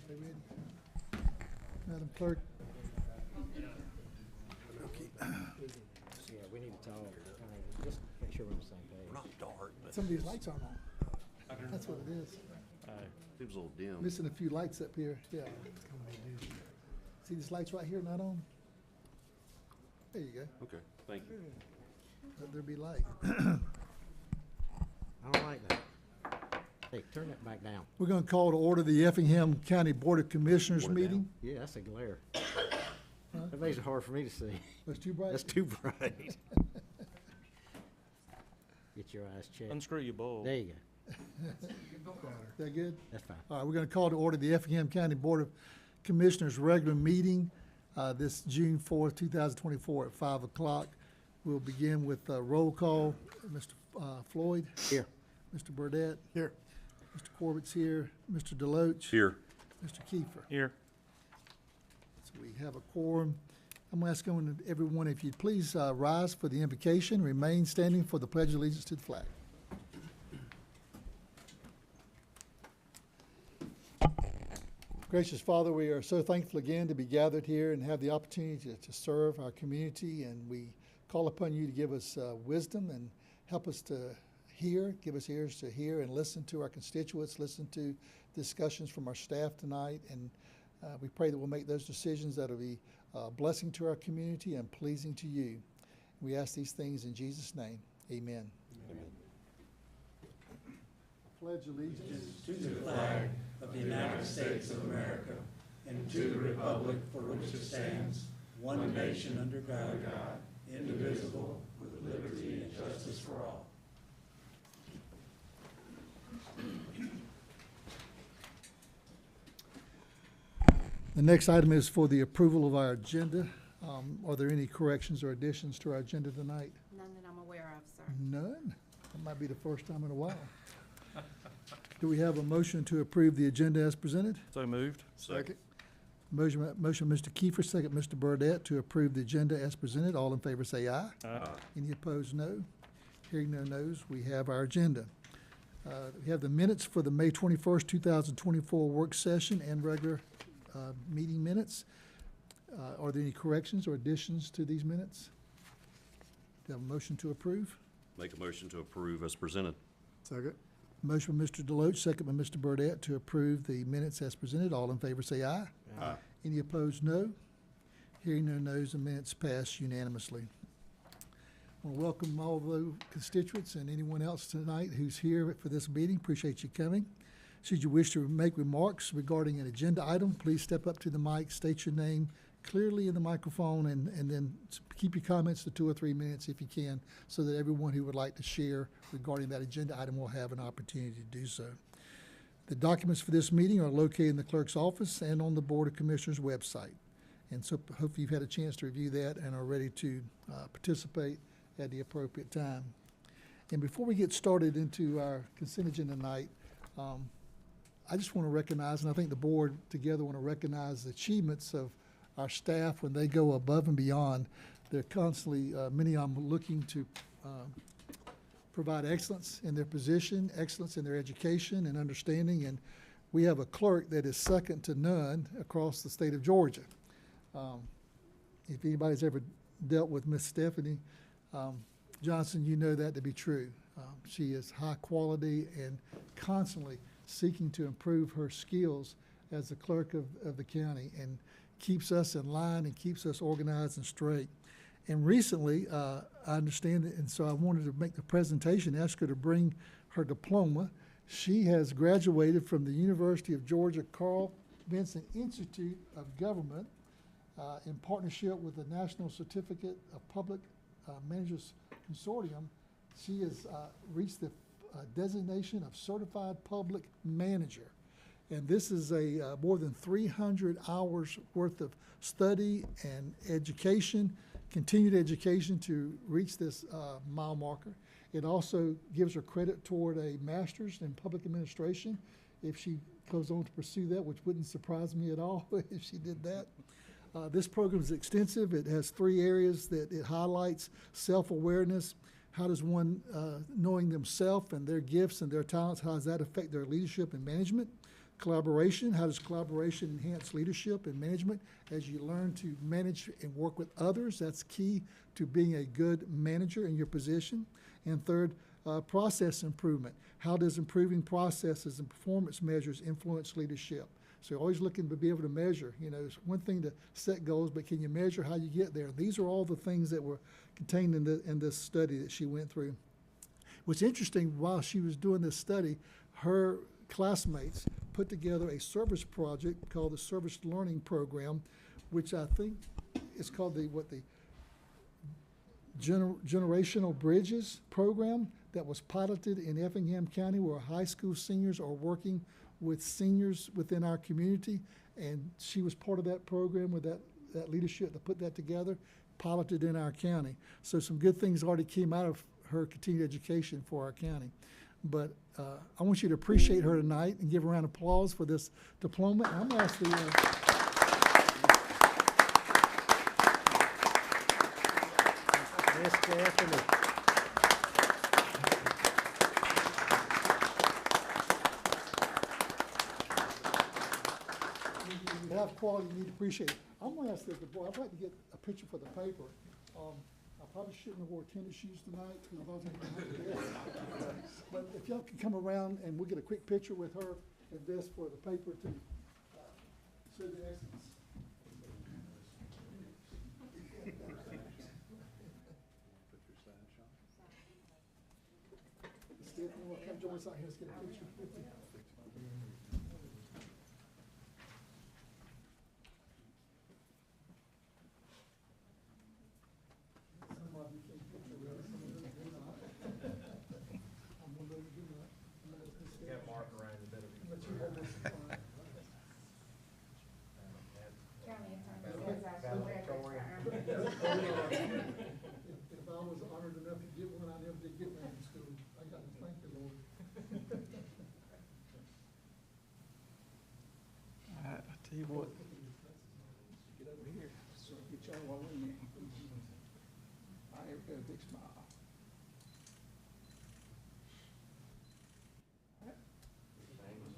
They ready? Madam Clerk? Yeah, we need to talk, just make sure we're on the same page. We're not dark, but Some of these lights aren't on. That's what it is. it was a little dim. Missing a few lights up here, yeah. See these lights right here not on? There you go. Okay, thank you. Let there be light. I don't like that. Hey, turn that back down. We're gonna call to order the Effingham County Board of Commissioners Board it down. meeting. Yeah, that's a glare. That makes it hard for me to see. That's too bright? That's too bright. Get your eyes checked. Unscrew your bulb. There you go. Is that good? That's fine. All right, we're gonna call to order the Effingham County Board of Commissioners regular meeting, this June 4th, 2024 at 5 o'clock. We'll begin with roll call. Mr. Floyd? Here. Mr. Burdette? Here. Mr. Corbett's here. Mr. Deloach? Here. Mr. Kiefer? Here. So we have a quorum. I'm asking everyone if you'd please rise for the invocation, remain standing for the Pledge of Allegiance to the flag. Gracious Father, we are so thankful again to be gathered here and have the opportunity to serve our community, and we call upon you to give us wisdom and help us to hear, give us ears to hear and listen to our constituents, listen to discussions from our staff tonight, and we pray that we'll make those decisions that will be a blessing to our community and pleasing to you. We ask these things in Jesus' name. Amen. Amen. Pledge allegiance to the flag of the United States of America and to the republic for which it stands, one nation under God, indivisible, with liberty and justice for all. The next item is for the approval of our agenda. Are there any corrections or additions to our agenda tonight? None that I'm aware of, sir. None? That might be the first time in a while. Do we have a motion to approve the agenda as presented? So moved. Second. Motion, Mr. Kiefer, second Mr. Burdette to approve the agenda as presented. All in favor say aye. Aye. Any opposed, no. Hearing no nos, we have our agenda. We have the minutes for the May 21st, 2024 work session and regular meeting minutes. Are there any corrections or additions to these minutes? Do you have a motion to approve? Make a motion to approve as presented. Second. Motion by Mr. Deloach, second by Mr. Burdette to approve the minutes as presented. All in favor say aye. Aye. Any opposed, no. Hearing no nos, the minutes pass unanimously. I want to welcome all of the constituents and anyone else tonight who's here for this meeting. Appreciate you coming. Should you wish to make remarks regarding an agenda item, please step up to the mic, state your name clearly in the microphone, and then keep your comments to 2 or 3 minutes if you can, so that everyone who would like to share regarding that agenda item will have an opportunity to do so. The documents for this meeting are located in the clerk's office and on the Board of Commissioners website. And so hopefully you've had a chance to review that and are ready to participate at the appropriate time. And before we get started into our consent agenda tonight, I just want to recognize, and I think the board together want to recognize the achievements of our staff when they go above and beyond. They're constantly, many of them looking to provide excellence in their position, excellence in their education and understanding. And we have a clerk that is second to none across the state of Georgia. If anybody's ever dealt with Miss Stephanie Johnson, you know that to be true. She is high quality and constantly seeking to improve her skills as the clerk of the county, and keeps us in line and keeps us organized and straight. And recently, I understand it, and so I wanted to make the presentation, ask her to bring her diploma. She has graduated from the University of Georgia Carl Vinson Institute of Government in partnership with the National Certificate of Public Managers Consortium. She has reached the designation of Certified Public Manager. And this is a more than 300 hours worth of study and education, continued education to reach this mile marker. It also gives her credit toward a master's in public administration if she goes on to pursue that, which wouldn't surprise me at all if she did that. This program is extensive. It has 3 areas that it highlights: self-awareness. How does one, knowing themselves and their gifts and their talents, how does that affect their leadership and management? Collaboration, how does collaboration enhance leadership and management as you learn to manage and work with others? That's key to being a good manager in your position. And third, process improvement. How does improving processes and performance measures influence leadership? So you're always looking to be able to measure. You know, it's one thing to set goals, but can you measure how you get there? These are all the things that were contained in this study that she went through. What's interesting, while she was doing this study, her classmates put together a service project called the Service Learning Program, which I think is called the Generational Bridges Program, that was piloted in Effingham County, where high school seniors are working with seniors within our community. And she was part of that program with that leadership to put that together, piloted in our county. So some good things already came out of her continued education for our county. But I want you to appreciate her tonight and give her a round of applause for this diploma. And I'm going to ask the Miss Stephanie. you have quality, you need to appreciate it. I'm going to ask the board, I'd like to get a picture for the paper. I probably shouldn't have wore tennis shoes tonight, because I wasn't going to have to do it. But if y'all can come around and we'll get a quick picture with her and this for the paper to show the excellence. Steve, you want to come join us out here, let's get a picture with you. Some of you can't picture with us, some of them do not. I'm gonna let you do that. I'm gonna let this go. Got Mark around, you better be. Let you hold this. County attorney says I should wear If I was honored enough to get one, I never did get one in school. I got to thank the Lord. I tell you what, Get over here. So get y'all while we're in there. All right, everybody, big smile.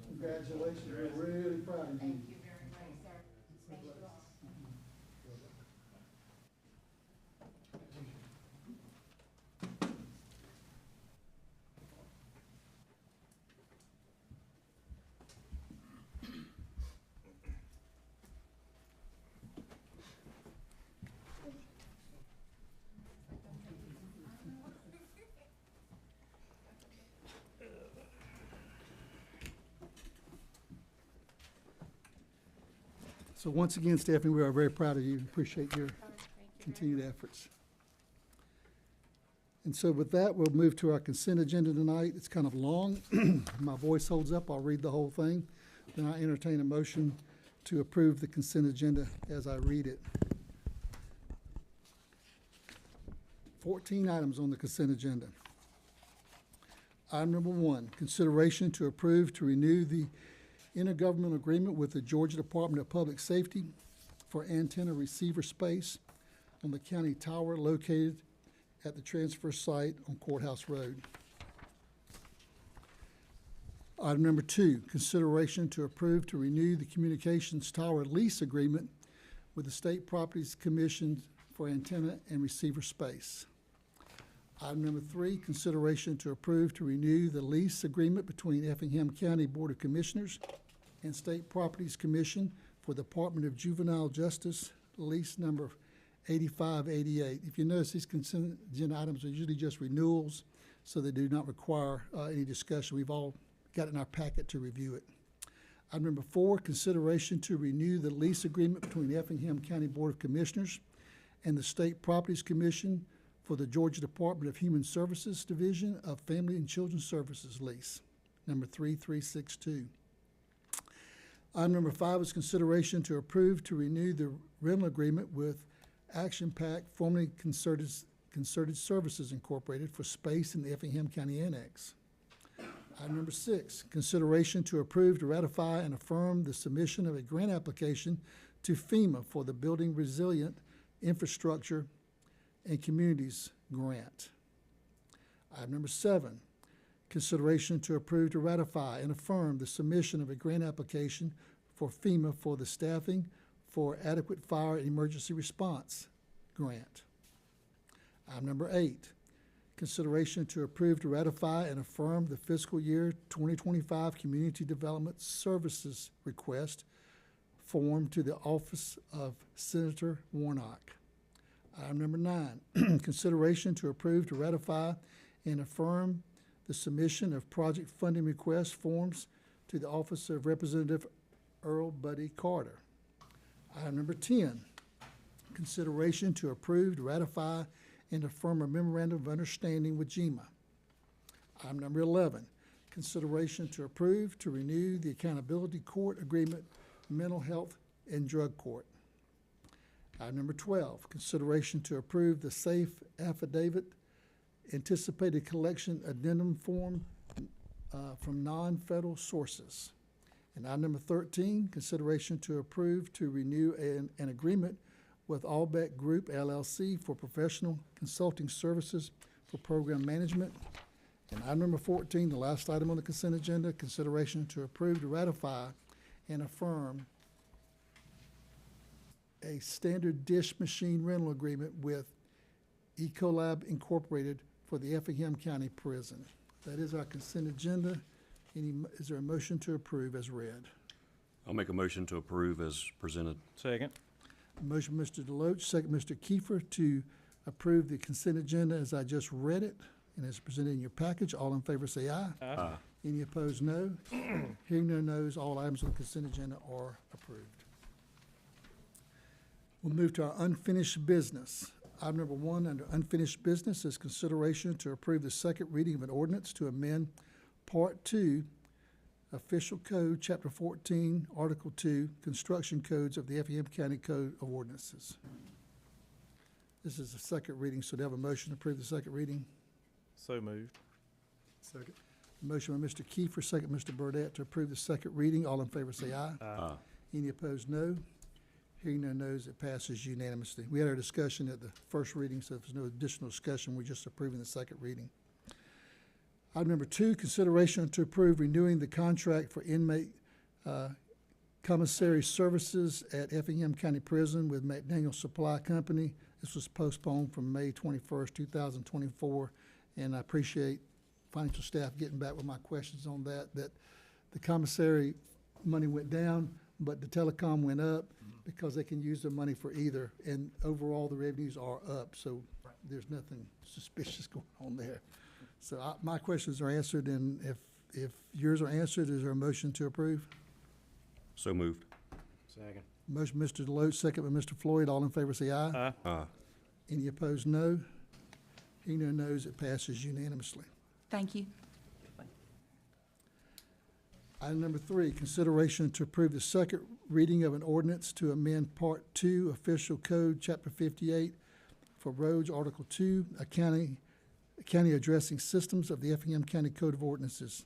Congratulations, we're really proud of you. Thank you very much, sir. Thank you all. So once again, Stephanie, we are very proud of you. Appreciate your continued efforts. And so with that, we'll move to our consent agenda tonight. It's kind of long. My voice holds up. I'll read the whole thing. Then I entertain a motion to approve the consent agenda as I read it. 14 items on the consent agenda. Item number 1, consideration to approve to renew the intergovernmental agreement with the Georgia Department of Public Safety for antenna receiver space on the county tower located at the transfer site on Courthouse Road. Item number 2, consideration to approve to renew the communications tower lease agreement with the State Properties Commission for antenna and receiver space. Item number 3, consideration to approve to renew the lease agreement between Effingham County Board of Commissioners and State Properties Commission for the Department of Juvenile Justice, lease number 8588. If you notice, these consent agenda items are usually just renewals, so they do not require any discussion. We've all got it in our packet to review it. Item number 4, consideration to renew the lease agreement between Effingham County Board of Commissioners and the State Properties Commission for the Georgia Department of Human Services Division of Family and Children's Services lease, number 3362. Item number 5 is consideration to approve to renew the rental agreement with Action Pack, formerly Concerted Services Incorporated, for space in the Effingham County Annex. Item number 6, consideration to approve to ratify and affirm the submission of a grant application to FEMA for the Building Resilient Infrastructure and Communities Grant. Item number 7, Consideration to approve to ratify and affirm the submission of a grant application for FEMA for the staffing for adequate fire and emergency response grant. Item number 8, consideration to approve to ratify and affirm the fiscal year 2025 Community Development Services request form to the office of Senator Warnock. Item number 9, consideration to approve to ratify and affirm the submission of project funding request forms to the office of Representative Earl Buddy Carter. Item number 10, consideration to approve, to ratify, and affirm a memorandum of understanding with GEMA. Item number 11, consideration to approve, to renew the Accountability Court Agreement, Mental Health and Drug Court. Item number 12, consideration to approve the SAFE Affidavit Anticipated Collection Addendum Form from non-federal sources. And item number 13, consideration to approve to renew an agreement with Allbeck Group LLC for professional consulting services for program management. And item number 14, the last item on the consent agenda, consideration to approve to ratify and affirm a standard dish machine rental agreement with Ecolab Incorporated for the Effingham County Prison. That is our consent agenda. Is there a motion to approve as read? I'll make a motion to approve as presented. Second. Motion, Mr. Deloach, second, Mr. Kiefer, to approve the consent agenda as I just read it and as presented in your package. All in favor say aye. Aye. Any opposed, no. Hearing no nos, all items on the consent agenda are approved. We'll move to our unfinished business. Item number 1 under unfinished business is consideration to approve the second reading of an ordinance to amend Part 2, Official Code, Chapter 14, Article 2, Construction Codes of the Effingham County Code of Ordinances. This is the second reading, so do I have a motion to approve the second reading? So moved. Second. Motion by Mr. Kiefer, second Mr. Burdette, to approve the second reading. All in favor say aye. Aye. Any opposed, no. Hearing no nos, it passes unanimously. We had our discussion at the first reading, so if there's no additional discussion, we're just approving the second reading. Item number 2, consideration to approve renewing the contract for inmate commissary services at Effingham County Prison with McDaniel Supply Company. This was postponed from May 21st, 2024, and I appreciate financial staff getting back with my questions on that the commissary money went down, but the telecom went up because they can use their money for either, and overall the revenues are up, so there's nothing suspicious going on there. So my questions are answered, and if yours are answered, is there a motion to approve? So moved. Second. Motion, Mr. Deloach, second by Mr. Floyd. All in favor say aye. Aye. Aye. Any opposed, no. Hearing no nos, it passes unanimously. Thank you. Item number 3, consideration to approve the second reading of an ordinance to amend Part 2, Official Code, Chapter 58, for roads, Article 2, county addressing systems of the Effingham County Code of Ordinances.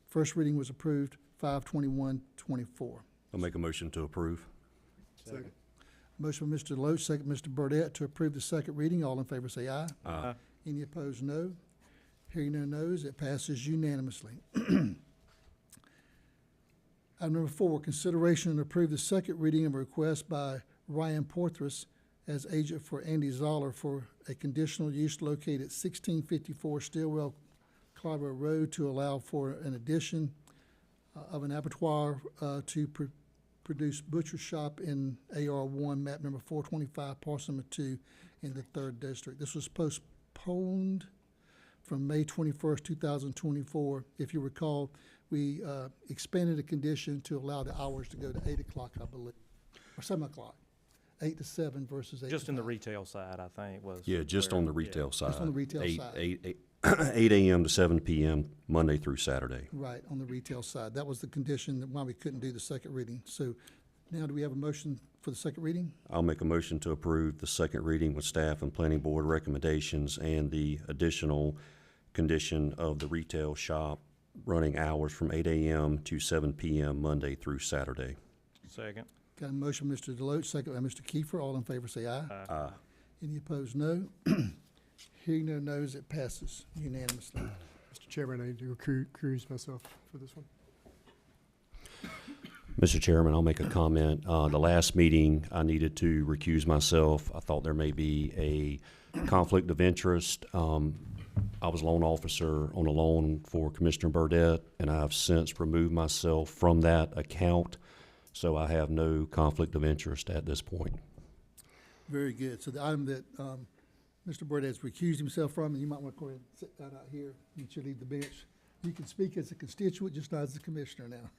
First reading was approved 5/21/24. I'll make a motion to approve. Second. Motion by Mr. Deloach, second Mr. Burdette, to approve the second reading. All in favor say aye. Aye. Any opposed, no. Hearing no nos, it passes unanimously. Item number 4, consideration to approve the second reading of a request by Ryan Porthras as agent for Andy Zoller for a conditional use located at 1654 Stillwell Clyde Road to allow for an addition of an abattoir to produce butcher shop in AR1, map number 425, parcel number 2 in the 3rd district. This was postponed from May 21st, 2024. If you recall, we expanded the condition to allow the hours to go to 8 o'clock, I believe, or 7 o'clock, 8 to 7 versus 8 Just to in the 5. retail side, I think, was. Yeah, just where- on the retail side. Just on the retail side. 8 a.m. to 7 p.m., Monday through Saturday. Right, on the retail side. That was the condition that why we couldn't do the second reading. So now do we have a motion for the second reading? I'll make a motion to approve the second reading with staff and planning board recommendations and the additional condition of the retail shop running hours from 8 a.m. to 7 p.m. Monday through Saturday. Second. Got a motion, Mr. Deloach, second by Mr. Kiefer. All in favor say aye. Aye. Any opposed, no. Hearing no nos, it passes unanimously. Mr. Chairman, I need to recuse myself for this one. Mr. Chairman, I'll make a comment. The last meeting, I needed to recuse myself. I thought there may be a conflict of interest. I was loan officer on a loan for Commissioner Burdette, and I've since removed myself from that account, so I have no conflict of interest at this point. Very good. So the item that Mr. Burdette has recused himself from, and you might want to go ahead and sit that out here. You should leave the bench. You can speak as a constituent, just not as a commissioner now.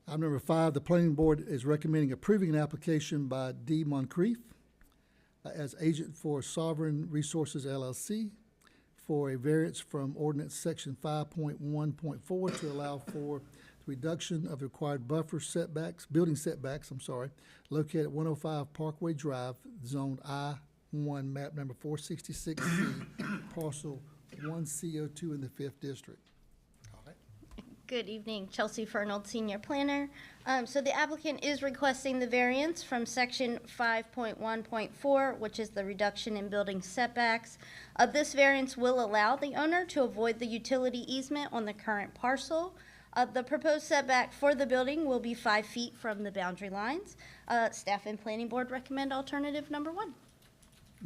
Item number 5, the planning board is recommending approving an application by D. Moncrief as agent for Sovereign Resources LLC for a variance from ordinance section 5.1.4 to allow for the reduction of the required buffer setbacks, building setbacks, located at 105 Parkway Drive, zone I-1, map number 466C, parcel 1CO2 in the 5th district. Good evening, Chelsea Fernald, Senior Planner. So the applicant is requesting the variance from section 5.1.4, which is the reduction in building setbacks. This variance will allow the owner to avoid the utility easement on the current parcel. The proposed setback for the building will be 5 feet from the boundary lines. Staff and Planning Board recommend alternative number 1.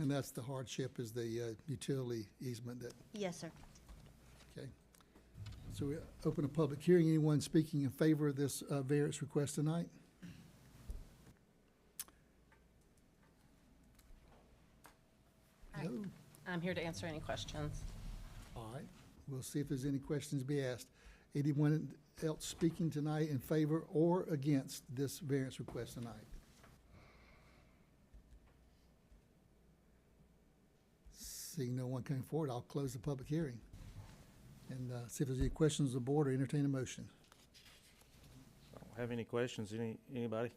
And that's the hardship is the utility easement that, Yes, sir. okay. So we open a public hearing. Anyone speaking in favor of this variance request tonight? Hi. No? I'm here to answer any questions. All right. We'll see if there's any questions to be asked. Anyone else speaking tonight in favor or against this variance request tonight? Seeing no one coming forward, I'll close the public hearing and see if there's any questions of the board or entertain a motion. I don't have any questions, anybody?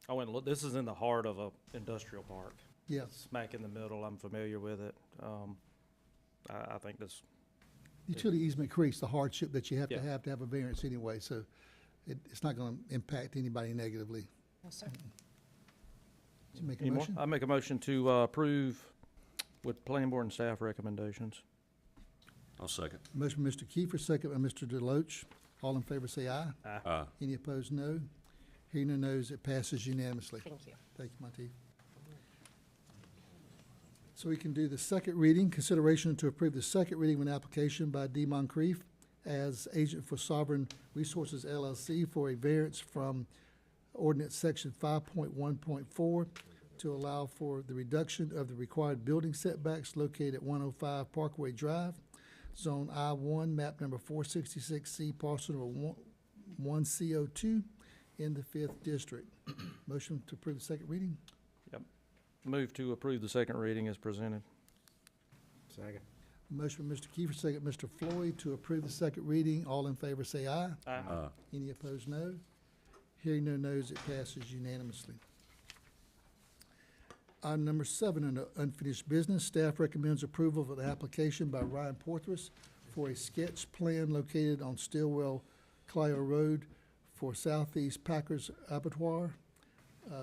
I went and looked, this is in the heart of a industrial park, Yes. smack in the middle, I'm familiar with it. I think this, Utility easement creates the hardship that you have Yeah. to have a variance anyway, so it's not going to impact anybody negatively. Yes, sir. Did you make a any more? motion? I make a motion to approve with planning board and staff recommendations. I'll second. Motion by Mr. Kiefer, second by Mr. Deloach. All in favor say aye. Aye. Any opposed, no. Hearing no nos, it passes unanimously. Thank you. Thank you, Monteith. So we can do the second reading, consideration to approve the second reading of an application by D. Moncrief as agent for Sovereign Resources LLC for a variance from ordinance section 5.1.4 to allow for the reduction of the required building setbacks located at 105 Parkway Drive, zone I-1, map number 466C, parcel number 1CO2 in the 5th district. Motion to approve the second reading? Move to approve the second reading as presented. Second. Motion by Mr. Kiefer, second Mr. Floyd to approve the second reading. All in favor say aye. Aye. Any opposed, no. Hearing no nos, it passes unanimously. Item number 7 under unfinished business, staff recommends approval of an application by Ryan Porthras for a sketch plan located on Stillwell Clio Road for Southeast Packers Abattoir,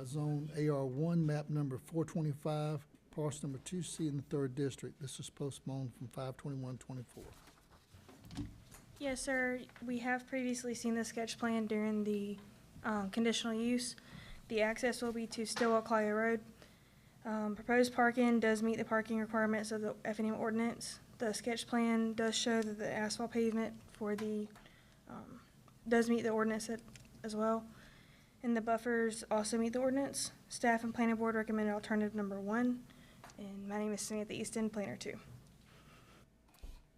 zone AR1, map number 425, parcel number 2C in the 3rd district. This is postponed from 5/21/24. Yes, sir. We have previously seen the sketch plan during the conditional use. The access will be to Stillwell Clio Road. Proposed parking does meet the parking requirements of the Effingham ordinance. The sketch plan does show that the asphalt pavement for the, does meet the ordinance as well. And the buffers also meet the ordinance. Staff and planning board recommend alternative number 1. And my name is Samantha Easton, planner 2.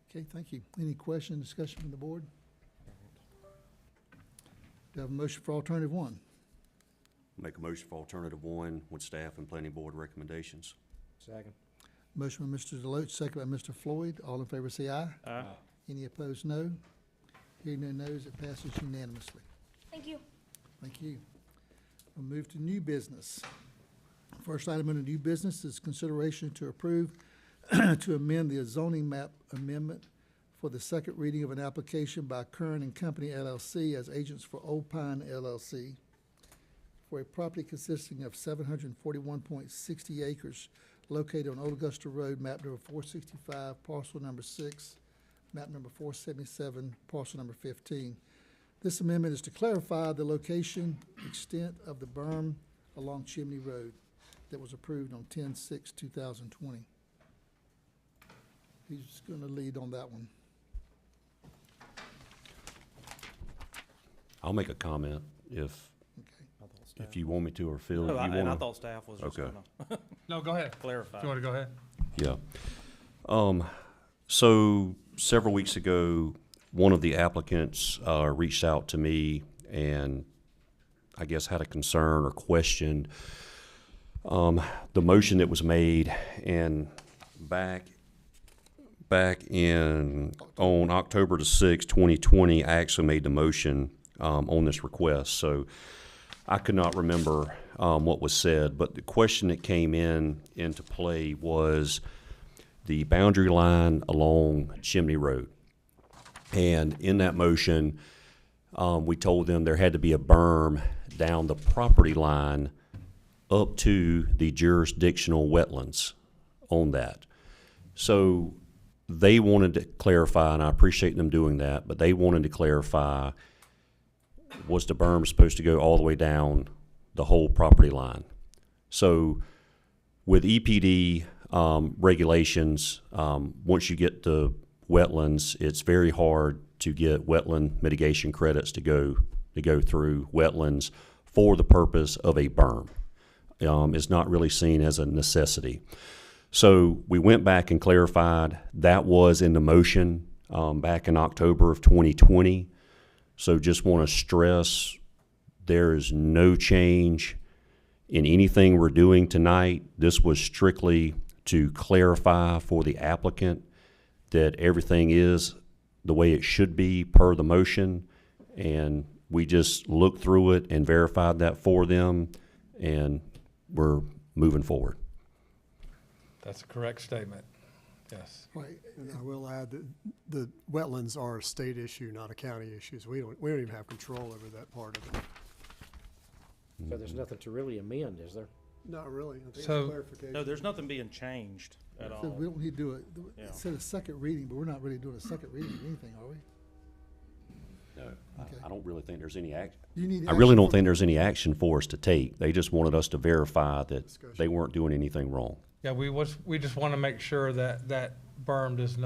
Okay, thank you. Any question, discussion from the board? Do I have a motion for alternative 1? Make a motion for alternative 1 with staff and planning board recommendations. Second. Motion by Mr. Deloach, second by Mr. Floyd. All in favor say aye. Aye. Any opposed, no. Hearing no nos, it passes unanimously. Thank you. Thank you. We'll move to new business. First item under new business is consideration to approve to amend the zoning map amendment for the second reading of an application by Curran and Company LLC as agents for Old Pine LLC for a property consisting of 741.60 acres located on Old Augusta Road, map number 465, parcel number 6, map number 477, parcel number 15. This amendment is to clarify the location, extent of the berm along Chimney Road that was approved on 10/6/2020. Who's going to lead on that one? I'll make a comment if you want me to, or Phil, No, you and I want to. thought staff was just Okay. gonna No, go ahead. clarify. If you want to go ahead. Yeah. So several weeks ago, one of the applicants reached out to me and I guess had a concern or question the motion that was made, and back on October the 6th, 2020, I actually made the motion on this request. So I could not remember what was said, but the question that came into play was the boundary line along Chimney Road. And in that motion, we told them there had to be a berm down the property line up to the jurisdictional wetlands on that. So they wanted to clarify, and I appreciate them doing that, but they wanted to clarify, was the berm supposed to go all the way down the whole property line? So with EPD regulations, once you get to wetlands, it's very hard to get wetland mitigation credits to go through wetlands for the purpose of a berm. It's not really seen as a necessity. So we went back and clarified that was in the motion back in October of 2020. So just want to stress there is no change in anything we're doing tonight. This was strictly to clarify for the applicant that everything is the way it should be per the motion, and we just looked through it and verified that for them, and we're moving forward. That's a correct statement, yes. Right. And I will add that the wetlands are a state issue, not a county issue, so we don't even have control over that part of it. So there's nothing to really amend, is there? Not really. I think it's So- clarification. No, there's nothing being changed at So we all. don't need to do it. Yeah. It said a second reading, but we're not really doing a second reading of anything, are we? No, Okay. I don't really think there's any action. You need I really action don't for- think there's any action for us to take. They just wanted us to verify that Discussion. they weren't doing anything wrong. Yeah, we just want to make sure that that berm does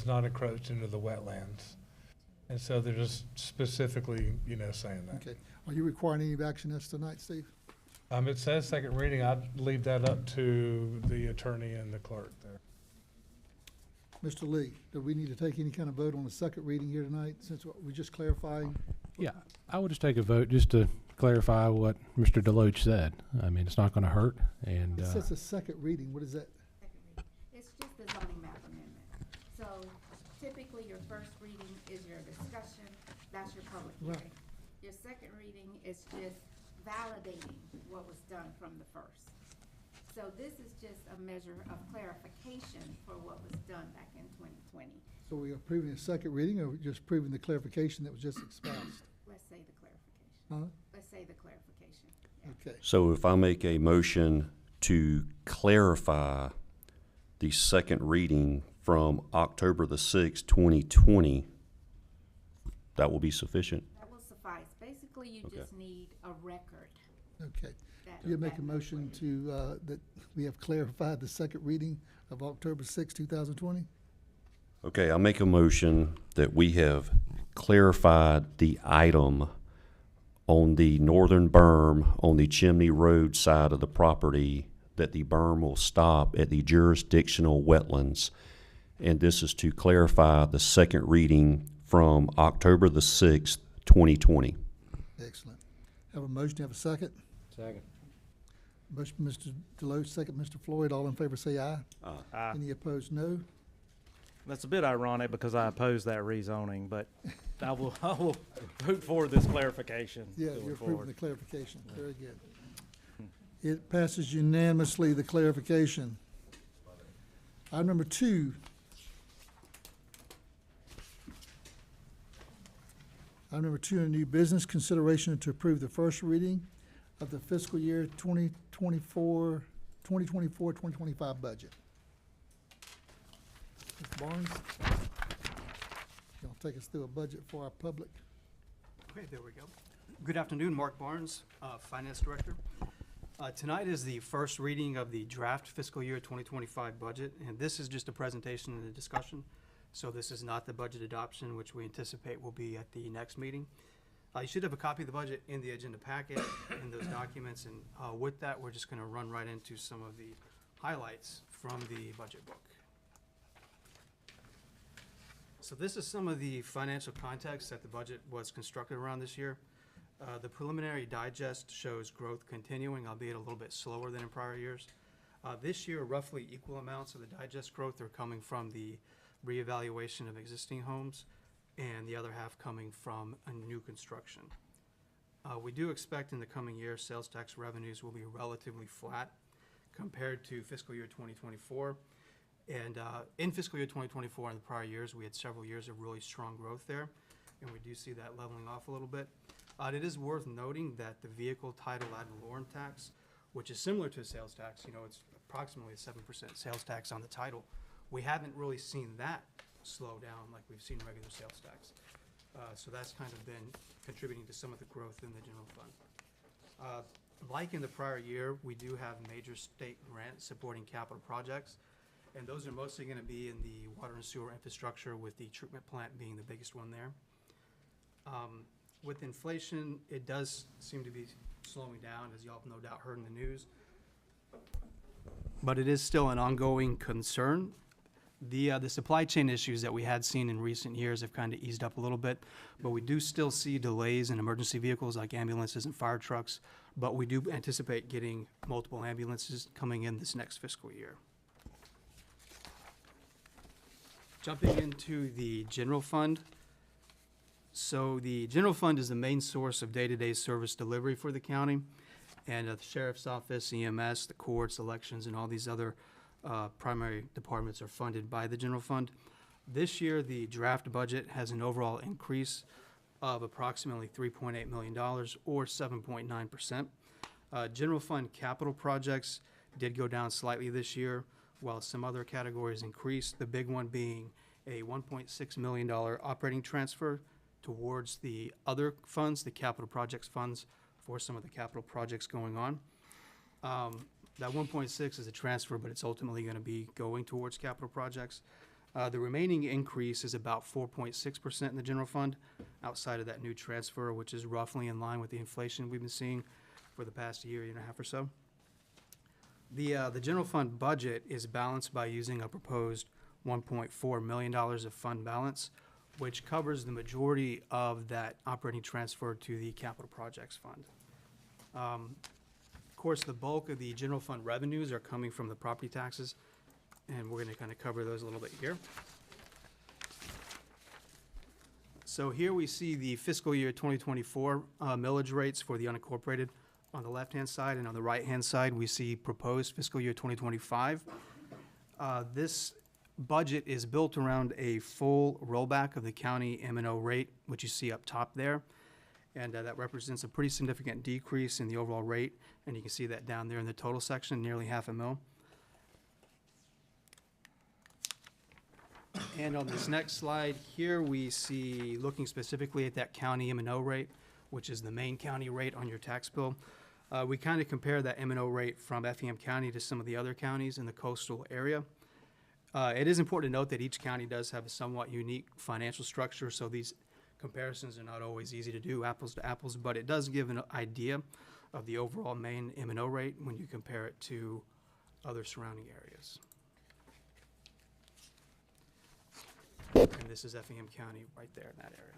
not encroach into the wetlands. And so they're just specifically, saying that. Okay. Are you requiring any action us tonight, Steve? It says second reading. I'd leave that up to the attorney and the clerk there. Mr. Lee, do we need to take any kind of vote on the second reading here tonight, since we're just clarifying? Yeah, I would just take a vote just to clarify what Mr. Deloach said. I mean, it's not going to hurt, and It says a second reading. What is that? It's just a zoning map amendment. So typically, your first reading is your discussion, that's your public Right. hearing. Your second reading is just validating what was done from the first. So this is just a measure of clarification for what was done back in 2020. So we are approving a second reading, or just approving the clarification that was just espoused? Let's say the clarification. Huh? Let's say the clarification. Yeah. Okay. So if I make a motion to clarify the second reading from October the 6th, 2020, that will be sufficient? That will suffice. Basically, you Okay. just need a record. Okay. that- Do you make a that motion way. to, that we have clarified the second reading of October 6, 2020? Okay, I make a motion that we have clarified the item on the northern berm on the Chimney Road side of the property, that the berm will stop at the jurisdictional wetlands. And this is to clarify the second reading from October the 6th, 2020. Excellent. Have a motion, have a second? Second. Motion, Mr. Deloach, second, Mr. Floyd. All in favor say aye. Aye. Any opposed, no. That's a bit ironic because I oppose that rezoning, but I will vote for this clarification Yeah, going you're approving forward. the clarification. Very good. It passes unanimously, the clarification. Item number 2. Item number 2, in new business, consideration to approve the first reading of the fiscal year 2024 2024-2025 budget. Mr. Barnes, you want to take us through a budget for our public? Okay, there we go. Good afternoon, Mark Barnes, Finance Director. Tonight is the first reading of the draft fiscal year 2025 budget, and this is just a presentation and a discussion. So this is not the budget adoption, which we anticipate will be at the next meeting. You should have a copy of the budget in the agenda packet in those documents, and with that, we're just gonna run right into some of the highlights from the budget book. So this is some of the financial context that the budget was constructed around this year. The preliminary digest shows growth continuing, albeit a little bit slower than in prior years. This year, roughly equal amounts of the digest growth are coming from the reevaluation of existing homes, and the other half coming from a new construction. We do expect in the coming year, sales tax revenues will be relatively flat compared to fiscal year 2024. And in fiscal year 2024 and the prior years, we had several years of really strong growth there, and we do see that leveling off a little bit. It is worth noting that the vehicle title ad valorem tax, which is similar to a sales tax, it's approximately a 7% sales tax on the title. We haven't really seen that slow down like we've seen regular sales tax. So that's kind of been contributing to some of the growth in the general fund. Like in the prior year, we do have major state grants supporting capital projects, and those are mostly going to be in the water and sewer infrastructure, with the treatment plant being the biggest one there. With inflation, it does seem to be slowing down, as y'all have no doubt heard in the news. But it is still an ongoing concern. The supply chain issues that we had seen in recent years have kind of eased up a little bit, but we do still see delays in emergency vehicles like ambulances and fire trucks, but we do anticipate getting multiple ambulances coming in this next fiscal year. Jumping into the general fund. So the general fund is the main source of day-to-day service delivery for the county, and the sheriff's office, EMS, the courts, elections, and all these other primary departments are funded by the general fund. This year, the draft budget has an overall increase of approximately $3.8 million, or 7.9%. General fund capital projects did go down slightly this year, while some other categories increased, the big one being a $1.6 million operating transfer towards the other funds, the capital projects funds, for some of the capital projects going on. That 1.6 is a transfer, but it's ultimately going to be going towards capital projects. The remaining increase is about 4.6% in the general fund, outside of that new transfer, which is roughly in line with the inflation we've been seeing for the past year and a half or so. The general fund budget is balanced by using a proposed $1.4 million of fund balance, which covers the majority of that operating transfer to the capital projects fund. Of course, the bulk of the general fund revenues are coming from the property taxes, and we're going to kind of cover those a little bit here. So here we see the fiscal year 2024 millage rates for the unincorporated on the left-hand side, and on the right-hand side we see proposed fiscal year 2025. This budget is built around a full rollback of the county M&O rate, which you see up top there. And that represents a pretty significant decrease in the overall rate. And you can see that down there in the total section, nearly $500,000. And on this next slide here, we see, looking specifically at that county M&O rate, which is the main county rate on your tax bill. We kind of compare that M&O rate from Effingham County to some of the other counties in the coastal area. It is important to note that each county does have a somewhat unique financial structure, so these comparisons are not always easy to do, apples to apples, but it does give an idea of the overall main M&O rate when you compare it to other surrounding areas. And this is Effingham County right there in that area.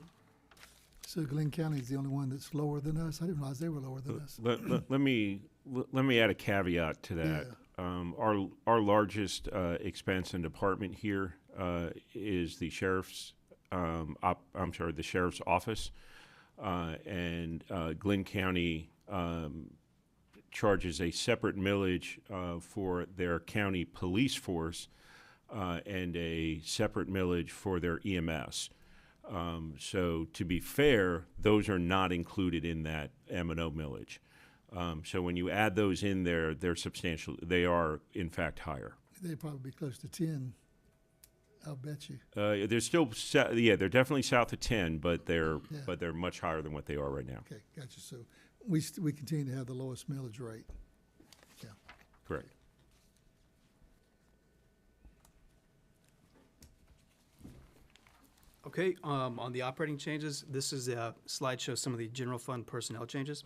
So Glenn County is the only one that's lower than us? I didn't realize they were lower than us. Let me add a caveat to that. Yeah. Our largest expense and department here is the sheriff's the sheriff's office, and Glenn County charges a separate millage for their county police force and a separate millage for their EMS. So to be fair, those are not included in that M&O millage. So when you add those in there, they are in fact higher. They'd probably be close to 10, I'll bet you. They're still, they're definitely south of 10, but Yeah. they're much higher than what they are right now. Okay, gotcha. So we continue to have the lowest millage rate. Yeah. Correct. Okay, on the operating changes, this is a slide shows some of the general fund personnel changes.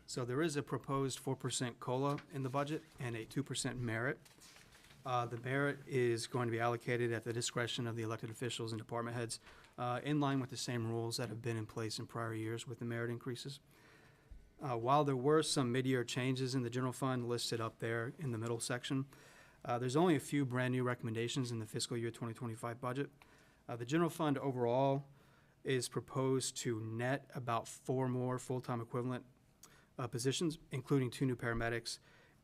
So there is a proposed 4% COLA in the budget and a 2% merit. The merit is going to be allocated at the discretion of the elected officials and department heads, in line with the same rules that have been in place in prior years with the merit increases. While there were some mid-year changes in the general fund listed up there in the middle section, there's only a few brand-new recommendations in the fiscal year 2025 budget. The general fund overall is proposed to net about 4 more full-time equivalent positions, including 2 new paramedics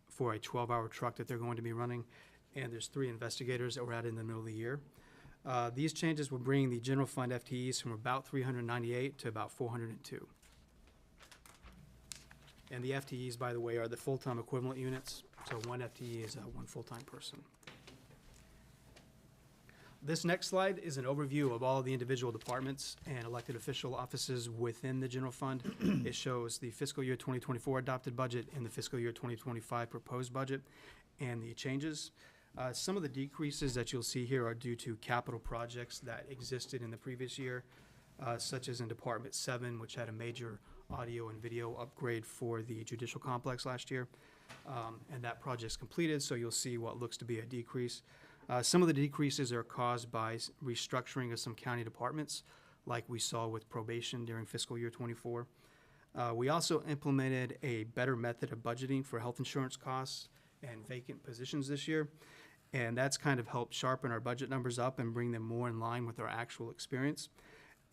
for a 12-hour truck that they're going to be running, and there's 3 investigators that were added in the middle of the year. These changes will bring the general fund FTEs from about 398 to about 402. And the FTEs, by the way, are the full-time equivalent units, so 1 FTE is 1 full-time person. This next slide is an overview of all of the individual departments and elected official offices within the general fund. It shows the fiscal year 2024 adopted budget and the fiscal year 2025 proposed budget and the changes. Some of the decreases that you'll see here are due to capital projects that existed in the previous year, such as in Department 7, which had a major audio and video upgrade for the judicial complex last year. And that project's completed, so you'll see what looks to be a decrease. Some of the decreases are caused by restructuring of some county departments, like we saw with probation during fiscal year 24. We also implemented a better method of budgeting for health insurance costs and vacant positions this year, and that's kind of helped sharpen our budget numbers up and bring them more in line with our actual experience.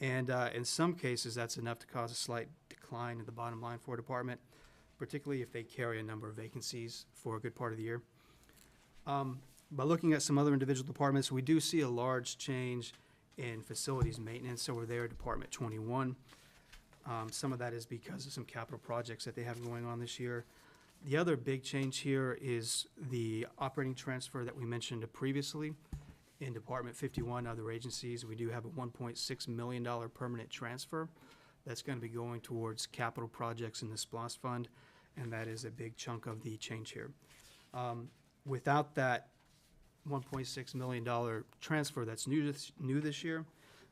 And in some cases, that's enough to cause a slight decline in the bottom line for a department, particularly if they carry a number of vacancies for a good part of the year. By looking at some other individual departments, we do see a large change in facilities maintenance over there at Department 21. Some of that is because of some capital projects that they have going on this year. The other big change here is the operating transfer that we mentioned previously. In Department 51, other agencies, we do have a $1.6 million permanent transfer that's going to be going towards capital projects in the SPLOST fund, and that is a big chunk of the change here. Without that $1.6 million transfer that's new this year,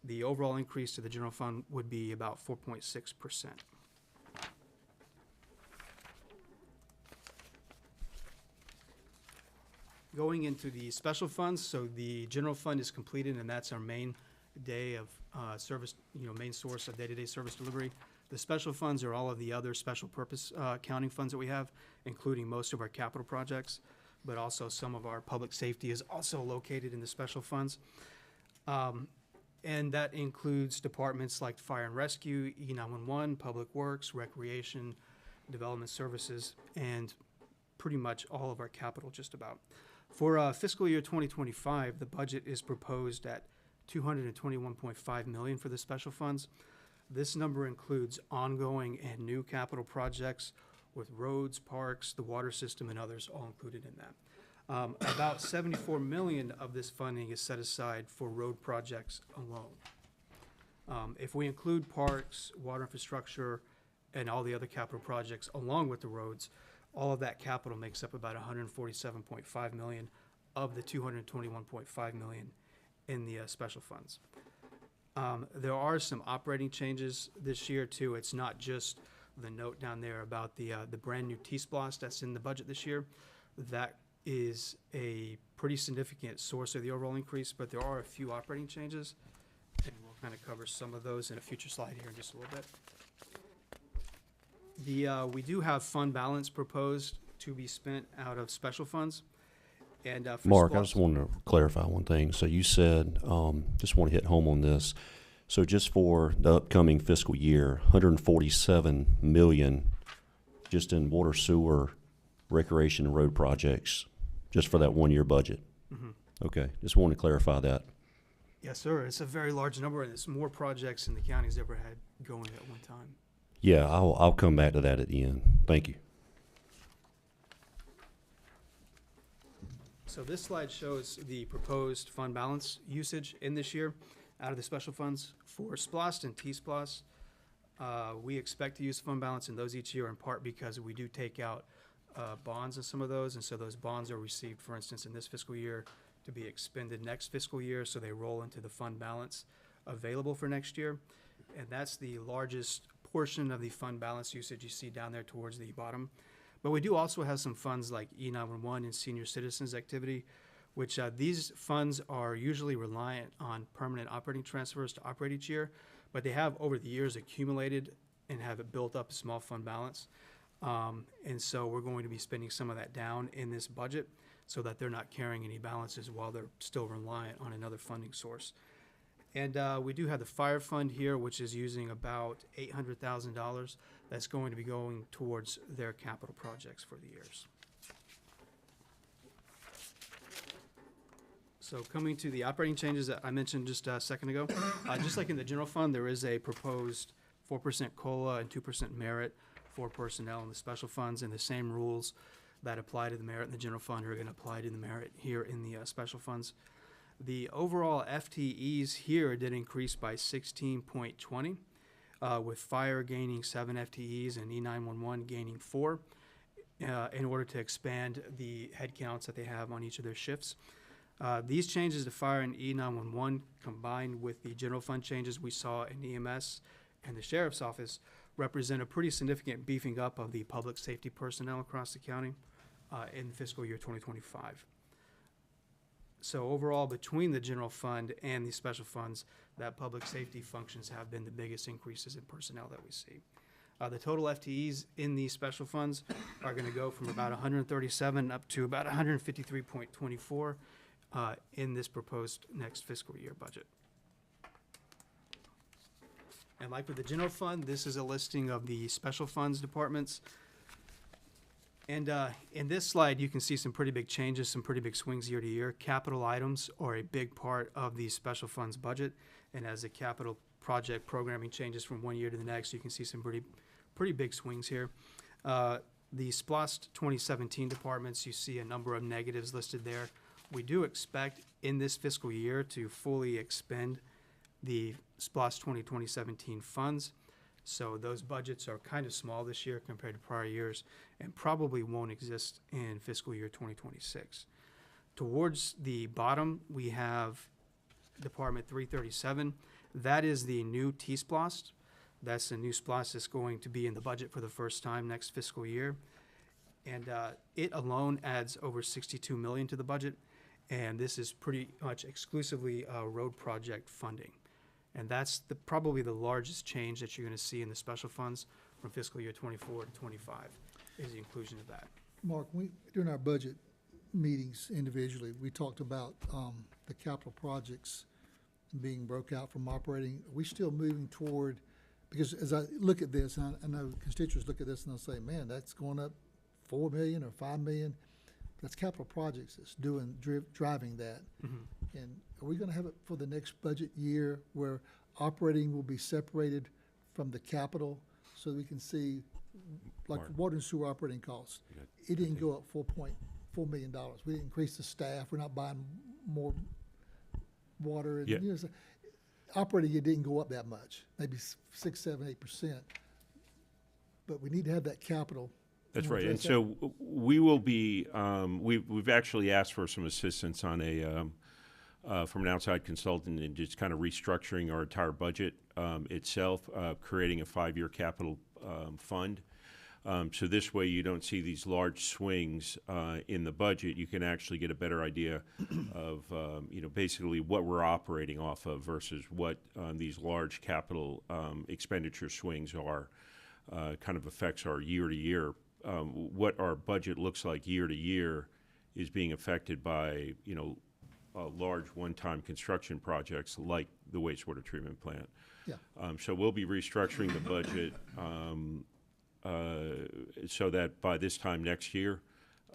the overall increase to the general fund would be about 4.6%. Going into the special funds, so the general fund is completed, and that's our main day of service, main source of day-to-day service delivery. The special funds are all of the other special purpose accounting funds that we have, including most of our capital projects, but also some of our public safety is also located in the special funds. And that includes departments like Fire and Rescue, E911, Public Works, Recreation, Development Services, and pretty much all of our capital just about. For fiscal year 2025, the budget is proposed at $221.5 million for the special funds. This number includes ongoing and new capital projects with roads, parks, the water system, and others all included in that. About $74 million of this funding is set aside for road projects alone. If we include parks, water infrastructure, and all the other capital projects along with the roads, all of that capital makes up about $147.5 million of the $221.5 million in the special funds. There are some operating changes this year too. It's not just the note down there about the brand new T-Splost that's in the budget this year. That is a pretty significant source of the overall increase, but there are a few operating changes, and we'll kind of cover some of those in a future slide here in just a little bit. We do have fund balance proposed to be spent out of special funds. And for Mark, I SPLOST, just wanted to clarify one thing. So you said, just want to hit home on this. So just for the upcoming fiscal year, 147 million just in water, sewer, recreation, and road projects, just for that 1 year budget. Mhm. Okay, just wanted to clarify that. Yes, sir. It's a very large number, and it's more projects than the county's ever had going at one time. Yeah, I'll come back to that at the end. Thank you. So this slide shows the proposed fund balance usage in this year out of the special funds for SPLOST and T-SPLOST. We expect to use fund balance in those each year, in part because we do take out bonds in some of those, and so those bonds are received, for instance, in this fiscal year to be expended next fiscal year, so they roll into the fund balance available for next year. And that's the largest portion of the fund balance usage you see down there towards the bottom. But we do also have some funds like E911 and senior citizens activity, which these funds are usually reliant on permanent operating transfers to operate each year, but they have over the years accumulated and have built up a small fund balance. And so we're going to be spending some of that down in this budget so that they're not carrying any balances while they're still reliant on another funding source. And we do have the fire fund here, which is using about $800,000. That's going to be going towards their capital projects for the years. So coming to the operating changes that I mentioned just a second ago, just like in the general fund, there is a proposed 4% COLA and 2% merit for personnel in the special funds, and the same rules that apply to the merit in the general fund are going to apply to the merit here in the special funds. The overall FTEs here did increase by 16.20, with fire gaining 7 FTEs and E911 gaining 4, in order to expand the headcounts that they have on each of their shifts. These changes to fire and E911, combined with the general fund changes we saw in EMS and the sheriff's office, represent a pretty significant beefing up of the public safety personnel across the county in fiscal year 2025. So overall, between the general fund and the special funds, that public safety functions have been the biggest increases in personnel that we see. The total FTEs in these special funds are going to go from about 137 up to about 153.24 in this proposed next fiscal year budget. And like with the general fund, this is a listing of the special funds departments. And in this slide, you can see some pretty big changes, some pretty big swings year to year. Capital items are a big part of the special funds budget. And as the capital project programming changes from one year to the next, you can see some pretty big swings here. The SPLOST 2017 departments, you see a number of negatives listed there. We do expect in this fiscal year to fully expend the SPLOST 2017 funds. So those budgets are kind of small this year compared to prior years and probably won't exist in fiscal year 2026. Towards the bottom, we have Department 337. That is the new T-SPLOST. That's the new SPLOST that's going to be in the budget for the first time next fiscal year. And it alone adds over $62 million to the budget. And this is pretty much exclusively road project funding. And that's probably the largest change that you're going to see in the special funds from fiscal year 24 to 25 is the inclusion of that. Mark, during our budget meetings individually, we talked about the capital projects being broke out from operating. Are we still moving toward, because as I look at this, and I know constituents look at this and they'll say, man, that's going up 4 million or 5 million. That's capital projects that's driving that. Mm-hmm. And are we going to have it for the next budget year where operating will be separated from the capital so we can see, like Mark. water and sewer operating costs? It didn't go up $4.4 million. We didn't increase the staff. We're not buying more water. And, Yeah. you know, so operating, it didn't go up that much, maybe 6, 7, 8%. But we need to have that capital. That's right. And so we will be, we've actually asked for some assistance on from an outside consultant in just kind of restructuring our entire budget itself, creating a 5-year capital fund. So this way you don't see these large swings in the budget. You can actually get a better idea of, basically what we're operating off of versus what these large capital expenditure swings are, kind of affects our year to year. What our budget looks like year to year is being affected by, large one-time construction projects like the wastewater treatment plant. Yeah. So we'll be restructuring the budget so that by this time next year,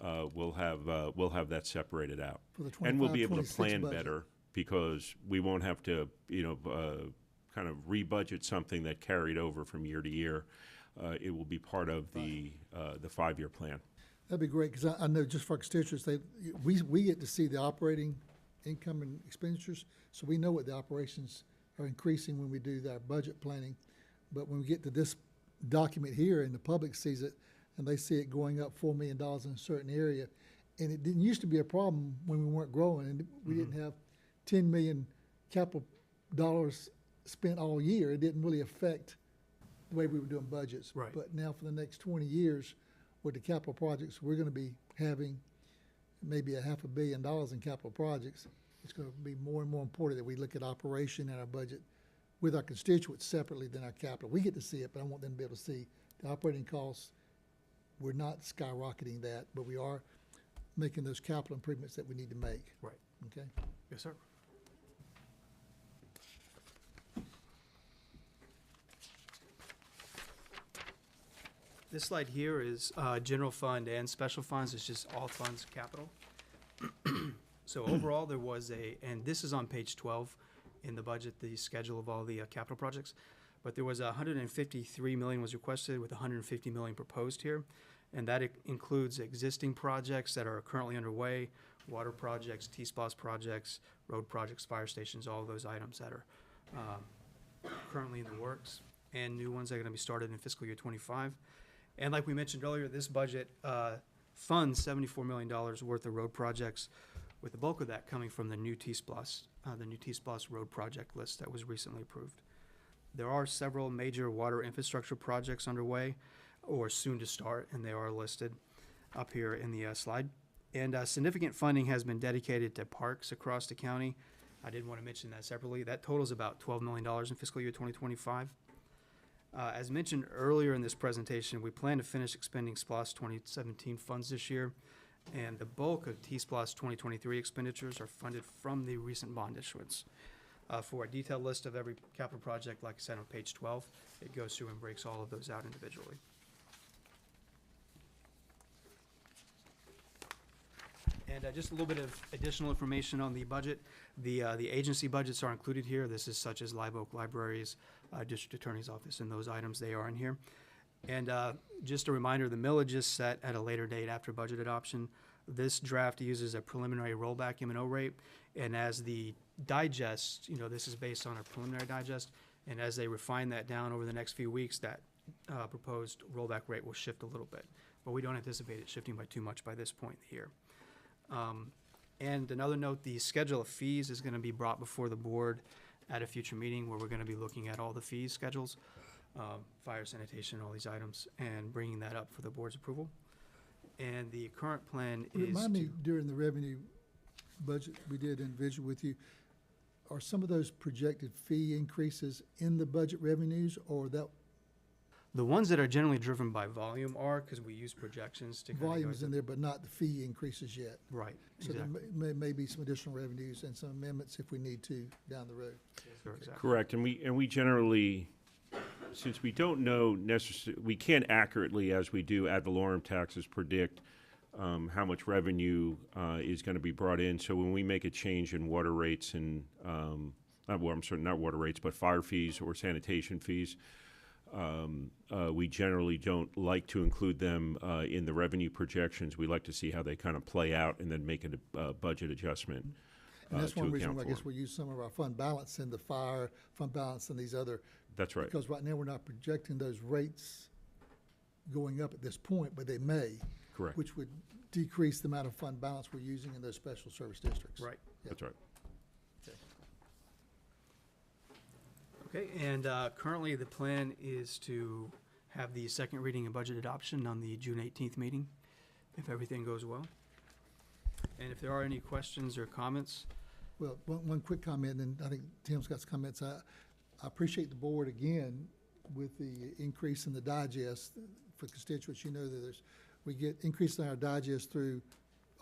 we'll have that separated out. For the And we'll be able to 25-26 plan budget. better because we won't have to, kind of rebudget something that carried over from year to year. It will be part of the 5-year plan. That'd be great, because I know just for our constituents, we get to see the operating income and expenditures, so we know what the operations are increasing when we do our budget planning. But when we get to this document here and the public sees it, and they see it going up $4 million in a certain area, and it didn't used to be a problem when we weren't growing, and we didn't have 10 million capital dollars spent all year. It didn't really affect the way we were doing budgets. Right. But now for the next 20 years, with the capital projects, we're gonna be having maybe $500 million in capital projects. It's gonna be more and more important that we look at operation and our budget with our constituents separately than our capital. We get to see it, but I want them to be able to see the operating costs. We're not skyrocketing that, but we are making those capital improvements that we need to make. Right. Okay? Yes, sir. This slide here is general fund and special funds. It's just all funds capital. So overall, there was and this is on page 12 in the budget, the schedule of all the capital projects. But there was 153 million was requested with 150 million proposed here. And that includes existing projects that are currently underway, water projects, T-SPOS projects, road projects, fire stations, all of those items that are currently in the works, and new ones that are going to be started in fiscal year 25. And like we mentioned earlier, this budget funds $74 million worth of road projects, with the bulk of that coming from the new T-SPOS road project list that was recently approved. There are several major water infrastructure projects underway or soon to start, and they are listed up here in the slide. And significant funding has been dedicated to parks across the county. I did want to mention that separately. That totals about $12 million in fiscal year 2025. As mentioned earlier in this presentation, we plan to finish expending SPLOST 2017 funds this year, and the bulk of T-SPLOST 2023 expenditures are funded from the recent bond issuance. For a detailed list of every capital project, like I said on page 12, it goes through and breaks all of those out individually. And just a little bit of additional information on the budget. The agency budgets are included here. This is such as Live Oak Libraries, District Attorney's Office, and those items, they are in here. And just a reminder, the millage is set at a later date after budget adoption. This draft uses a preliminary rollback M&O rate, and as the digest, this is based on a preliminary digest, and as they refine that down over the next few weeks, that proposed rollback rate will shift a little bit. But we don't anticipate it shifting by too much by this point here. And another note, the schedule of fees is going to be brought before the board at a future meeting where we're going to be looking at all the fees schedules, fire, sanitation, all these items, and bringing that up for the board's approval. And the current plan is Remind me, during the revenue budget we did individual with you, are some of those projected fee increases in the budget revenues, or that the ones that are generally driven by volume are, because we use projections to. volumes in there, but not the fee increases yet? Right, So exactly. there may be some additional revenues and some amendments if we need to down the road. Sure, exactly. Correct, and we generally, since we don't know we can't accurately, as we do ad valorem taxes, predict how much revenue is going to be brought in. So when we make a change in water rates and, not water rates, but fire fees or sanitation fees, we generally don't like to include them in the revenue projections. We like to see how they kind of play out and then make a budget adjustment. And that's one to reason account why I for guess we use some of our fund balance in the fire, fund balance and these other. That's right. Because right now, we're not projecting those rates going up at this point, but they may. Correct. Which would decrease the amount of fund balance we're using in those special service districts. Right. That's right. Okay, and currently the plan is to have the second reading and budget adoption on the June 18th meeting, if everything goes well. And if there are any questions or comments. Well, one quick comment, and I think Tim's got some comments. I appreciate the board again with the increase in the digest for constituents. You know that we get increase in our digest through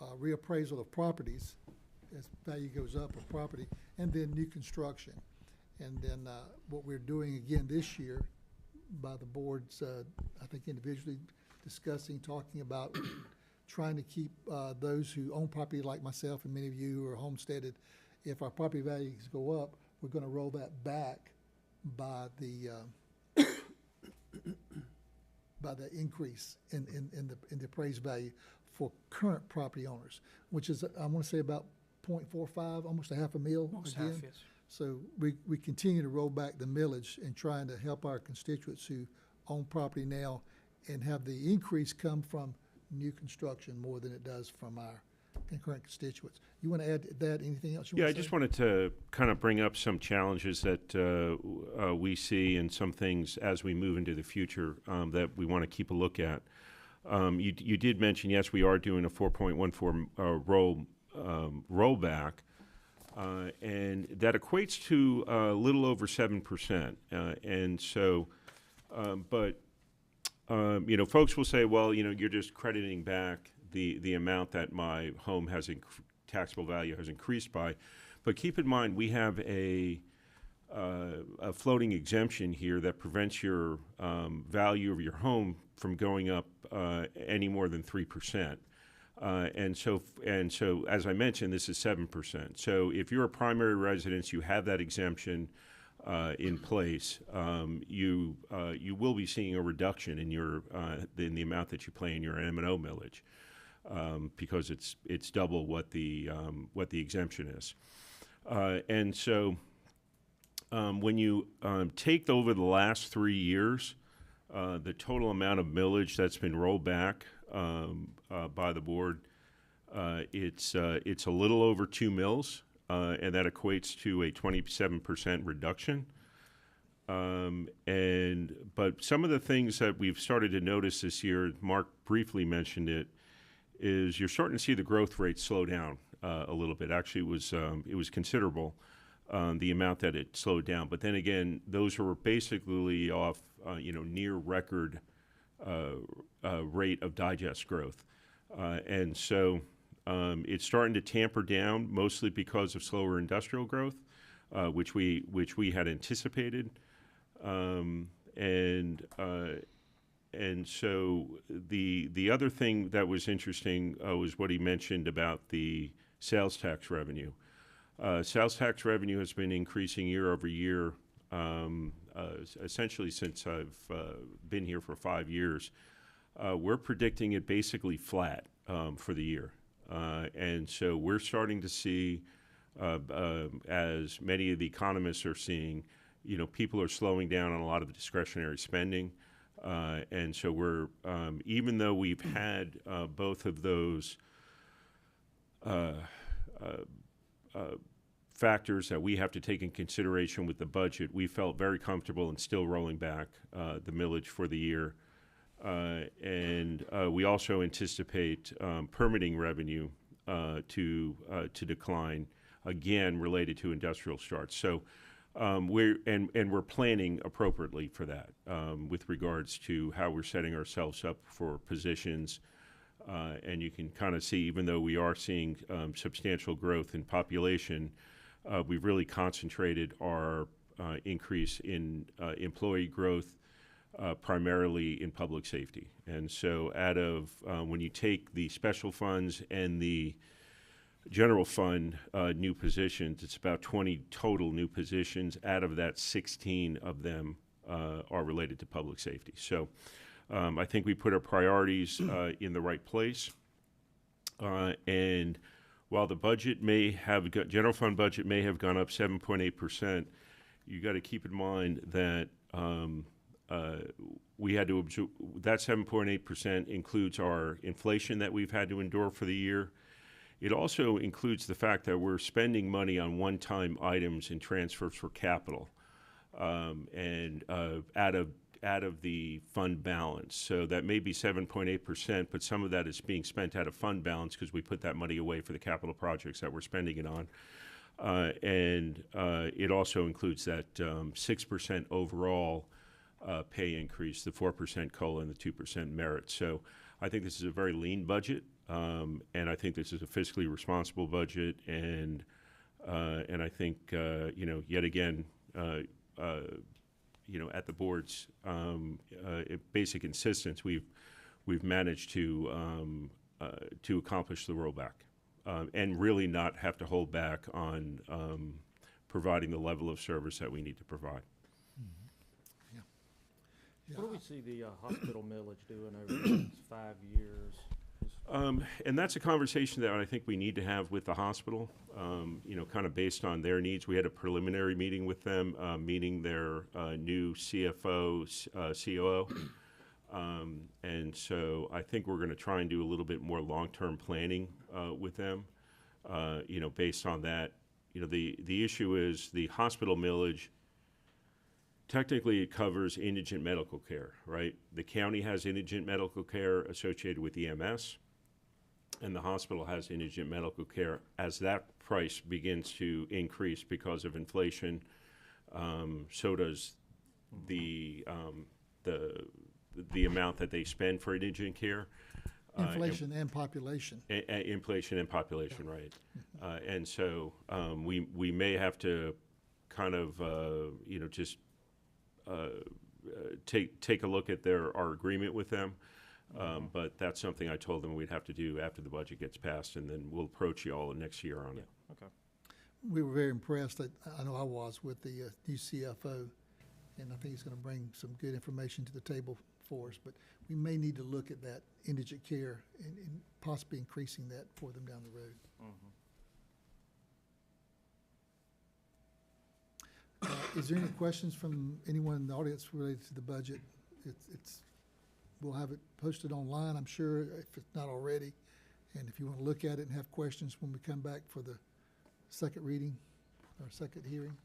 reappraisal of properties as value goes up of property, and then new construction. And then what we're doing again this year by the boards, I think individually discussing, talking about trying to keep those who own property like myself and many of you who are homesteaded, if our property values go up, we're going to roll that back by the by the increase in the appraised value for current property owners, which is, I want to say about 0.45, almost a half a mil Almost again. half, yes. So we continue to roll back the millage and trying to help our constituents who own property now and have the increase come from new construction more than it does from our current constituents. You want to add to that, anything else you Yeah, want I to say? just wanted to kind of bring up some challenges that we see and some things as we move into the future that we want to keep a look at. You did mention, yes, we are doing a 4.14 rollback, and that equates to a little over 7%. And so, folks will say, well, you're just crediting back the amount that my home has taxable value has increased by. But keep in mind, we have a floating exemption here that prevents your value of your home from going up any more than 3%. And so, as I mentioned, this is 7%. So if you're a primary residence, you have that exemption in place. You will be seeing a reduction in your in the amount that you pay in your M&O millage because it's double what the exemption is. And so when you take over the last 3 years, the total amount of millage that's been rolled back by the board, it's a little over 2 mils, and that equates to a 27% reduction. But some of the things that we've started to notice this year, Mark briefly mentioned it, is you're starting to see the growth rate slow down a little bit. Actually, it was considerable, the amount that it slowed down. But then again, those were basically off, near record rate of digest growth. And so it's starting to tamper down, mostly because of slower industrial growth, which we had anticipated. And so the other thing that was interesting was what he mentioned about the sales tax revenue. Sales tax revenue has been increasing year over year, essentially since I've been here for 5 years. We're predicting it basically flat for the year. And so we're starting to see, as many of the economists are seeing, people are slowing down on a lot of the discretionary spending. And so we're, even though we've had both of those factors that we have to take in consideration with the budget, we felt very comfortable in still rolling back the millage for the year. And we also anticipate permitting revenue to decline, again, related to industrial starts. So we're planning appropriately for that with regards to how we're setting ourselves up for positions. And you can kind of see, even though we are seeing substantial growth in population, we've really concentrated our increase in employee growth primarily in public safety. And so out of, when you take the special funds and the general fund new positions, it's about 20 total new positions. Out of that, 16 of them are related to public safety. So I think we put our priorities in the right place. And while the budget may have, general fund budget may have gone up 7.8%, you got to keep in mind that we had to absorb, that 7.8% includes our inflation that we've had to endure for the year. It also includes the fact that we're spending money on one-time items and transfers for capital, and out of the fund balance. So that may be 7.8%, but some of that is being spent out of fund balance because we put that money away for the capital projects that we're spending it on. And it also includes that 6% overall pay increase, the 4% COLA and the 2% merit. So I think this is a very lean budget, and I think this is a fiscally responsible budget. And I think yet again, at the board's basic insistence, we've managed to accomplish the rollback and really not have to hold back on providing the level of service that we need to provide. What do we see the hospital millage doing over the next 5 years? And that's a conversation that I think we need to have with the hospital, you know, kind of based on their needs. We had a preliminary meeting with them, meeting their new CFO, COO. And so I think we're going to try and do a little bit more long-term planning with them, you know, based on that. You know, the issue is the hospital millage. Technically, it covers indigent medical care, right? The county has indigent medical care associated with EMS, and the hospital has indigent medical care. As that price begins to increase because of inflation, so does the amount that they spend for indigent care. Inflation and population. Inflation and population, right. And so we may have to kind of, you know, just take a look at our agreement with them. But that's something I told them we'd have to do after the budget gets passed, and then we'll approach you all next year on it. Okay. We were very impressed, I know I was, with the new CFO, and I think he's going to bring some good information to the table for us. But we may need to look at that indigent care and possibly increasing that for them down the road. Is there any questions from anyone in the audience related to the budget? We'll have it posted online, I'm sure, if it's not already. And if you want to look at it and have questions when we come back for the second reading or second hearing.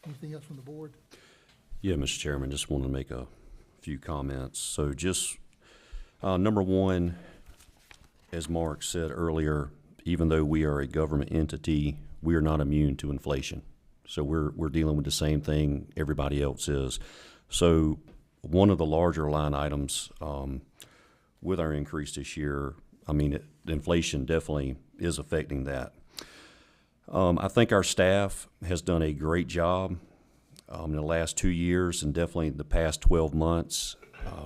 Anything else from the board? Yeah, Mr. Chairman, just wanted to make a few comments. So just, number one, as Mark said earlier, even though we are a government entity, we are not immune to inflation. So we're dealing with the same thing everybody else is. So one of the larger line items with our increase this year, I mean, inflation definitely is affecting that. I think our staff has done a great job in the last 2 years, and definitely the past 12 months.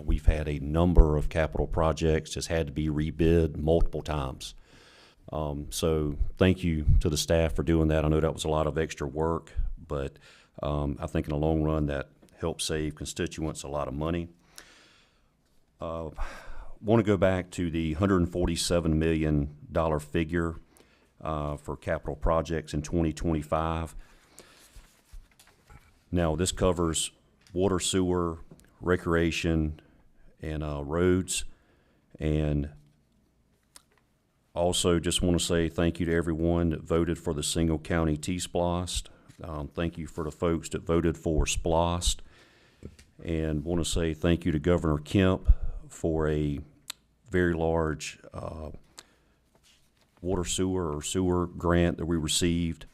We've had a number of capital projects that's had to be rebid multiple times. So thank you to the staff for doing that. I know that was a lot of extra work, but I think in the long run that helps save constituents a lot of money. Want to go back to the $147 million figure for capital projects in 2025. Now, this covers water, sewer, recreation, and roads. And also just want to say thank you to everyone that voted for the single county T-SPLOST. Thank you for the folks that voted for SPLOST. And want to say thank you to Governor Kemp for a very large water sewer grant that we received.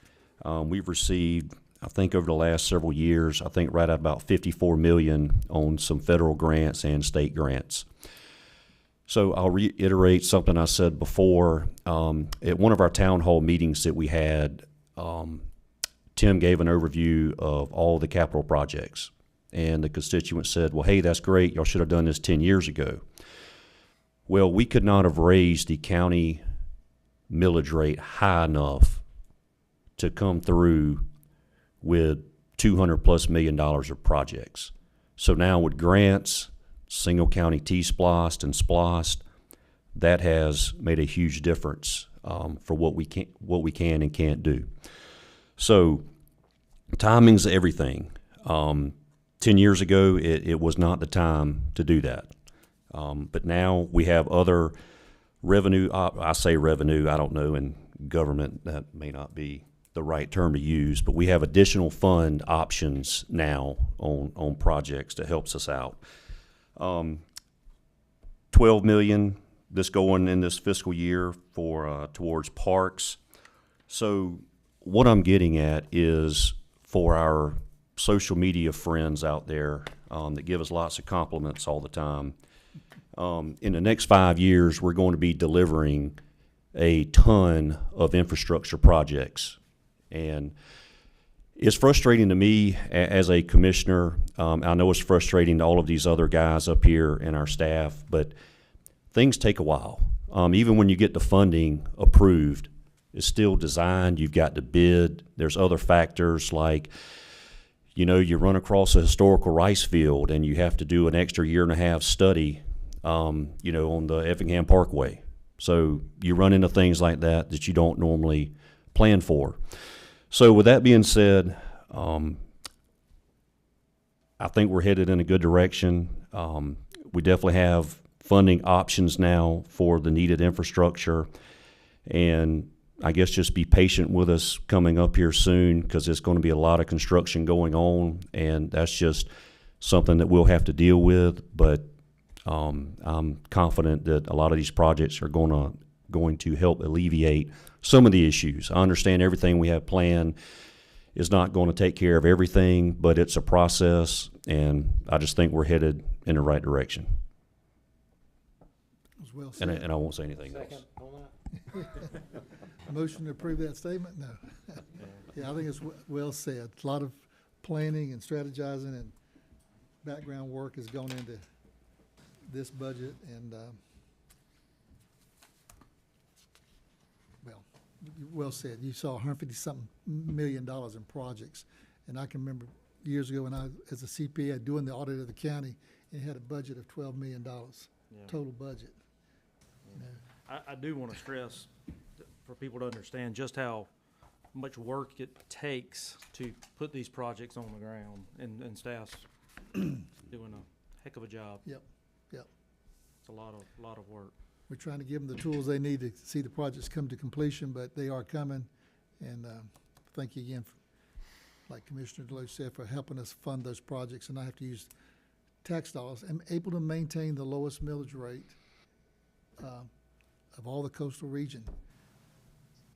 We've received, I think over the last several years, I think right at about $54 million on some federal grants and state grants. So I'll reiterate something I said before. At one of our town hall meetings that we had, Tim gave an overview of all the capital projects. And the constituents said, well, hey, that's great. Y'all should have done this 10 years ago. Well, we could not have raised the county millage rate high enough to come through with $200+ million of projects. So now with grants, single county T-SPLOST and SPLOST, that has made a huge difference for what we can and can't do. So timing's everything. 10 years ago, it was not the time to do that. But now we have other revenue, I say revenue, I don't know, in government that may not be the right term to use, but we have additional fund options now on projects that helps us out. $12 million this going in this fiscal year for towards parks. So what I'm getting at is for our social media friends out there that give us lots of compliments all the time. In the next 5 years, we're going to be delivering a ton of infrastructure projects. And it's frustrating to me as a commissioner. I know it's frustrating to all of these other guys up here and our staff, but things take a while. Even when you get the funding approved, it's still designed. You've got to bid. There's other factors like, you know, you run across a historical rice field and you have to do an extra 1.5 year study you know, on the Effingham Parkway. So you run into things like that that you don't normally plan for. So with that being said, I think we're headed in a good direction. We definitely have funding options now for the needed infrastructure, and I guess just be patient with us coming up here soon, because there's going to be a lot of construction going on, and that's just something that we'll have to deal with. But I'm confident that a lot of these projects are going to help alleviate some of the issues. I understand everything we have planned is not going to take care of everything, but it's a process, and I just think we're headed in the right direction. It was well said. And I won't say anything else. Second on that? Motion to approve that statement? No. Yeah, I think it's well said. A lot of planning and strategizing and background work has gone into this budget, and, well said. You saw $150-something million in projects. And I can remember years ago when I, as a CPA, doing the audit of the county, and had a budget of $12 million, total budget. You know, I do want to stress for people to understand just how much work it takes to put these projects on the ground, and staff's doing a heck of a job. Yep, yep. It's a lot of work. We're trying to give them the tools they need to see the projects come to completion, but they are coming. And thank you again, like Commissioner Deloach said, for helping us fund those projects and not have to use tax dollars. And able to maintain the lowest millage rate of all the coastal region.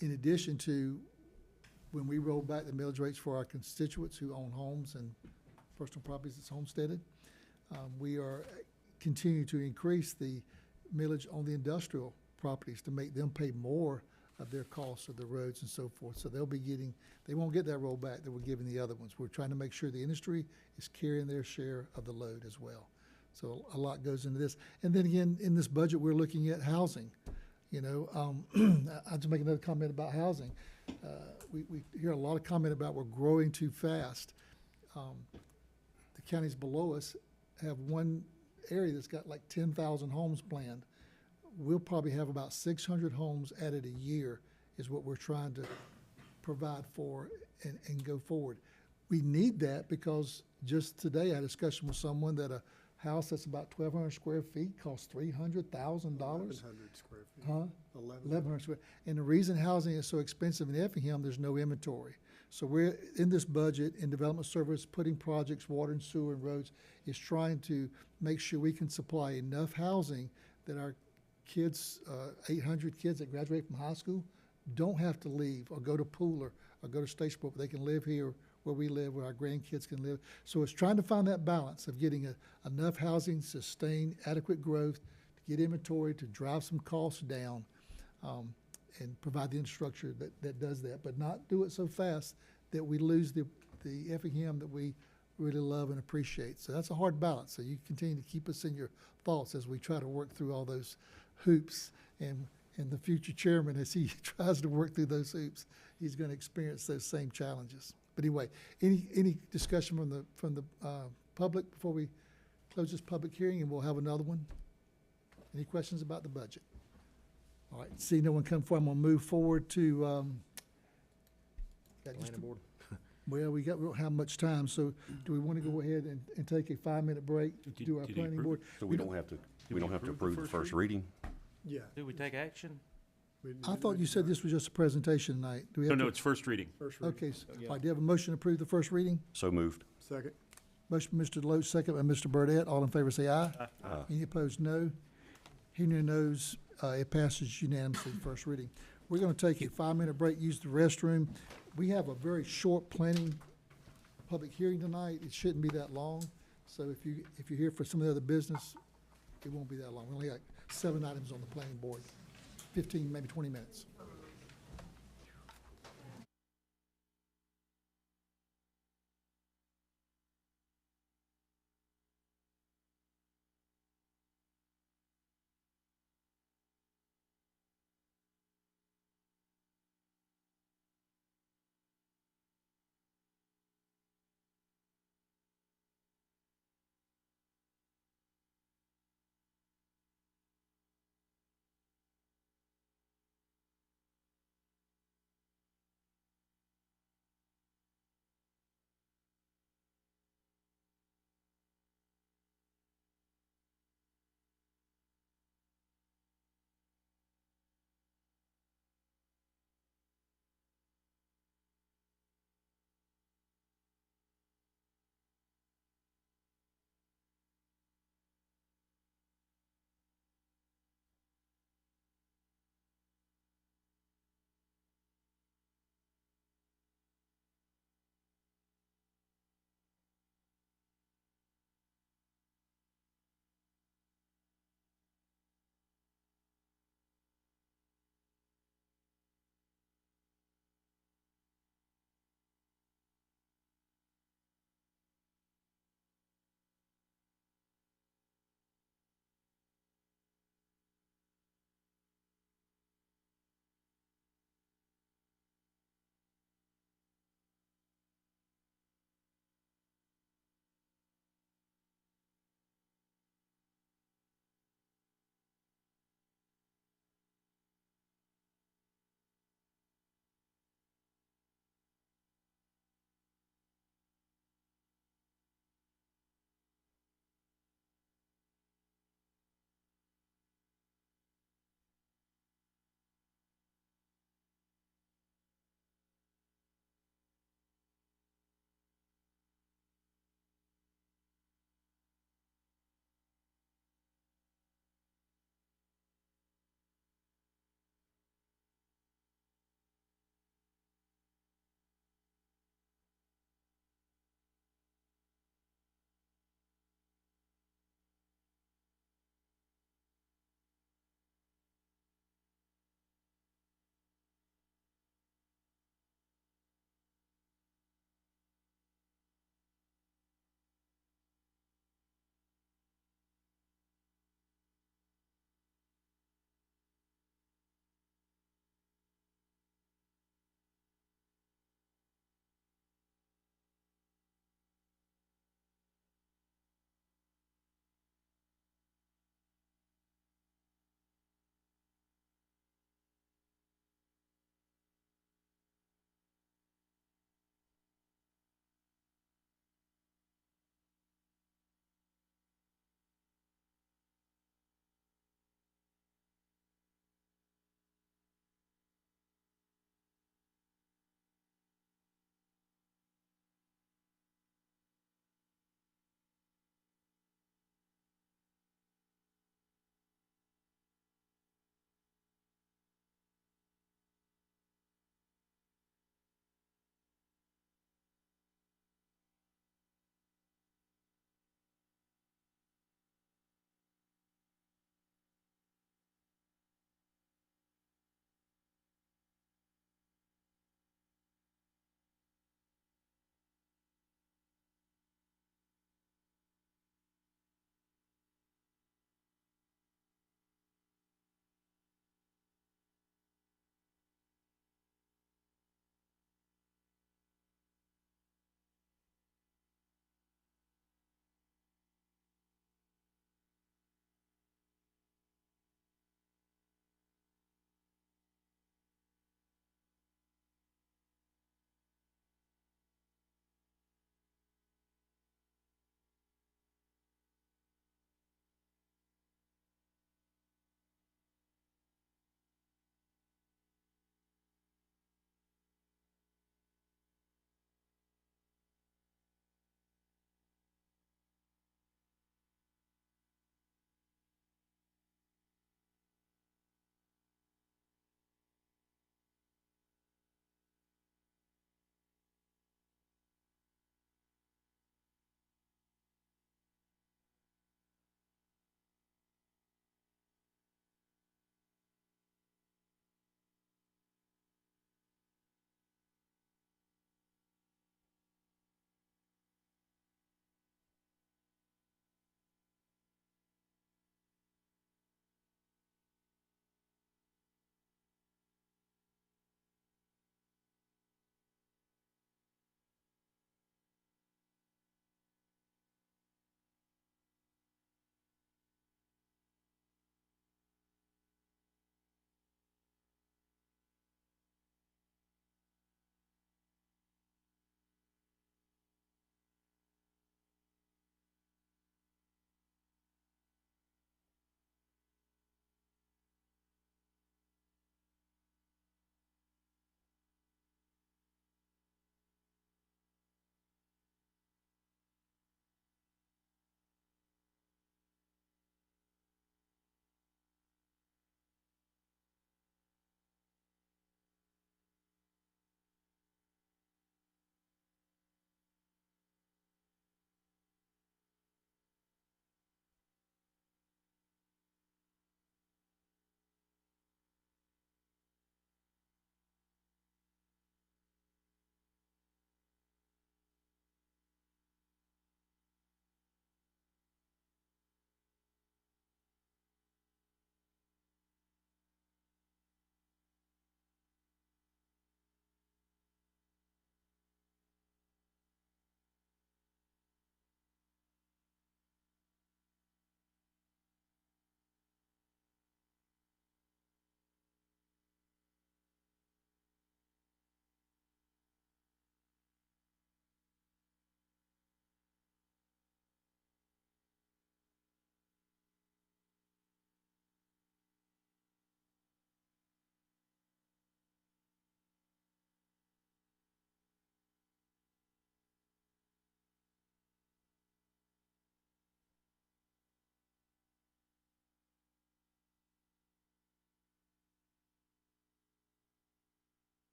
In addition to, when we roll back the millage rates for our constituents who own homes and personal properties that's homesteaded, we are continuing to increase the millage on the industrial properties to make them pay more of their costs of the roads and so forth. So they'll be getting, they won't get that rollback that we're giving the other ones. We're trying to make sure the industry is carrying their share of the load as well. So a lot goes into this. And then again, in this budget, we're looking at housing. You know, I'll just make another comment about housing. We hear a lot of comment about we're growing too fast. The counties below us have one area that's got like 10,000 homes planned. We'll probably have about 600 homes added a year is what we're trying to provide for and go forward. We need that because just today I had a discussion with someone that a house that's about 1,200 square feet costs $300,000. 1,100 square feet. Huh? 1,100 square. And the reason housing is so expensive in Effingham, there's no inventory. So we're in this budget in development service, putting projects, water and sewer and roads, is trying to make sure we can supply enough housing that our kids, 800 kids that graduate from high school, don't have to leave or go to Pooler or go to Statesport, but they can live here where we live, where our grandkids can live. So it's trying to find that balance of getting enough housing, sustain adequate growth, to get inventory, to drive some costs down, and provide the infrastructure that does that, but not do it so fast that we lose the Effingham that we really love and appreciate. So that's a hard balance. So you continue to keep us in your thoughts as we try to work through all those hoops. And the future chairman, as he tries to work through those hoops, he's going to experience those same challenges. But anyway, any discussion from the public before we close this public hearing, and we'll have another one? Any questions about the budget? All right, see no one come forward, I'm gonna move forward to, Planning board? well, we don't have much time, so do we want to go ahead and take a 5-minute break to do our Did he planning approve board? So we don't have to approve the first reading? Yeah. Do we take action? I thought you said this was just a presentation tonight. Do we have No, to? it's first reading. First reading. Okay, all right, do you have a motion to approve the first reading? So moved. Second. Motion by Mr. Deloach, second by Mr. Burdette. All in favor say aye. Aye. Any opposed, no. Hearing no nos, it passes unanimously, first reading. We're gonna take a 5-minute break, use the restroom. We have a very short planning public hearing tonight. It shouldn't be that long. So if you're here for some of the other business, it won't be that long. We only got 7 items on the planning board, 15, maybe 20 minutes.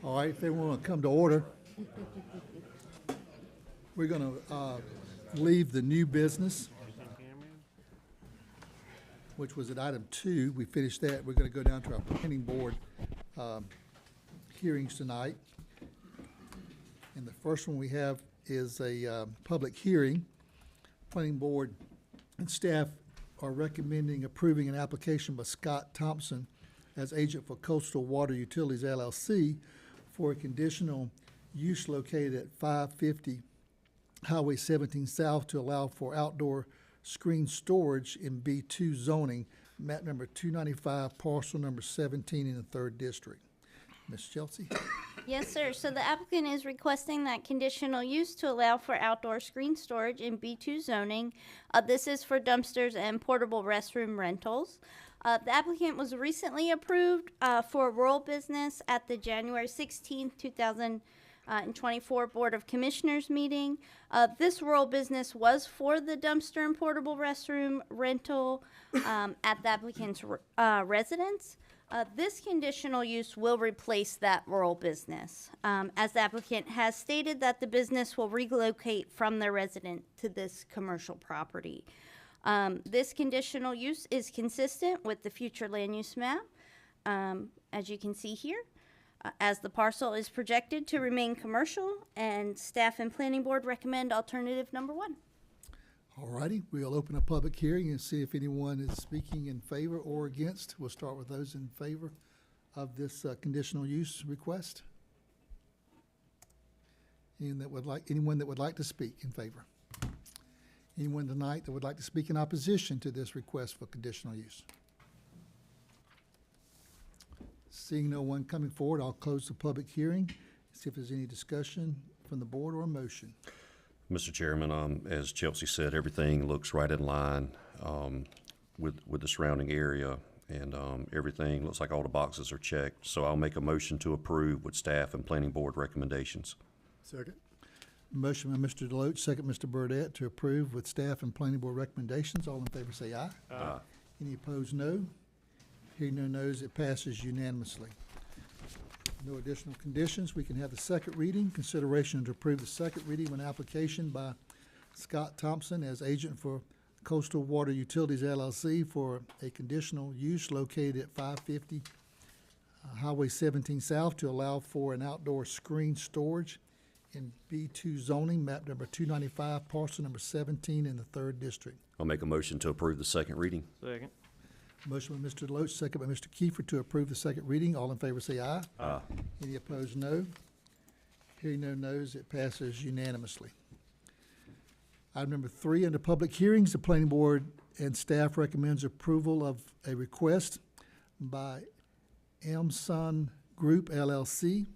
All right, if they want to come to order, we're going to leave the new business, which was at item 2. We finished that. We're going to go down to our planning board hearings tonight. And the first one we have is a public hearing. Planning board and staff are recommending approving an application by Scott Thompson as agent for Coastal Water Utilities LLC for a conditional use located at 550 Highway 17 South to allow for outdoor screen storage in B2 zoning, map number 295, parcel number 17 in the 3rd District. Ms. Chelsea? Yes, sir. So the applicant is requesting that conditional use to allow for outdoor screen storage in B2 zoning. This is for dumpsters and portable restroom rentals. The applicant was recently approved for a rural business at the January 16th, 2024 Board of Commissioners meeting. This rural business was for the dumpster and portable restroom rental at the applicant's residence. This conditional use will replace that rural business, as the applicant has stated that the business will relocate from their resident to this commercial property. This conditional use is consistent with the future land use map, as you can see here, as the parcel is projected to remain commercial, and staff and planning board recommend alternative number 1. All righty, we'll open a public hearing and see if anyone is speaking in favor or against. We'll start with those in favor of this conditional use request. Anyone that would like to speak in favor? Anyone tonight that would like to speak in opposition to this request for conditional use? Seeing no one coming forward, I'll close the public hearing, see if there's any discussion from the board or a motion. Mr. Chairman, as Chelsea said, everything looks right in line with the surrounding area, and everything looks like all the boxes are checked. So I'll make a motion to approve with staff and planning board recommendations. Second. Motion by Mr. Deloach, second Mr. Burdette, to approve with staff and planning board recommendations. All in favor say aye. Aye. Any opposed, no. Hearing no no's, it passes unanimously. No additional conditions. We can have the second reading. Consideration to approve the second reading of an application by Scott Thompson as agent for Coastal Water Utilities LLC for a conditional use located at 550 Highway 17 South to allow for an outdoor screen storage in B2 zoning, map number 295, parcel number 17 in the 3rd District. I'll make a motion to approve the second reading. Second. Motion by Mr. Deloach, second by Mr. Kiefer to approve the second reading. All in favor say aye. Aye. Any opposed, no. Hearing no no's, it passes unanimously. Item number 3, under public hearings, the planning board and staff recommends approval of a request by Sun Group LLC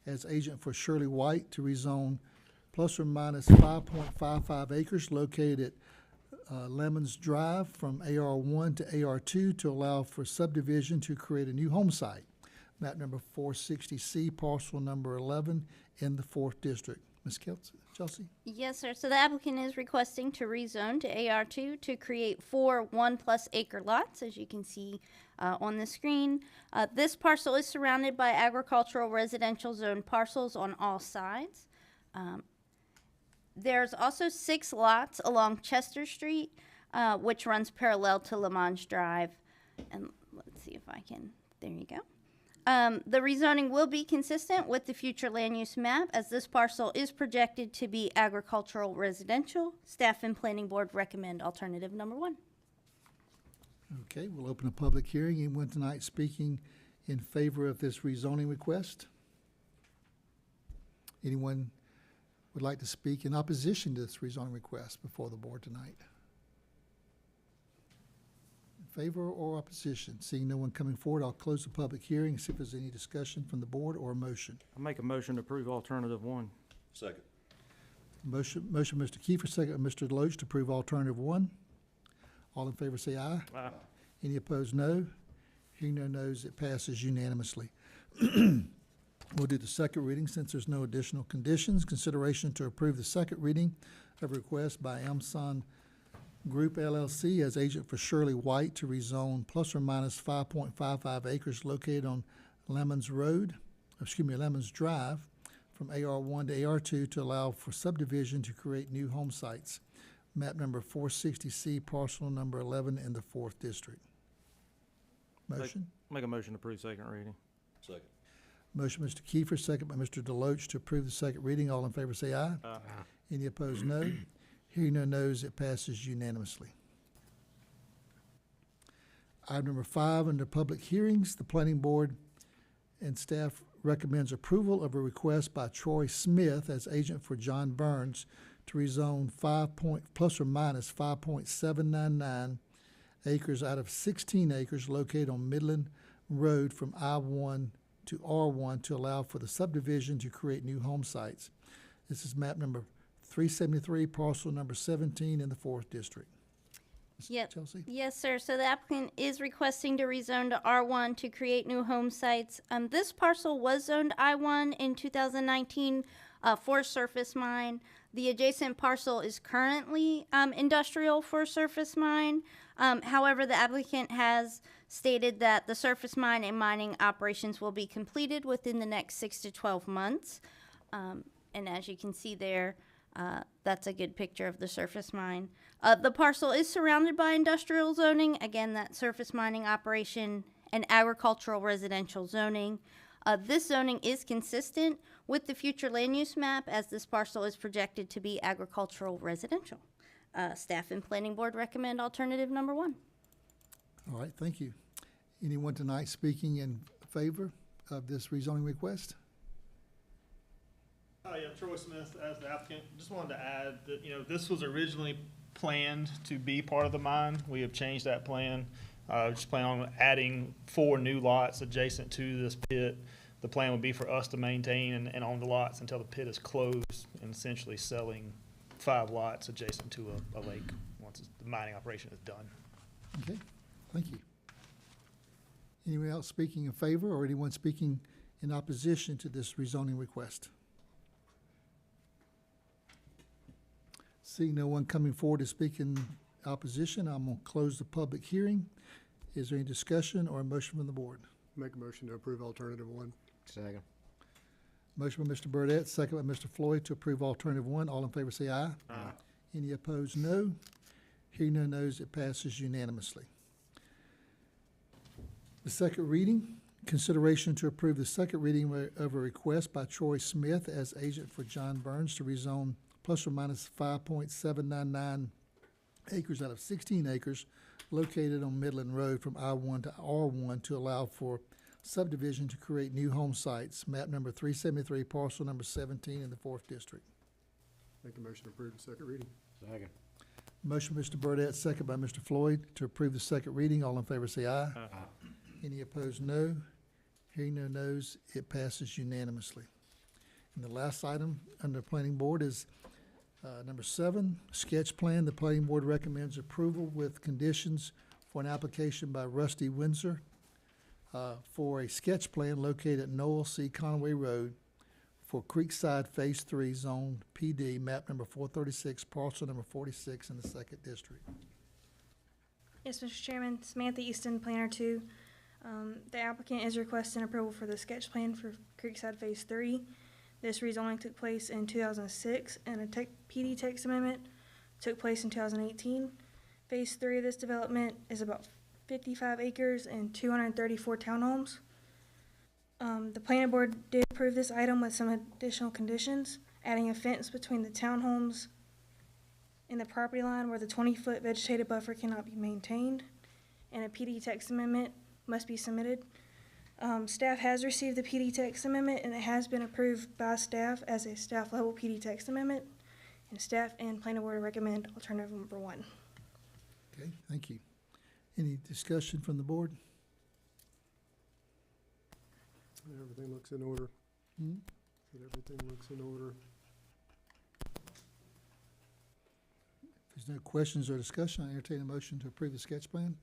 as agent for Shirley White to rezone plus or minus 5.55 acres located at Lemons Drive from AR1 to AR2 to allow for subdivision to create a new home site. Map number 460C, parcel number 11 in the 4th District. Ms. Chelsea? Yes, sir. So the applicant is requesting to rezone to AR2 to create 4 1+ acre lots, as you can see on the screen. This parcel is surrounded by agricultural residential zone parcels on all sides. There's also 6 lots along Chester Street, which runs parallel to Lemons Drive. And let's see if I can, there you go. The rezoning will be consistent with the future land use map, as this parcel is projected to be agricultural residential. Staff and planning board recommend alternative number 1. Okay, we'll open a public hearing. Anyone tonight speaking in favor of this rezoning request? Anyone would like to speak in opposition to this rezoning request before the board tonight? In favor or opposition? Seeing no one coming forward, I'll close the public hearing and see if there's any discussion from the board or a motion. I make a motion to approve alternative 1. Second. Motion, Mr. Kiefer, second by Mr. Deloach to approve alternative 1. All in favor say aye. Aye. Any opposed, no. Hearing no no's, it passes unanimously. We'll do the second reading since there's no additional conditions. Consideration to approve the second reading of a request by Sun Group LLC as agent for Shirley White to rezone plus or minus 5.55 acres located on Lemons Drive from AR1 to AR2 to allow for subdivision to create new home sites. Map number 460C, parcel number 11 in the 4th District. Motion? Make a motion to approve second reading. Second. Motion, Mr. Kiefer, second by Mr. Deloach to approve the second reading. All in favor say aye. Aye. Any opposed, no. Hearing no noes, it passes unanimously. Item number 5, under public hearings, the planning board and staff recommends approval of a request by Troy Smith as agent for John Burns to rezone plus or minus 5.799 acres out of 16 acres located on Midland Road from I-1 to R1 to allow for the subdivision to create new home sites. This is map number 373, parcel number 17 in the 4th District. Ms. Yep. Chelsea? Yes, sir. So the applicant is requesting to rezone to R1 to create new home sites. This parcel was zoned I1 in 2019 for surface mine. The adjacent parcel is currently industrial for surface mine. However, the applicant has stated that the surface mine and mining operations will be completed within the next 6 to 12 months. And as you can see there, that's a good picture of the surface mine. The parcel is surrounded by industrial zoning. Again, that surface mining operation and agricultural residential zoning. This zoning is consistent with the future land use map as this parcel is projected to be agricultural residential. Staff and planning board recommend alternative number 1. All right, thank you. Anyone tonight speaking in favor of this rezoning request? Yeah, Troy Smith as the applicant. Just wanted to add that, this was originally planned to be part of the mine. We have changed that plan. Just plan on adding 4 new lots adjacent to this pit. The plan would be for us to maintain and own the lots until the pit is closed, and essentially selling 5 lots adjacent to a lake once the mining operation is done. Okay, thank you. Anyone else speaking in favor or anyone speaking in opposition to this rezoning request? Seeing no one coming forward to speak in opposition, I'm going to close the public hearing. Is there any discussion or a motion from the board? Make a motion to approve alternative 1. Second. Motion by Mr. Burdette, second by Mr. Floyd to approve alternative 1. All in favor say aye. Aye. Any opposed, no. Hearing no noes, it passes unanimously. The second reading, consideration to approve the second reading of a request by Troy Smith as agent for John Burns to rezone plus or minus 5.799 acres out of 16 acres located on Midland Road from I-1 to R1 to allow for subdivision to create new home sites. Map number 373, parcel number 17 in the 4th District. Make a motion to approve the second reading. Second. Motion, Mr. Burdette, second by Mr. Floyd to approve the second reading. All in favor say aye. Aye. Any opposed, no. Hearing no noes, it passes unanimously. And the last item under planning board is number 7, sketch plan. The planning board recommends approval with conditions for an application by Rusty Windsor for a sketch plan located at Noel C. Conway Road for Creekside Phase 3 Zone PD, map number 436, parcel number 46 in the 2nd District. Yes, Mr. Chairman, Samantha Easton, Planner 2. The applicant is requesting approval for the sketch plan for Creekside Phase 3. This rezoning took place in 2006, and a PD text amendment took place in 2018. Phase 3 of this development is about 55 acres and 234 townhomes. The planning board did approve this item with some additional conditions, adding a fence between the townhomes and the property line where the 20-foot vegetative buffer cannot be maintained, and a PD text amendment must be submitted. Staff has received the PD text amendment, and it has been approved by staff as a staff level PD text amendment, and staff and planning board recommend alternative number 1. Okay, thank you. Any discussion from the board? Everything looks in order. Hmm? Everything looks in order. If there's no questions or discussion, I entertain a motion to approve the sketch plan.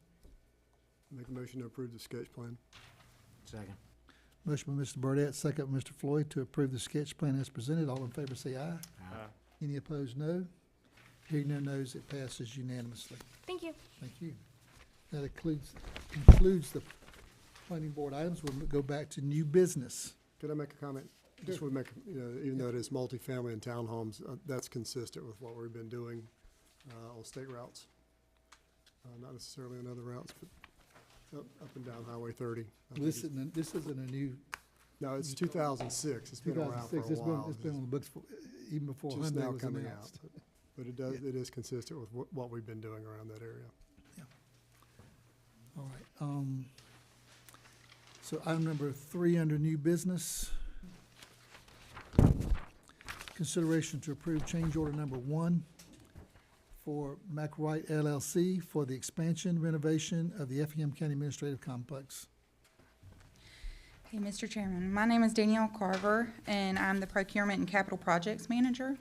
Make a motion to approve the sketch plan. Second. Motion by Mr. Burdette, second by Mr. Floyd to approve the sketch plan as presented. All in favor say aye. Aye. Any opposed, no. Hearing no nos, it passes unanimously. Thank you. Thank you. That concludes the planning board items. We'll go back to new business. Could I make a comment? Just would make, even though it is multifamily and townhomes, that's consistent with what we've been doing on state routes. Not necessarily on other routes, but up and down Highway 30. I think This isn't a new, No, it's 2006. It's been around for a 2006. while. It's been on the books even before Just Hyundai now was coming announced. out. But it is consistent with what we've been doing around that area. All right. So item number 3 under new business. Consideration to approve change order number 1 for McWright LLC for the expansion renovation of the Effingham County Administrative Complex. Hey, Mr. Chairman, my name is Danielle Carver, and I'm the Procurement and Capital Projects Manager.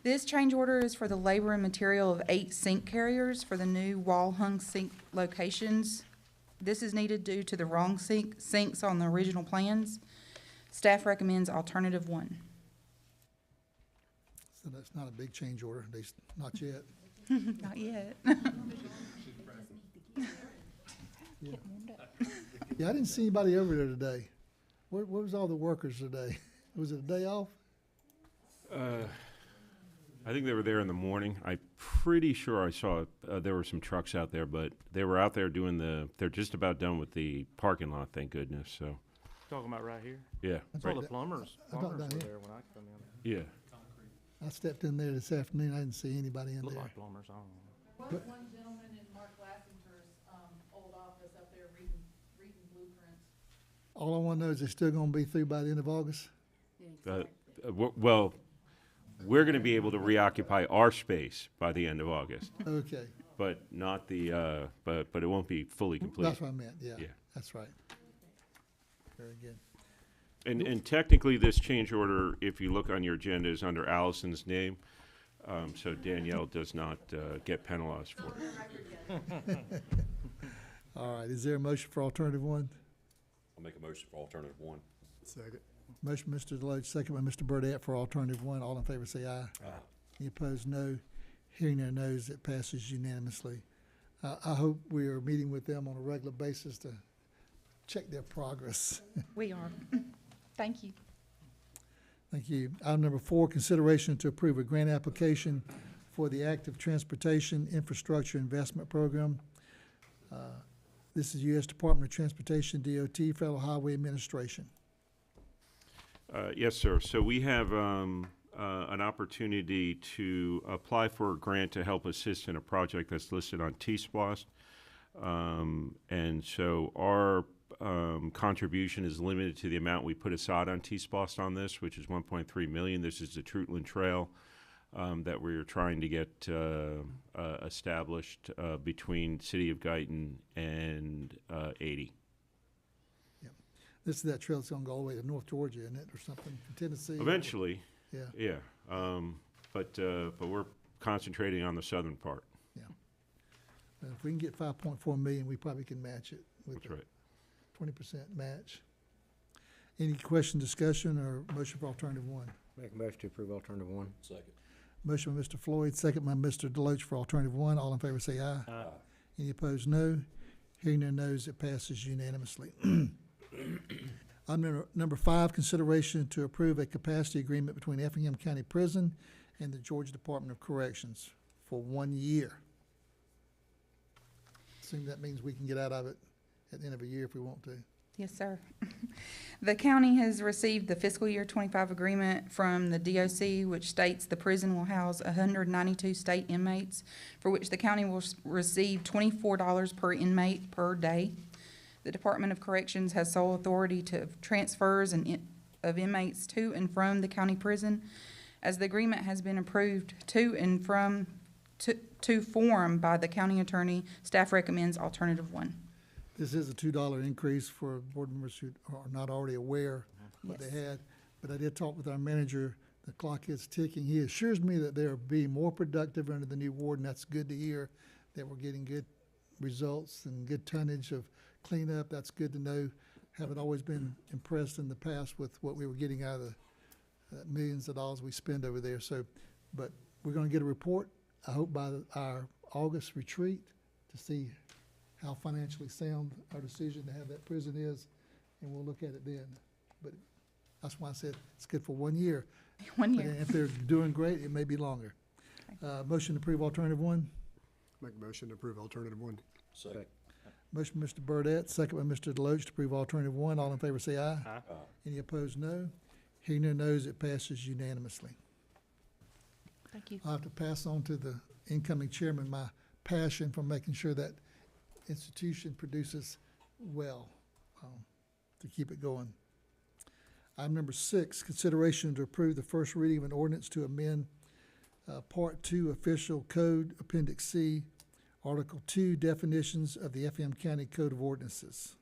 This change order is for the labor and material of 8 sink carriers for the new wall-hung sink locations. This is needed due to the wrong sinks on the original plans. Staff recommends alternative 1. So that's not a big change order, at least not yet. Not yet. Yeah, I didn't see anybody over there today. Where was all the workers today? Was it a day off? I think they were there in the morning. I'm pretty sure I saw there were some trucks out there, but they were out there they're just about done with the parking lot, thank goodness, so, Talking about right here? yeah. I right- saw the plumbers I thought were down here. there when I come in. Yeah. I stepped in there this afternoon, I didn't see anybody in Looked there. like plumbers, I don't know. There was one gentleman in Mark Lassinger's, old office up there reading blueprints. All I wanna know is they're still gonna be through by the end of August? Well, we're gonna be able to reoccupy our space by the end of August, Okay, but not the, but it won't be fully complete. that's what I meant, yeah, Yeah. that's right. Very good. And technically, this change order, if you look on your agenda, is under Allison's name, so Danielle does not get penalized for it. All right, is there a motion for alternative 1? I'll make a motion for alternative 1. Second. Motion, Mr. Deloach, second by Mr. Burdette for alternative 1. All in favor say aye. Aye. Any opposed, no. Hearing no nos, it passes unanimously. I hope we are meeting with them on a regular basis to check their progress. We are. Thank you. Thank you. Item number 4, consideration to approve a grant application for the Active Transportation Infrastructure Investment Program. This is U.S. Department of Transportation, DOT, Federal Highway Administration. Yes, sir. So we have an opportunity to apply for a grant to help assist in a project that's listed on T-Splost. And so our contribution is limited to the amount we put aside on T-Splost on this, which is $1.3 million. This is the Troutland Trail that we're trying to get established between City of Guyton and 80. This is that trail that's gonna go all the way to North Georgia, isn't it, or something, from Tennessee? Eventually, Yeah, yeah. But we're concentrating on the southern part. if we can get 5.4 million, we probably can match it with That's the right. 20% match. Any question, discussion, or motion for alternative 1? Make a motion to approve alternative 1. Second. Motion by Mr. Floyd, second by Mr. Deloach for alternative 1. All in favor say aye. Aye. Any opposed, no. Hearing no nos, it passes unanimously. Item number 5, consideration to approve a capacity agreement between Effingham County Prison and the Georgia Department of Corrections for 1 year. Assume that means we can get out of it at the end of a year if we want to. Yes, sir. The county has received the fiscal year 25 agreement from the DOC, which states the prison will house 192 state inmates, for which the county will receive $24 per inmate per day. The Department of Corrections has sole authority to transfers of inmates to and from the county prison. As the agreement has been approved to and from to form by the county attorney, staff recommends alternative 1. This is a $2 increase for board members who are not already aware what they had. But I did talk with our manager. The clock is ticking. He assures me that they're being more productive under the new warden. That's good to hear, that we're getting good results and good tonnage of cleanup. That's good to know. Haven't always been impressed in the past with what we were getting out of the millions of dollars we spend over there. So, but we're gonna get a report I hope by our August retreat to see how financially sound our decision to have that prison is, and we'll look at it then. But that's why I said it's good for 1 year. 1 But year. if they're doing great, it may be longer. Motion to approve alternative one. Make a motion to approve alternative one. Second. Motion by Mr. Burdette, second by Mr. Deloach to approve alternative one. All in favor say aye. Aye. Any opposed, no. Hearing no nos, it passes unanimously. Thank you. I'll have to pass on to the incoming chairman my passion for making sure that institution produces well, to keep it going. Item number 6, consideration to approve the first reading of an ordinance to amend Part 2 Official Code, Appendix C, Article 2, Definitions of the Effingham County Code of Ordinances.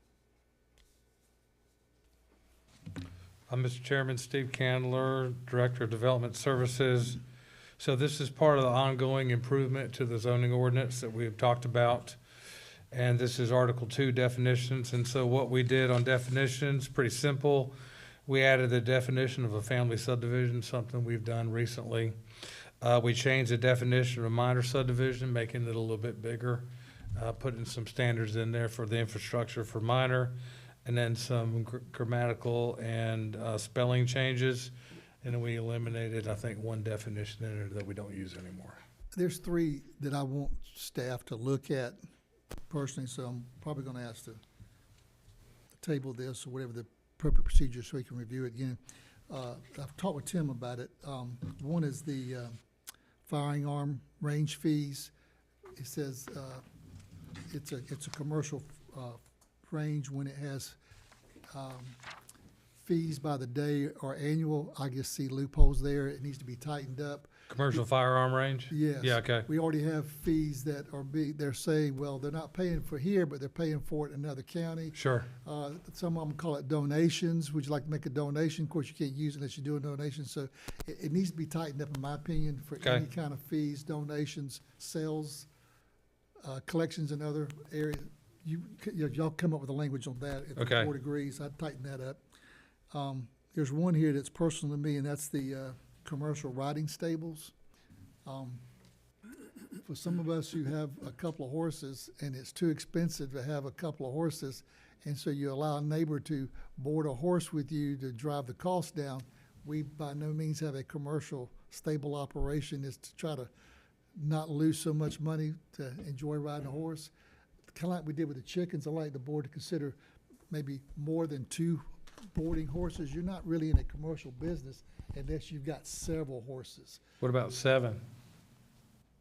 Mr. Chairman, Steve Candler, Director of Development Services. So this is part of the ongoing improvement to the zoning ordinance that we've talked about. And this is Article 2 definitions. And so what we did on definitions, pretty simple. We added the definition of a family subdivision, something we've done recently. We changed the definition of a minor subdivision, making it a little bit bigger, putting some standards in there for the infrastructure for minor, and then some grammatical and spelling changes. And then we eliminated, I think, one definition in there that we don't use anymore. There's 3 that I want staff to look at personally, so I'm probably gonna ask to table this or whatever the appropriate procedure so we can review it again. I've talked with Tim about it. One is the firing arm range fees. It says it's a commercial range when it has fees by the day or annual. I just see loopholes there. It needs to be tightened up. Commercial firearm range? Yes. Yeah, okay. We already have fees that are they're saying, well, they're not paying for here, but they're paying for it in another county. Sure. Some of them call it donations. Would you like to make a donation? Of course, you can't use it unless you do a donation. So it needs to be tightened up, in my opinion, for Okay. any kind of fees, donations, sales, collections in other areas. Y'all come up with a language on that. If Okay. the board agrees, I'd tighten that up. There's one here that's personal to me, and that's the commercial riding stables. For some of us who have a couple of horses, and it's too expensive to have a couple of horses, and so you allow a neighbor to board a horse with you to drive the cost down, we by no means have a commercial stable operation. Is to try to not lose so much money to enjoy riding a horse. Kind of like we did with the chickens, I'd like the board to consider maybe more than 2 boarding horses. You're not really in a commercial business unless you've got several horses. What about 7?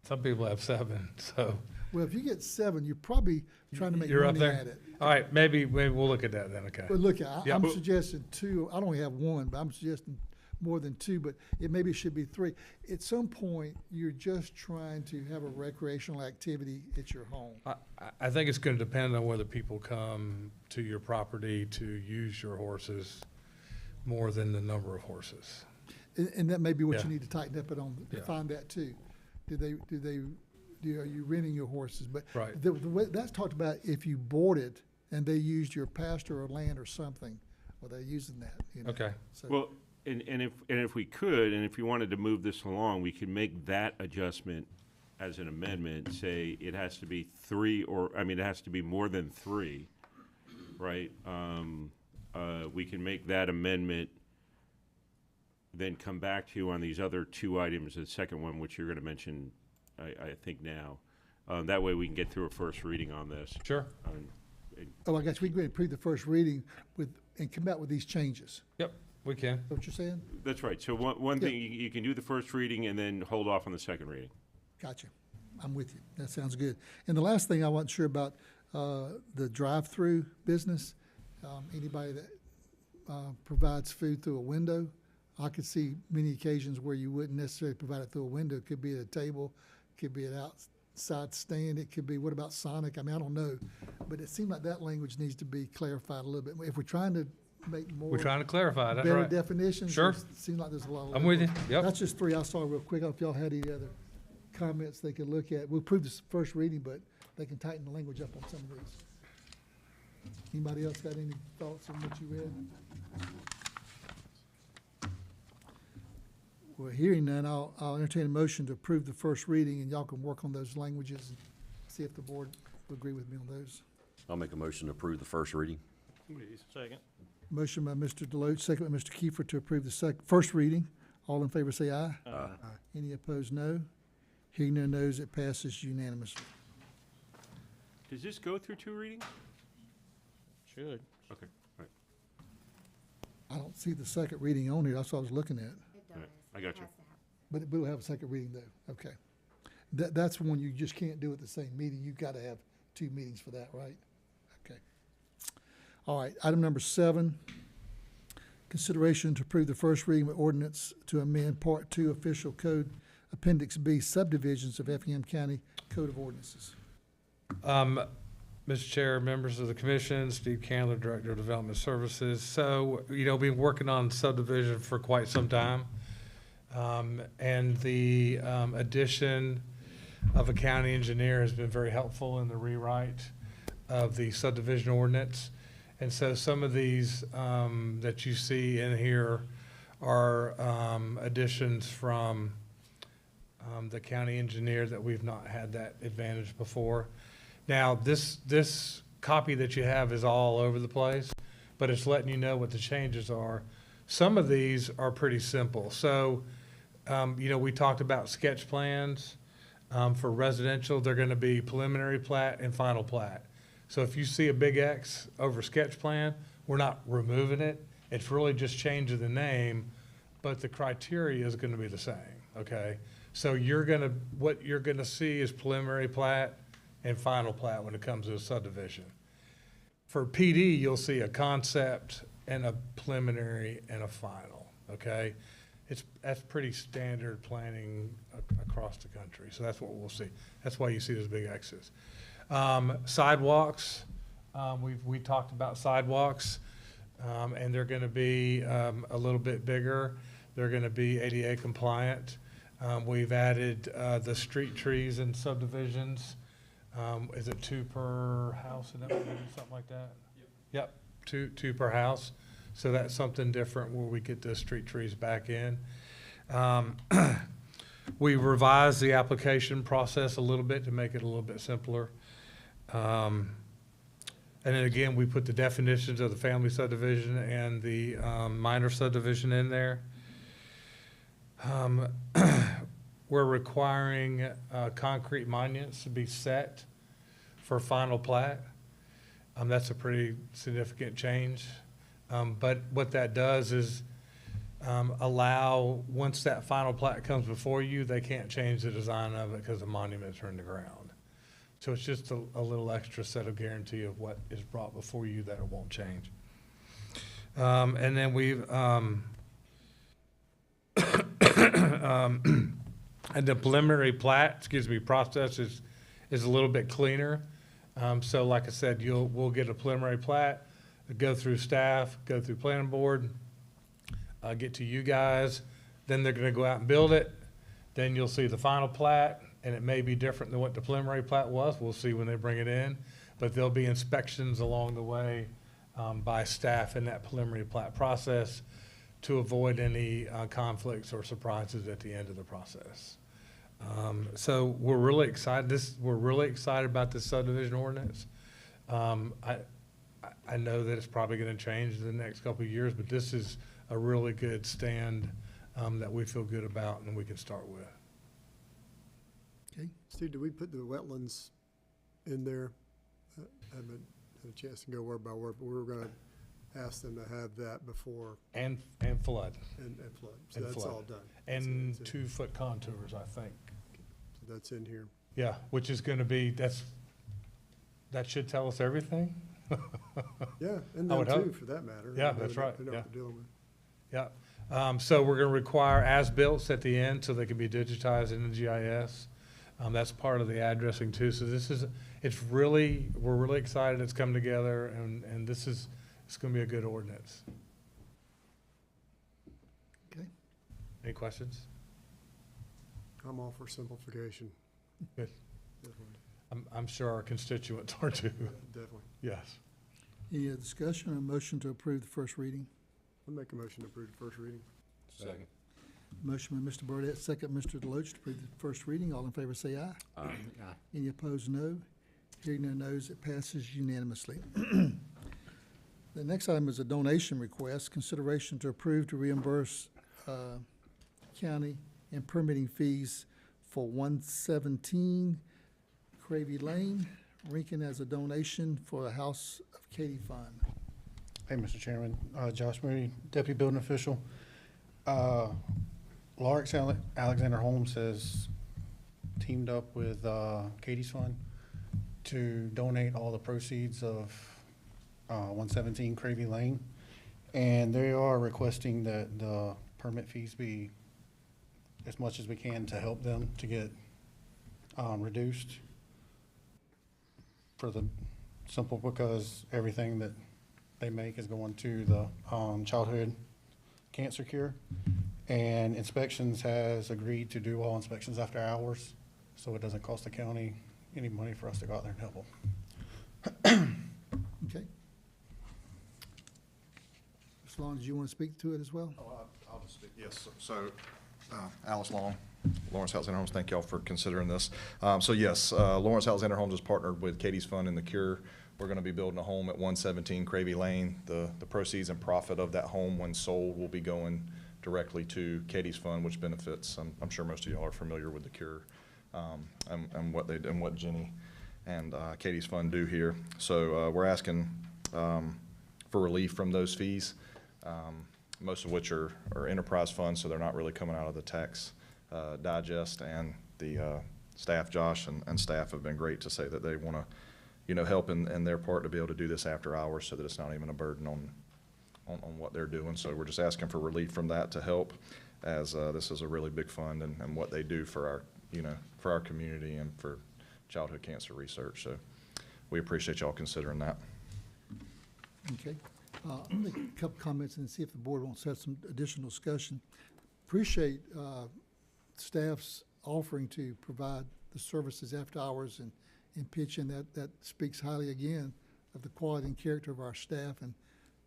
Some people have 7, so. Well, if you get 7, you're probably trying to make You're up money there? at it. All right, maybe we'll look at that then, okay. But look, Yeah. I'm suggesting 2. I only have 1, but I'm suggesting more than 2, but it should be 3. At some point, you're just trying to have a recreational activity at your home. I think it's gonna depend on whether people come to your property to use your horses more than the number of horses. And that may be what Yeah. you need to tighten up it on, Yeah. define that too. Are you renting your horses? But Right. the way, that's talked about if you boarded and they used your pasture or land or something, well, they're using that, you know. Okay. So, Well, and if we could, and if you wanted to move this along, we could make that adjustment as an amendment, say it has to be 3, it has to be more than 3, right? We can make that amendment, then come back to you on these other 2 items, the second one, which you're gonna mention, I think now. That way we can get through a first reading on this. Sure. oh, I guess we can approve the first reading and come out with these changes. Yep, we can. Is that what you're saying? That's right. So one thing, you can do the first reading and then hold off on the second reading. Gotcha. I'm with you. That sounds good. And the last thing I wasn't sure about, the drive-through business. Anybody that provides food through a window. I could see many occasions where you wouldn't necessarily provide it through a window. It could be at a table, could be an outside stand, it could be, what about Sonic? I mean, I don't know. But it seemed like that language needs to be clarified a little bit. If we're trying to make more. We're trying to clarify, that's better right. definitions. Sure. It seems like there's a lot of. I'm with you, yep. That's just 3 I saw real quick. I don't know if y'all had any other comments they could look at. We'll approve this first reading, but they can tighten the language up on some of these. Anybody else got any thoughts on what you read? Well, hearing none, I'll entertain a motion to approve the first reading, and y'all can work on those languages and see if the board will agree with me on those. I'll make a motion to approve the first reading. Second. Motion by Mr. Deloach, second by Mr. Kiefer to approve the first reading. All in favor say aye. Aye. Any opposed, no. Hearing no nos, it passes unanimously. Does this go through 2 readings? Should. Okay, all right, I don't see the second reading on here, that's what I was looking at. It does. I got you. Has to happen. But we'll have a second reading though, okay. That's one you just can't do at the same meeting, you've gotta have 2 meetings for that, right? Okay. All right, item number 7, consideration to approve the first reading of ordinance to amend Part 2 Official Code Appendix B subdivisions of Effingham County Code of Ordinances. Mr. Chair, members of the commission, Steve Candler, Director of Development Services. So, we've been working on subdivision for quite some time. And the addition of a county engineer has been very helpful in the rewrite of the subdivision ordinance. And so some of these that you see in here are additions from the county engineer that we've not had that advantage before. Now, this copy that you have is all over the place, but it's letting you know what the changes are. Some of these are pretty simple. So, we talked about sketch plans. For residential, they're gonna be preliminary plat and final plat. So if you see a big X over sketch plan, we're not removing it. It's really just changing the name, but the criteria is gonna be the same, okay? So what you're gonna see is preliminary plat and final plat when it comes to a subdivision. For PD, you'll see a concept and a preliminary and a final, okay? That's pretty standard planning across the country, so that's what we'll see. That's why you see those big X's. Sidewalks, we talked about sidewalks, and they're gonna be a little bit bigger. They're gonna be ADA compliant. We've added the street trees in subdivisions. Is it 2 per house, is that what it is, something like that? Yep, 2 per house. So that's something different where we get the street trees back in. We revised the application process a little bit to make it a little bit simpler. And then again, we put the definitions of the family subdivision and the minor subdivision in there. We're requiring concrete monuments to be set for final plat. That's a pretty significant change. But what that does is allow, once that final plat comes before you, they can't change the design of it because the monuments are in the ground. So it's just a little extra set of guarantee of what is brought before you that it won't change. And then we've, and the preliminary plat, process is a little bit cleaner. So like I said, we'll get a preliminary plat, go through staff, go through planning board, get to you guys, then they're gonna go out and build it. Then you'll see the final plat, and it may be different than what the preliminary plat was. We'll see when they bring it in. But there'll be inspections along the way by staff in that preliminary plat process to avoid any conflicts or surprises at the end of the process. So we're really excited. We're really excited about this subdivision ordinance. I know that it's probably gonna change in the next couple of years, but this is a really good stand that we feel good about and we can start with. Okay. Steve, did we put the wetlands in there? I haven't had a chance to go word by word, but we were gonna ask them to have that before. And flood. And flood, so And that's flood. all done. And So it's in- 2-foot contours, I think. So that's in here. Yeah, which is gonna be, that should tell us everything. Yeah, and I them would too, hope. for that matter. Yeah, They that's know- right, They know yeah. what they're dealing with. Yeah, so we're gonna require as-built at the end so they can be digitized in the GIS. That's part of the addressing too, so we're really excited it's come together and it's gonna be a good ordinance. Okay. Any questions? I'm all for simplification. Good. Definitely, I'm sure our constituents are too, definitely. yes. Any other discussion or motion to approve the first reading? I'll make a motion to approve the first reading. Second. Motion by Mr. Burdette, second Mr. Deloach to approve the first reading. All in favor say aye. Aye. Any opposed, no. Hearing no nos, it passes unanimously. The next item is a donation request, consideration to approve to reimburse county and permitting fees for 117 Cravey Lane, Rankin as a donation for the House of Katie Fund. Hey, Mr. Chairman, Josh Moody, Deputy Building Official. Alexander Holmes has teamed up with Katie's Fund to donate all the proceeds of 117 Cravey Lane. And they are requesting that the permit fees be as much as we can to help them to get reduced. For the simple, because everything that they make is going to the childhood cancer cure. And inspections has agreed to do all inspections after hours, so it doesn't cost the county any money for us to go out there and help them. Okay. As long as you want to speak to it as well? I'll just speak, yes. So, Alice Long, Lawrence Alexander Homes, thank y'all for considering this. So yes, Lawrence Alexander Homes has partnered with Katie's Fund and the Cure. We're gonna be building a home at 117 Cravey Lane. The proceeds and profit of that home, when sold, will be going directly to Katie's Fund, which benefits, I'm sure most of y'all are familiar with the Cure, and what they and what Jenny and Katie's Fund do here. So we're asking for relief from those fees, most of which are enterprise funds, so they're not really coming out of the tax digest. And the staff, Josh and staff, have been great to say that they want to, help in their part to be able to do this after hours, so that it's not even a burden on what they're doing. So we're just asking for relief from that to help, as this is a really big fund and what they do for our, for our community and for childhood cancer research. So we appreciate y'all considering that. Okay. I'll make a couple comments and see if the board wants to have some additional discussion. Appreciate staff's offering to provide the services after hours and pitch in. That speaks highly again of the quality and character of our staff, and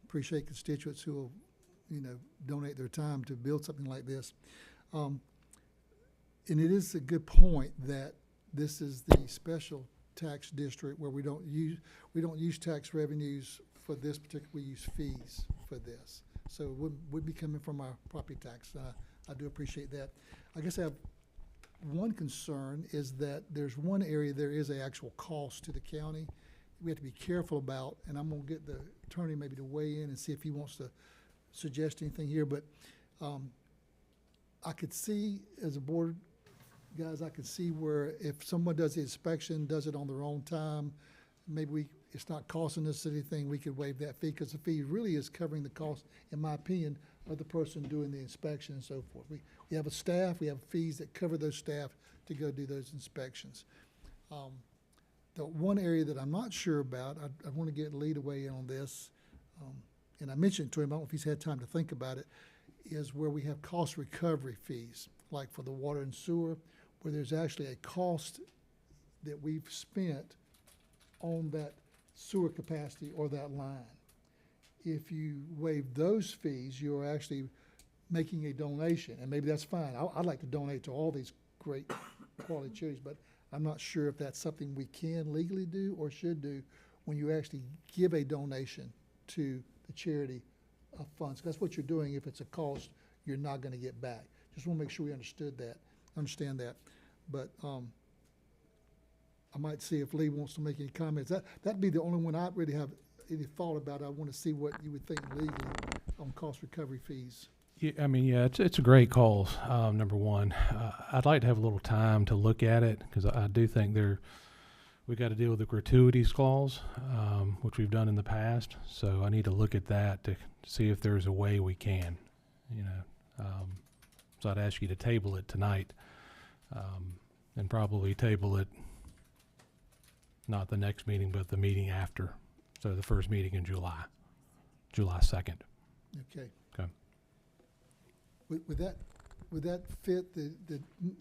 appreciate constituents who will, donate their time to build something like this. And it is a good point that this is the special tax district where we don't use tax revenues for this particular, we use fees for this. So it would be coming from our property tax. I do appreciate that. I guess I have one concern, is that there's one area there is an actual cost to the county we have to be careful about, and I'm gonna get the attorney maybe to weigh in and see if he wants to suggest anything here, but I could see, as a board, guys, I could see where if someone does the inspection, does it on their own time, maybe it's not costing us anything, we could waive that fee, because the fee really is covering the cost, in my opinion, of the person doing the inspection and so forth. We have a staff, we have fees that cover those staff to go do those inspections. The one area that I'm not sure about, I want to get Lee to weigh in on this, and I mentioned to him, I don't know if he's had time to think about it, is where we have cost recovery fees, like for the water and sewer, where there's actually a cost that we've spent on that sewer capacity or that line. If you waive those fees, you're actually making a donation, and maybe that's fine. I'd like to donate to all these great quality charities, but I'm not sure if that's something we can legally do or should do when you actually give a donation to the charity of funds. That's what you're doing. If it's a cost, you're not going to get back. Just want to make sure we understand that. But I might see if Lee wants to make any comments. That'd be the only one I really have any thought about. I want to see what you would think legally on cost recovery fees. Yeah, I mean, yeah, it's a great call, number one. I'd like to have a little time to look at it, because I do think we got to deal with the gratuities clause, which we've done in the past. So I need to look at that to see if there's a way we can, So I'd ask you to table it tonight, and probably table it not the next meeting, but the meeting after. So the first meeting in July 2nd. Okay. Okay. Would that fit the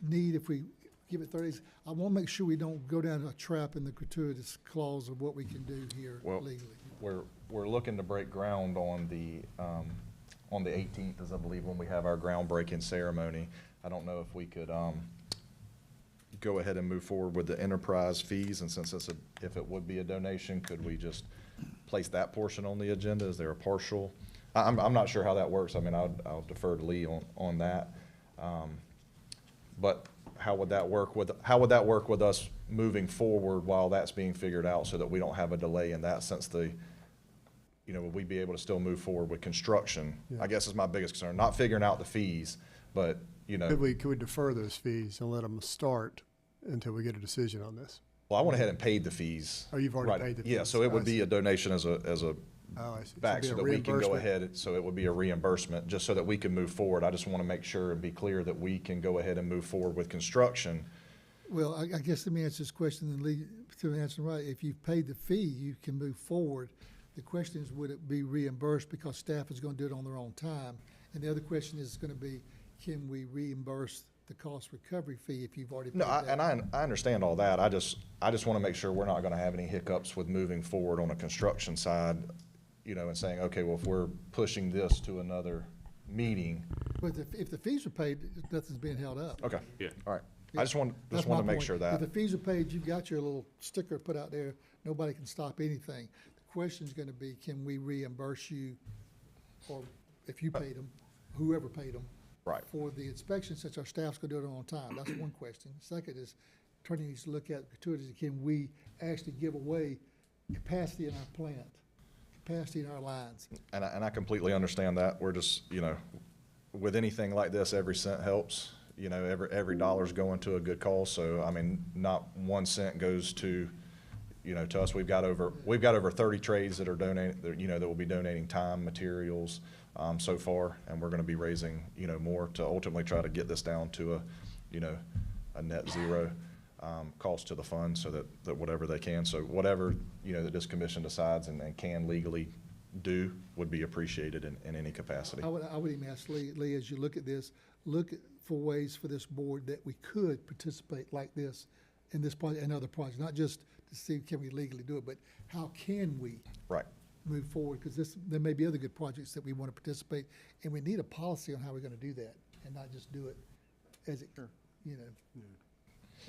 need if we give it 30 days? I want to make sure we don't go down a trap in the gratuitous clause of what we can do here legally. We're looking to break ground on on the 18th is, I believe, when we have our groundbreaking ceremony. I don't know if we could go ahead and move forward with the enterprise fees, and since if it would be a donation, could we just place that portion on the agenda? Is there a partial? I'm not sure how that works. I mean, I'll defer to Lee on that. But how would that work with us moving forward while that's being figured out, so that we don't have a delay in that sense? Would we be able to still move forward with construction? Yeah. I guess is my biggest concern, not figuring out the fees, but, Could we defer those fees and let them start until we get a decision on this? Well, I went ahead and paid the fees. Oh, you've already Right. paid the fees? Yeah, so it would I be see. a donation as a Oh, I see. back, So so it'd be that a we can go reimbursement. ahead, so it would be a reimbursement, just so that we can move forward. I just want to make sure and be clear that we can go ahead and move forward with construction. Well, I guess let me answer this question and Lee, to answer it right. If you've paid the fee, you can move forward. The question is, would it be reimbursed because staff is going to do it on their own time? And the other question is going to be, can we reimburse the cost recovery fee if you've already paid No, that? I understand all that. I just want to make sure we're not going to have any hiccups with moving forward on a construction side, and saying, okay, well, if we're pushing this to another meeting. But if the fees are paid, nothing's being held up. Okay. Yeah. All right. I just want That's to my make point. sure If that. the fees are paid, you've got your little sticker put out there, nobody can stop anything. The question's gonna be, can we reimburse you, or if you paid them, whoever paid them, Right. for the inspection, since our staff's gonna do it on time? That's one question. Second is, attorney needs to look at gratuities, can we actually give away capacity in our plant, capacity in our lines? And I completely understand that. We're just, with anything like this, every cent helps. Every dollar's going to a good cause. So, I mean, not 1 cent goes to, to us. We've got over 30 trades that are donating, that will be donating time, materials, so far. And we're going to be raising, more to ultimately try to get this down to a net zero cost to the fund, so that whatever they can. So whatever, that this commission decides and can legally do would be appreciated in any capacity. I would even ask Lee, as you look at this, for ways for this board that we could participate like this in this project and other projects, not just to see can we legally do it, but how can we Right. move forward? Because there may be other good projects that we want to participate, and we need a policy on how we're going to do that, and not just do it as it,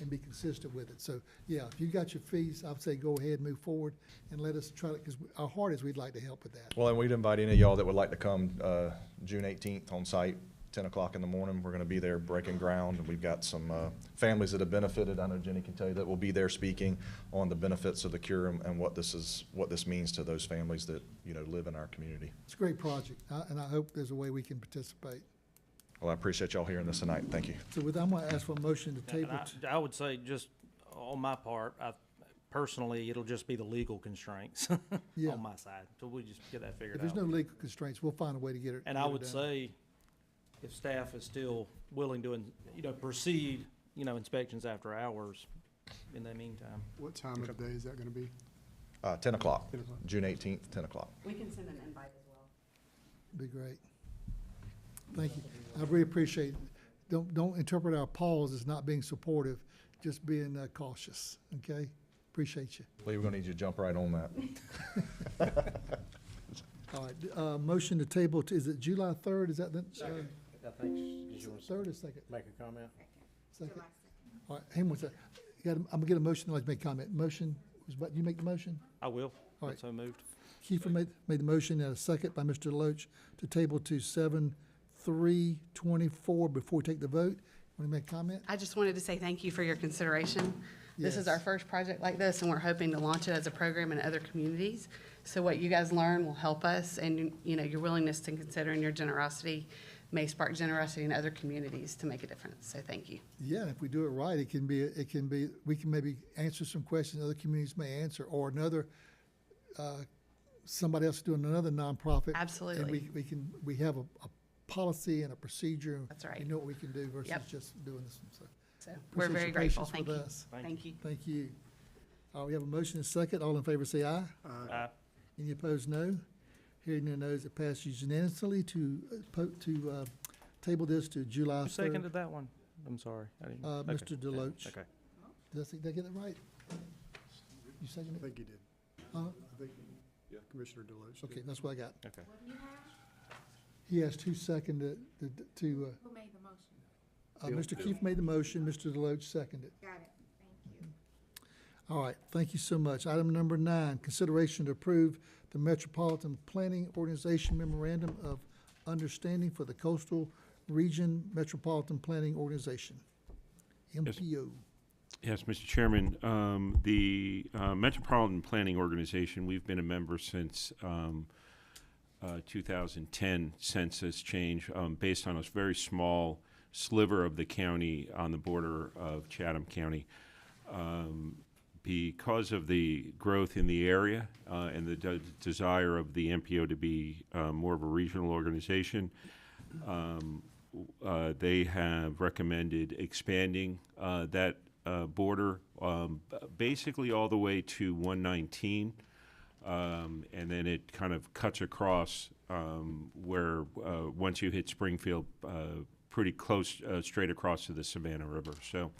and be consistent with it. So, yeah, if you got your fees, I would say go ahead and move forward and let us try it, because our heart is we'd like to help with that. Well, and we'd invite any of y'all that would like to come June 18th on site, 10 o'clock in the morning. We're going to be there breaking ground, and we've got some families that have benefited. I know Jenny can tell you that we'll be there speaking on the benefits of the cure and what this means to those families that live in our community. It's a great project, and I hope there's a way we can participate. Well, I appreciate y'all hearing this tonight. Thank you. So with that, I'm going to ask for a motion to And table. I would say, just on my part, personally, it'll just be the legal constraints Yeah. on my side, so we just get that figured If out. there's no legal constraints, we'll find a way to get it. And I would say, if staff is still willing to, proceed, inspections after hours in the meantime. What time of the day is that gonna be? 10 o'clock, 10 o'clock. June 18th, 10 o'clock. We can send an invite as well. Be great. Thank you. I really appreciate it. Don't interpret our pause as not being supportive, just being cautious, okay? Appreciate you. Lee, we're going to need you to jump right on that. All right, motion to table, is it July 3rd? Is that the? I think, did you want to Third or second? make a comment? Second. All right, hang on one second. I'm gonna get a motion, I'd like to make a comment. Motion, you make the motion? I will. All right. So moved. Kiefer made the motion, and a second by Mr. Deloach to table to 7/3/24 before we take the vote. Want to make a comment? I just wanted to say thank you for your consideration. This is Yes. our first project like this, and we're hoping to launch it as a program in other communities. So what you guys learn will help us, and, your willingness to consider and your generosity may spark generosity in other communities to make a difference. So thank you. Yeah, and if we do it right, it can be, we can maybe answer some questions other communities may answer, or another, somebody else doing another nonprofit. Absolutely. And we have a policy and a procedure. That's right. And know what we can do versus Yep. just doing this, so. So we're Appreciate very your grateful. patience Thank with you. us. Thank you. Thank you. We have a motion and a second. All in favor say aye. Aye. Any opposed, no. Hearing no nos, it passes unanimously to table this to July Who 3rd. seconded that one? I'm sorry. I didn't. Okay. Mr. Deloach. Okay. Did I get it right? You I seconded it? think you did. Huh? I think Commissioner Deloach did. Okay, that's what I got. Okay. He has two seconded, Who made the motion? Mr. Keefe made the motion, Mr. Deloach seconded. Got it, thank you. All right, thank you so much. Item number 9, consideration to approve the Metropolitan Planning Organization Memorandum of Understanding for the Coastal Region Metropolitan Planning Organization, MPO. Yes, Mr. Chairman, the Metropolitan Planning Organization, we've been a member since 2010 census change, based on a very small sliver of the county on the border of Chatham County. Because of the growth in the area and the desire of the MPO to be more of a regional organization, they have recommended expanding that border basically all the way to 119, and then it kind of cuts across where once you hit Springfield, pretty close, straight across to the Savannah River. So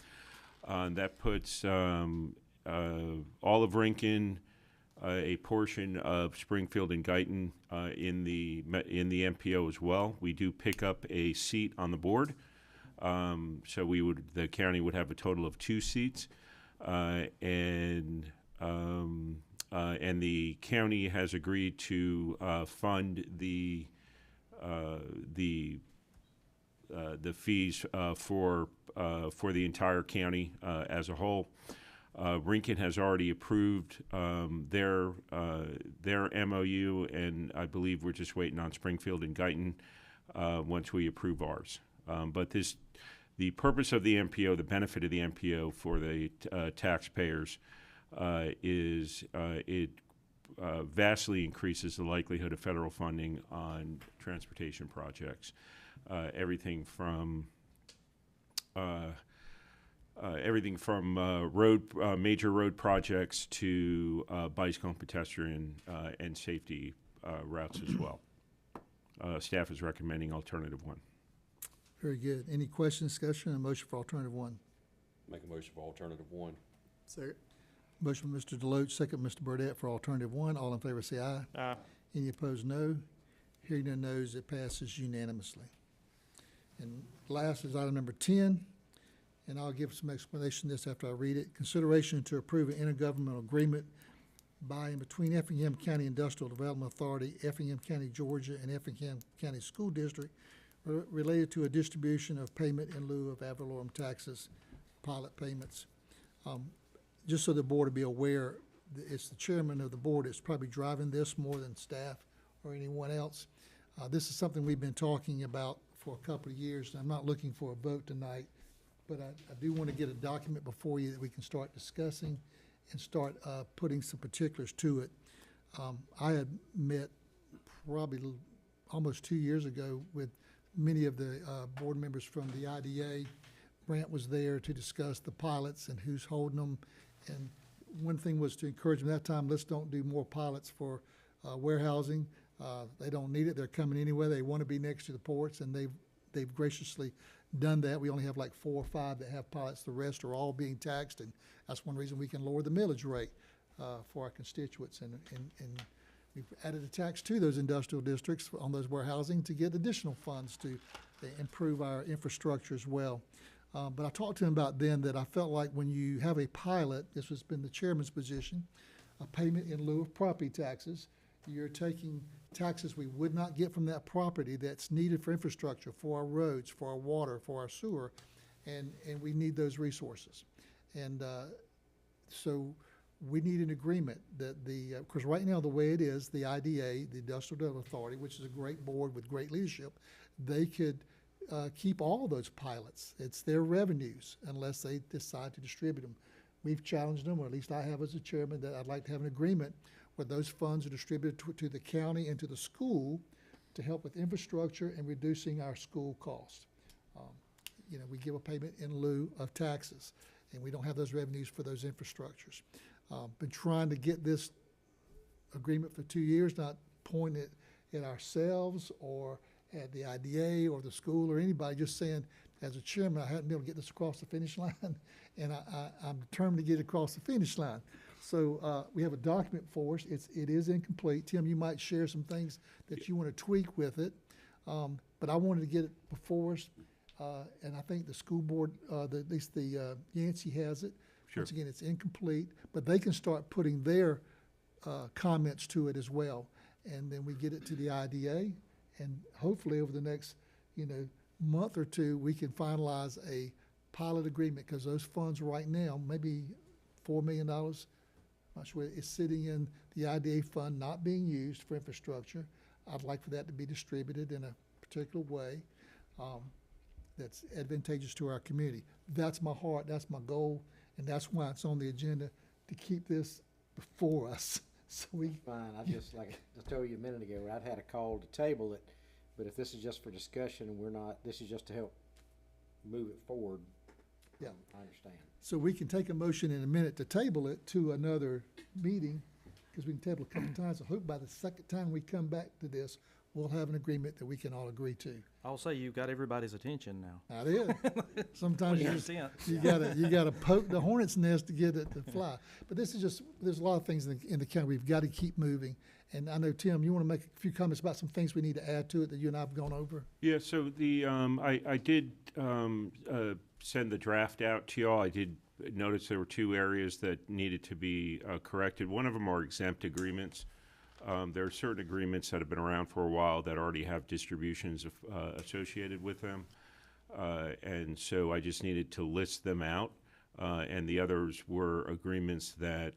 that puts all of Rincon, a portion of Springfield and Guyton in the MPO as well. We do pick up a seat on the board, so the county would have a total of 2 seats, and the county has agreed to fund the fees for the entire county as a whole. Rincon has already approved their MOU, and I believe we're just waiting on Springfield and Guyton once we approve ours. But the purpose of the MPO, the benefit of the MPO for the taxpayers is it vastly increases the likelihood of federal funding on transportation projects. Everything from major road projects to bicycle and pedestrian and safety routes as well. Staff is recommending alternative 1. Very good. Any questions, discussion, and motion for alternative 1? Make a motion for alternative 1. Second. Motion by Mr. Deloach, second Mr. Burdette for alternative 1. All in favor say aye. Aye. Any opposed, no. Hearing no noes, it passes unanimously. And last is item number 10, and I'll give some explanation of this after I read it. Consideration to approve an intergovernmental agreement by and between Effingham County Industrial Development Authority, Effingham County, Georgia, and Effingham County School District related to a distribution of payment in lieu of ad valorem taxes, pilot payments. Just so the board will be aware, it's the chairman of the board that's probably driving this more than staff or anyone else. This is something we've been talking about for a couple of years, and I'm not looking for a vote tonight, but I do want to get a document before you that we can start discussing and start putting some particulars to it. I had met probably almost 2 years ago with many of the board members from the IDA. Brant was there to discuss the pilots and who's holding them. And one thing was to encourage them at that time, let's don't do more pilots for warehousing. They don't need it. They're coming anyway. They want to be next to the ports, and they've graciously done that. We only have like 4 or 5 that have pilots. The rest are all being taxed, and that's one reason we can lower the millage rate for our constituents. And we've added a tax to those industrial districts on those warehousing to get additional funds to improve our infrastructure as well. But I talked to him about then that I felt like when you have a pilot, this has been the chairman's position, a payment in lieu of property taxes, you're taking taxes we would not get from that property that's needed for infrastructure, for our roads, for our water, for our sewer, and we need those resources. And so we need an agreement that because right now the way it is, the IDA, the Industrial Development Authority, which is a great board with great leadership, they could keep all those pilots. It's their revenues unless they decide to distribute them. We've challenged them, or at least I have as a chairman, that I'd like to have an agreement where those funds are distributed to the county and to the school to help with infrastructure and reducing our school costs. We give a payment in lieu of taxes, and we don't have those revenues for those infrastructures. Been trying to get this agreement for 2 years, not point it at ourselves or at the IDA or the school or anybody, just saying, as a chairman, I hadn't been able to get this across the finish line, and I'm determined to get it across the finish line. So we have a document for us. It is incomplete. Tim, you might share some things that you want to tweak with it. But I wanted to get it before us, and I think the school board, at least the Yancey has it. Sure. Once again, it's incomplete, but they can start putting their comments to it as well. And then we get it to the IDA, and hopefully over the next, month or two, we can finalize a pilot agreement, because those funds right now, maybe $4 million, not sure, is sitting in the IDA fund, not being used for infrastructure. I'd like for that to be distributed in a particular way that's advantageous to our community. That's my heart, that's my goal, and that's why it's on the agenda, to keep this before us. So we. Fine, like I told you a minute ago, I'd had a call to table it, but if this is just for discussion and this is just to help move it forward, Yeah. I understand. So we can take a motion in a minute to table it to another meeting, because we can table a couple times. I hope by the second time we come back to this, we'll have an agreement that we can all agree to. I'll say you've got everybody's attention now. I did. Sometimes Well, you gotta poke the hornet's nest to get it to fly. But this is just, there's a lot of things in the county we've got to keep moving. And I know, Tim, you want to make a few comments about some things we need to add to it that you and I have gone over? Yeah, so I did send the draft out to y'all. I did notice there were two areas that needed to be corrected. One of them are exempt agreements. There are certain agreements that have been around for a while that already have distributions associated with them. And so I just needed to list them out. And the others were agreements that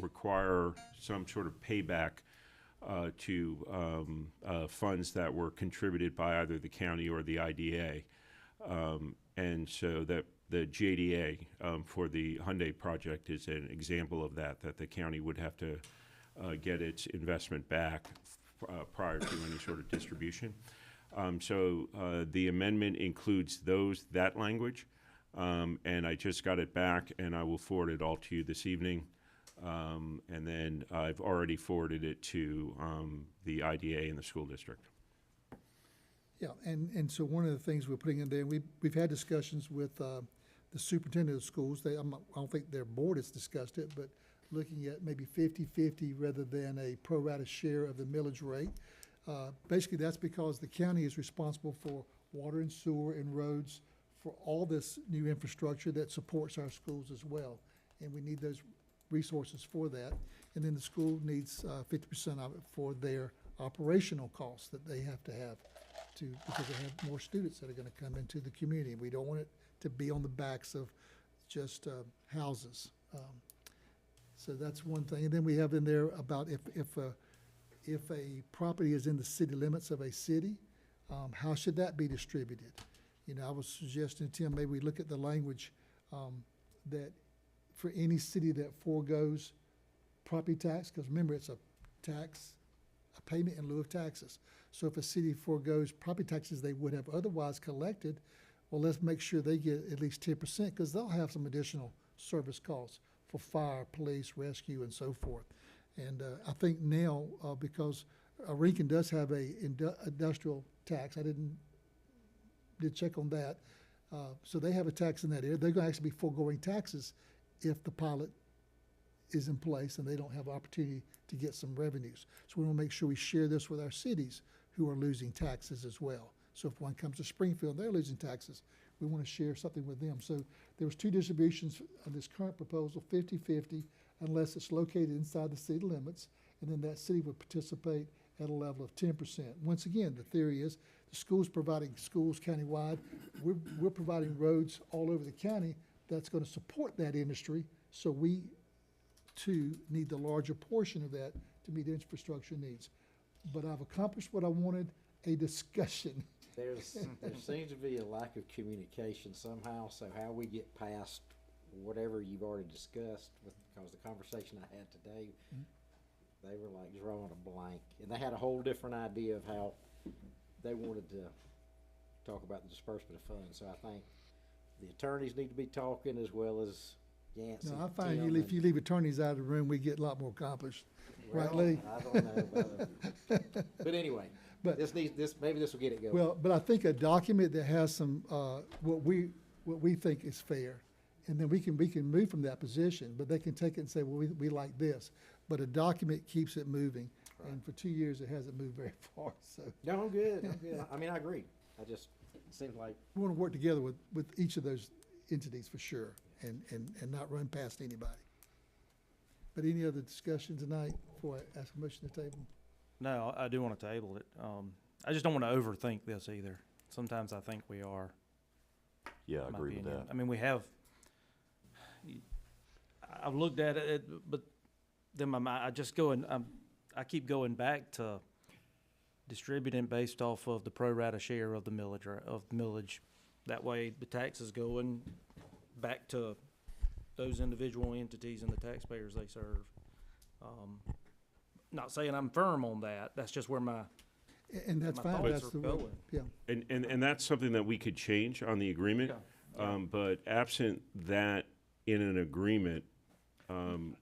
require some sort of payback to funds that were contributed by either the county or the IDA. And so that the JDA for the Hyundai project is an example of that the county would have to get its investment back prior to any sort of distribution. So the amendment includes that language, and I just got it back, and I will forward it all to you this evening. And then I've already forwarded it to the IDA and the school district. Yeah, and so one of the things we're putting in there, we've had discussions with the superintendent of schools. I don't think their board has discussed it, but looking at maybe 50-50 rather than a pro rata share of the millage rate. Basically, that's because the county is responsible for water and sewer and roads for all this new infrastructure that supports our schools as well. And we need those resources for that. And then the school needs 50% of it for their operational costs that they have because they have more students that are going to come into the community. We don't want it to be on the backs of just houses. So that's one thing. And then we have in there about if a property is in the city limits of a city, how should that be distributed? I was suggesting, Tim, maybe we look at the language that for any city that foregoes property tax, because remember, it's a payment in lieu of taxes. So if a city foregoes property taxes they would have otherwise collected, well, let's make sure they get at least 10%, because they'll have some additional service costs for fire, police, rescue, and so forth. And I think now, because Rincon does have a industrial tax, I did check on that. So they have a tax in that area. They're going to actually be foregoing taxes if the pilot is in place and they don't have opportunity to get some revenues. So we want to make sure we share this with our cities who are losing taxes as well. So if one comes to Springfield, they're losing taxes. We want to share something with them. So there was two distributions of this current proposal, 50-50, unless it's located inside the city limits, and then that city would participate at a level of 10%. Once again, the theory is the school's providing schools countywide. We're providing roads all over the county that's going to support that industry. So we, too, need the larger portion of that to meet infrastructure needs. But I've accomplished what I wanted, a discussion. There seems to be a lack of communication somehow, so how we get past whatever you've already discussed, because the conversation I had today, they were like drawing a blank, and they had a whole different idea of how they wanted to talk about the disbursement of funds. So I think the attorneys need to be talking as well as Yancey. No, I find if you leave attorneys out of the room, we get a lot more accomplished. Right, Lee? I don't know. But anyway, maybe this will get it going. Well, but I think a document that has some, what we think is fair, and then we can move from that position, but they can take it and say, well, we like this. But a document keeps it moving. And for 2 years, it hasn't moved very far, so. No, I'm good, I'm good. I mean, I agree. I just, it seems like, We want to work together with each of those entities for sure, and not run past anybody. But any other discussion tonight before I ask a motion to table? No, I do want to table it. I just don't want to overthink this either. Sometimes I think we are. Yeah, I in my agree with opinion. that. I mean, we have, I've looked at it, but then my mind, I keep going back to distributing based off of the pro rata share of the millage. That way, the tax is going back to those individual entities and the taxpayers they serve. Not saying I'm firm on that. That's just where my And that's my fine, thoughts that's are the way, going. yeah. And that's something that we could change on the agreement. But absent that in an agreement,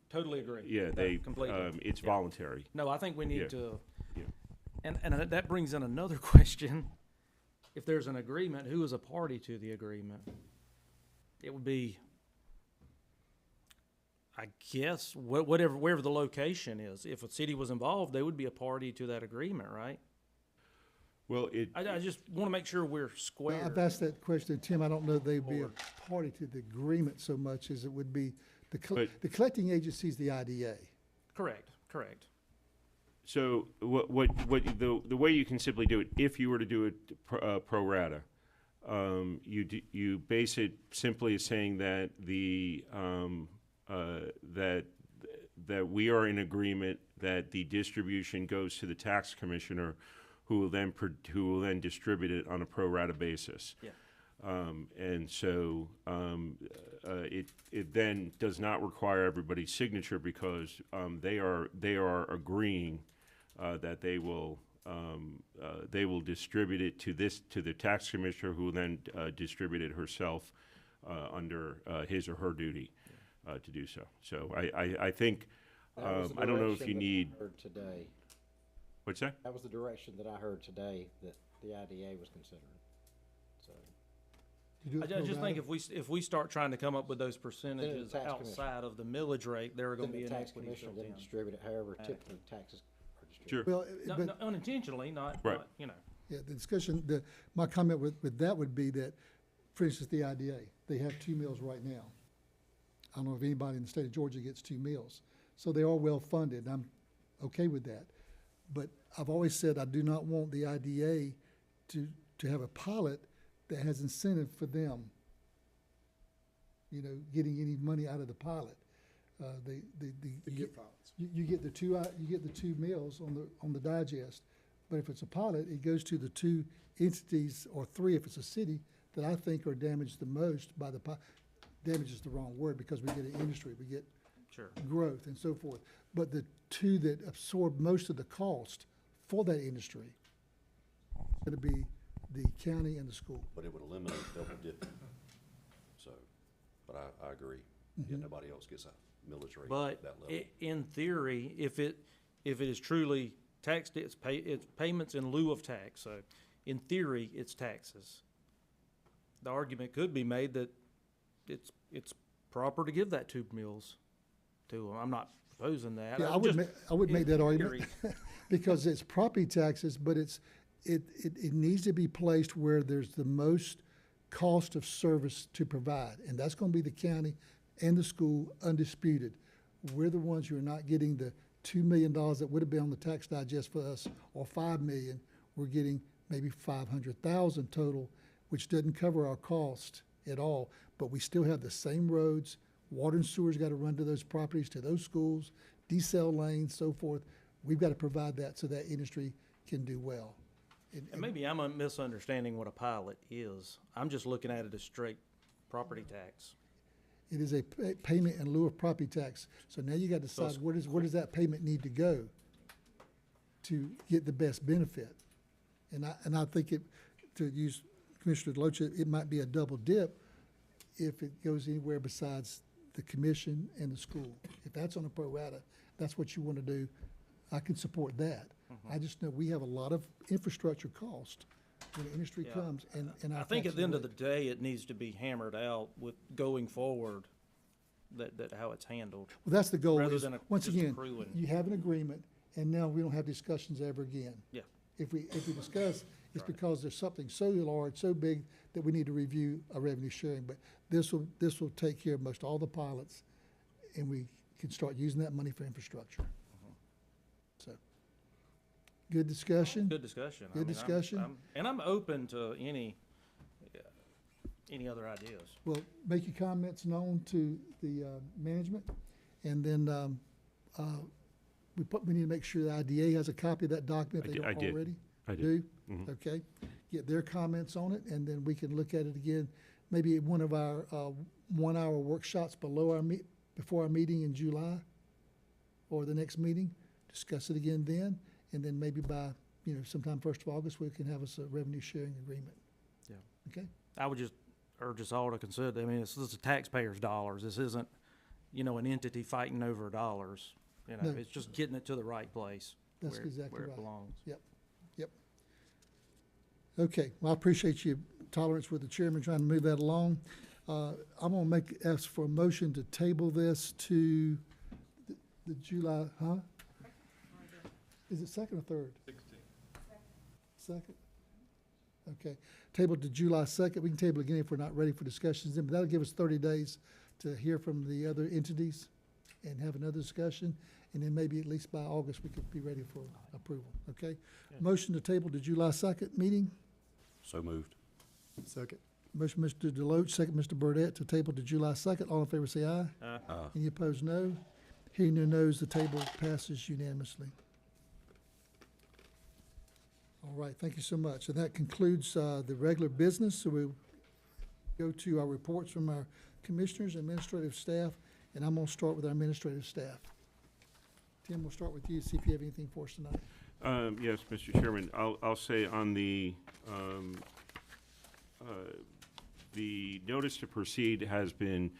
Totally agree. yeah, they, Completely. it's voluntary. No, I think we need Yeah. to, Yeah. and that brings in another question. If there's an agreement, who is a party to the agreement? It would be, I guess, wherever the location is. If a city was involved, they would be a party to that agreement, right? Well, I just want to make sure we're square. I've asked that question, Tim, I don't know if they'd be a party to the agreement so much as it would be, the collecting agency is the IDA. Correct. So the way you can simply do it, if you were to do it pro rata, you base it simply as saying that that we are in agreement that the distribution goes to the tax commissioner, who will then distribute it on a pro rata basis. Yeah. And so it then does not require everybody's signature because they are agreeing that they will distribute it to the tax commissioner, who will then distribute it herself under his or her duty to do so. So I think that was the I don't know if direction you that I need. heard today. What's that? That was the direction that I heard today that the IDA was considering, so. I just think if we start trying to come up with those percentages tax outside of the millage rate, there are going to Then be the tax inequities commissioner built then in. distribute it however typically taxes are distributed. Sure. Well, No, but, no, unintentionally, not, you know. yeah, the discussion, my comment with that would be that, for instance, the IDA, they have 2 meals right now. I don't know if anybody in the state of Georgia gets 2 meals. So they are well-funded, and I'm okay with that. But I've always said I do not want the IDA to have a pilot that has incentive for them, getting any money out of the pilot. You get the two meals on the digest, but if it's a pilot, it goes to the 2 entities, or 3 if it's a city, that I think are damaged the most by the damage is the wrong word, because we get an industry, we get Sure. growth and so forth. But the 2 that absorb most of the cost for that industry is going to be the county and the school. But it would eliminate double dipping. So, but I agree. Yeah, nobody else gets a millage rate But at that level. in theory, if it is truly taxed, it's payments in lieu of tax. So in theory, it's taxes. The argument could be made that it's proper to give that 2 meals to them. I'm not proposing that. Yeah, I'm I would make that theory. argument, because it's property taxes, but it needs to be placed where there's the most cost of service to provide, and that's gonna be the county and the school, undisputed. We're the ones who are not getting the $2 million that would have been on the tax digest for us, or $5 million. We're getting maybe 500,000 total, which doesn't cover our cost at all, but we still have the same roads. Water and sewer's got to run to those properties, to those schools, decel lanes, so forth. We've got to provide that so that industry can do well. And maybe I'm misunderstanding what a pilot is. I'm just looking at it as straight property tax. It is a payment in lieu of property tax. So now you got to decide where does that payment need to go to get the best benefit? And I think to use Commissioner Deloach, it might be a double dip if it goes anywhere besides the commission and the school. If that's on a pro rata, that's what you want to do, I can support that. I just know we have a lot of infrastructure cost when the industry Yeah. comes, and I think at the end of the day, it needs to be hammered out with going forward, that how it's handled. Well, that's the goal, rather is, than once just again, accruing. you have an agreement, and now we don't have discussions ever again. Yeah. If we discuss, it's because there's something so large, so big, that we need to review a revenue sharing. But this will take care of most all the pilots, and we can start using that money for infrastructure. So, good discussion. Good discussion. Good discussion. And I'm open to any other ideas. Well, make your comments known to the management, and then we need to make sure the IDA has a copy of that document if they don't already. I did. Do? Mhm. Okay. Get their comments on it, and then we can look at it again, maybe at one of our 1-hour workshops before our meeting in July, or the next meeting. Discuss it again then, and then maybe by, sometime 1st of August, we can have us a revenue sharing agreement. Yeah. Okay? I would just urge us all to consider, I mean, this is taxpayers' dollars. This isn't, an entity fighting over dollars. No. It's just getting it to the right place. That's where exactly it right. belongs. Yep. Okay, well, I appreciate your tolerance with the chairman trying to move that along. I'm gonna ask for a motion to table this to the July, Is it second or third? 16th. Second? Okay, table to July 2nd. We can table again if we're not ready for discussions then, but that'll give us 30 days to hear from the other entities and have another discussion, and then maybe at least by August, we could be ready for approval, okay? Motion to table to July 2nd meeting. So moved. Second. Motion, Mr. Deloach, second, Mr. Burdette, to table to July 2nd. All in favor, say aye. Aye. Any opposed, no. Hearing no no's, the table passes unanimously. All right, thank you so much. And that concludes the regular business. So we'll go to our reports from our commissioners, administrative staff, and I'm going to start with our administrative staff. Tim, we'll start with you, see if you have anything for us tonight. Yes, Mr. Chairman, I'll say on the notice to proceed has been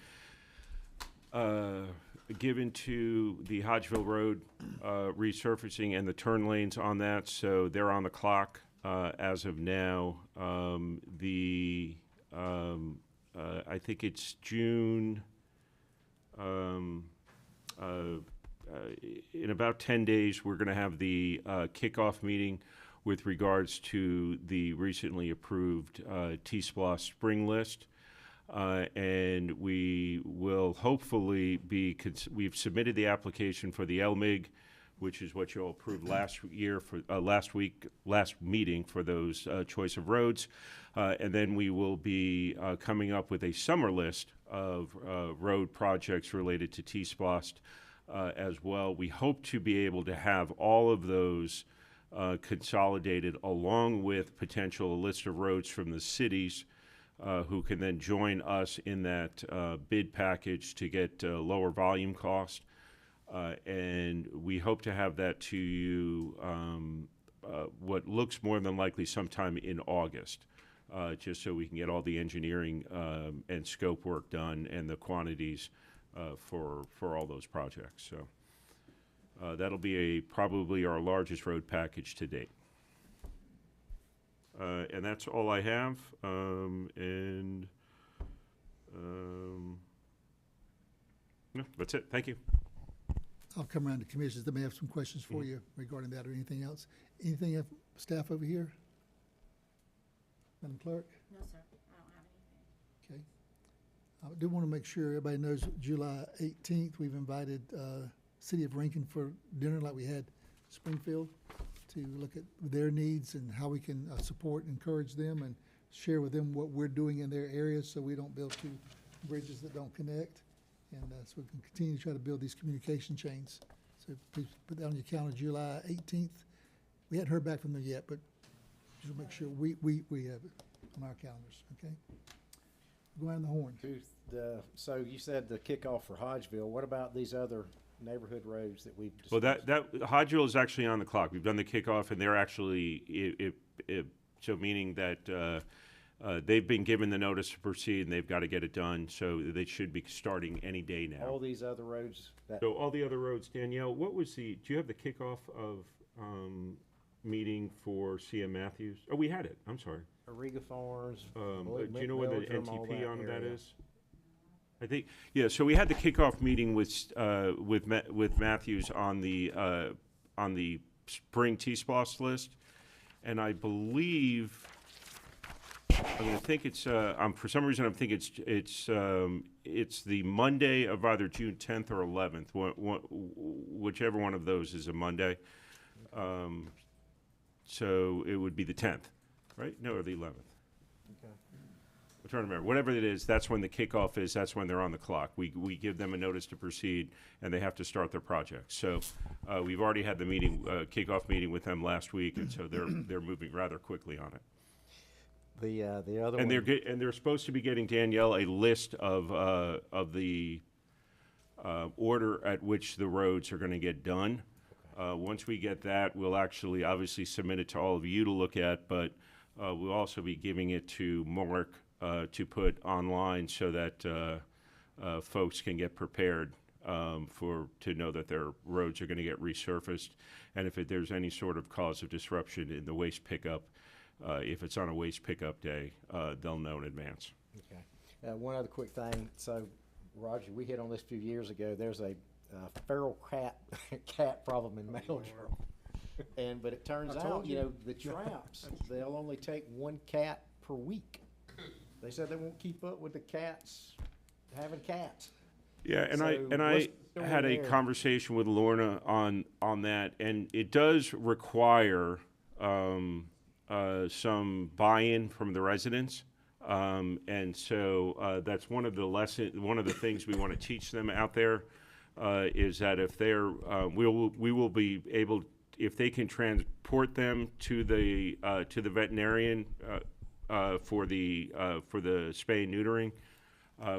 given to the Hodgeville Road resurfacing and the turn lanes on that, so they're on the clock as of now. I think it's June. In about 10 days, we're going to have the kickoff meeting with regards to the recently approved T-SPLOST spring list. And we will hopefully we've submitted the application for the LMIG, which is what you all approved last meeting for those choice of roads. And then we will be coming up with a summer list of road projects related to T-SPLOST as well. We hope to be able to have all of those consolidated along with potential list of roads from the cities who can then join us in that bid package to get lower volume cost. And we hope to have that to you what looks more than likely sometime in August, just so we can get all the engineering and scope work done and the quantities for all those projects. So that'll be probably our largest road package to date. And that's all I have. No, that's it. Thank you. I'll come around to commissioners that may have some questions for you regarding that or anything else. Anything, staff over here? Madam Clerk? No, sir, I don't have anything. Okay. I do want to make sure everybody knows July 18th, we've invited City of Rankin for dinner like we had Springfield, to look at their needs and how we can support and encourage them and share with them what we're doing in their areas so we don't build two bridges that don't connect. And so we can continue to try to build these communication chains. So please put that on your calendar, July 18th. We hadn't heard back from them yet, but just make sure we have it on our calendars, okay? Go around the horn. So you said the kickoff for Hodgeville. What about these other neighborhood roads that we've discussed? Well, that Hodgeville is actually on the clock. We've done the kickoff, and they're actually so meaning that they've been given the notice to proceed, and they've got to get it done. So they should be starting any day now. All these other roads. So all the other roads, Danielle. What was do you have the kickoff of meeting for CM Matthews? Oh, we had it. I'm sorry. Riga Farms. Do you know where the NTP on that is? I think, yeah, so we had the kickoff meeting with Matthews on the on the spring T-Splosh list. And I believe, I think it's, for some reason I'm thinking it's the Monday of either June 10th or 11th, whichever one of those is a Monday. So it would be the 10th, right? No, or the 11th. Okay. I'm trying to remember. Whatever it is, that's when the kickoff is. That's when they're on the clock. We give them a notice to proceed, and they have to start their project. So we've already had the meeting, kickoff meeting with them last week, and so they're moving rather quickly on it. The other And one. they're supposed to be getting Danielle a list of the order at which the roads are going to get done. Once we get that, we'll actually obviously submit it to all of you to look at, but we'll also be giving it to Mark to put online so that folks can get prepared to know that their roads are going to get resurfaced, and if there's any sort of cause of disruption in the waste pickup, if it's on a waste pickup day, they'll know in advance. Okay. One other quick thing. So, Roger, we hit on this a few years ago. There's a feral cat problem in Meldrum. But it turns out, the traps, they'll only take one cat per week. They said they won't keep up with the cats having cats. Yeah, and So I had a there? conversation with Lorna on that, and it does require some buy-in from the residents. And so that's one of the things we want to teach them out there, is that if they're, we will be able, if they can transport them to the veterinarian for the spay and neutering,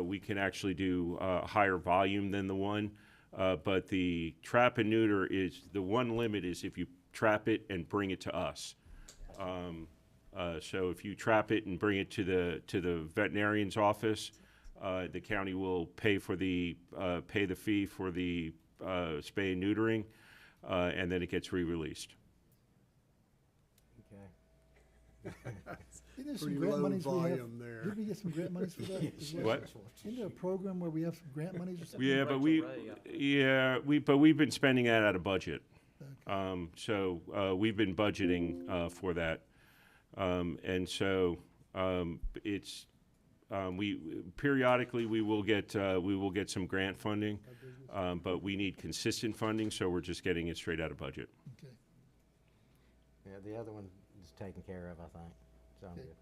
we can actually do higher volume than the one. But the trap and neuter is, the one limit is if you trap it and bring it to us. So if you trap it and bring it to the veterinarian's office, the county will pay the fee for the spay and neutering, and then it gets re-released. Okay. Isn't there some Pretty grant low monies we have? volume there. Did we get some grant monies for that? as well? What? Isn't there a program where we have some grant monies or something? Yeah, but we've been spending that out of budget. So we've been budgeting for that, and so it's we periodically we will get some grant funding, but we need consistent funding, so we're just getting it straight out of budget. Okay. Yeah, the other one is taken care of, I think. So I'm good.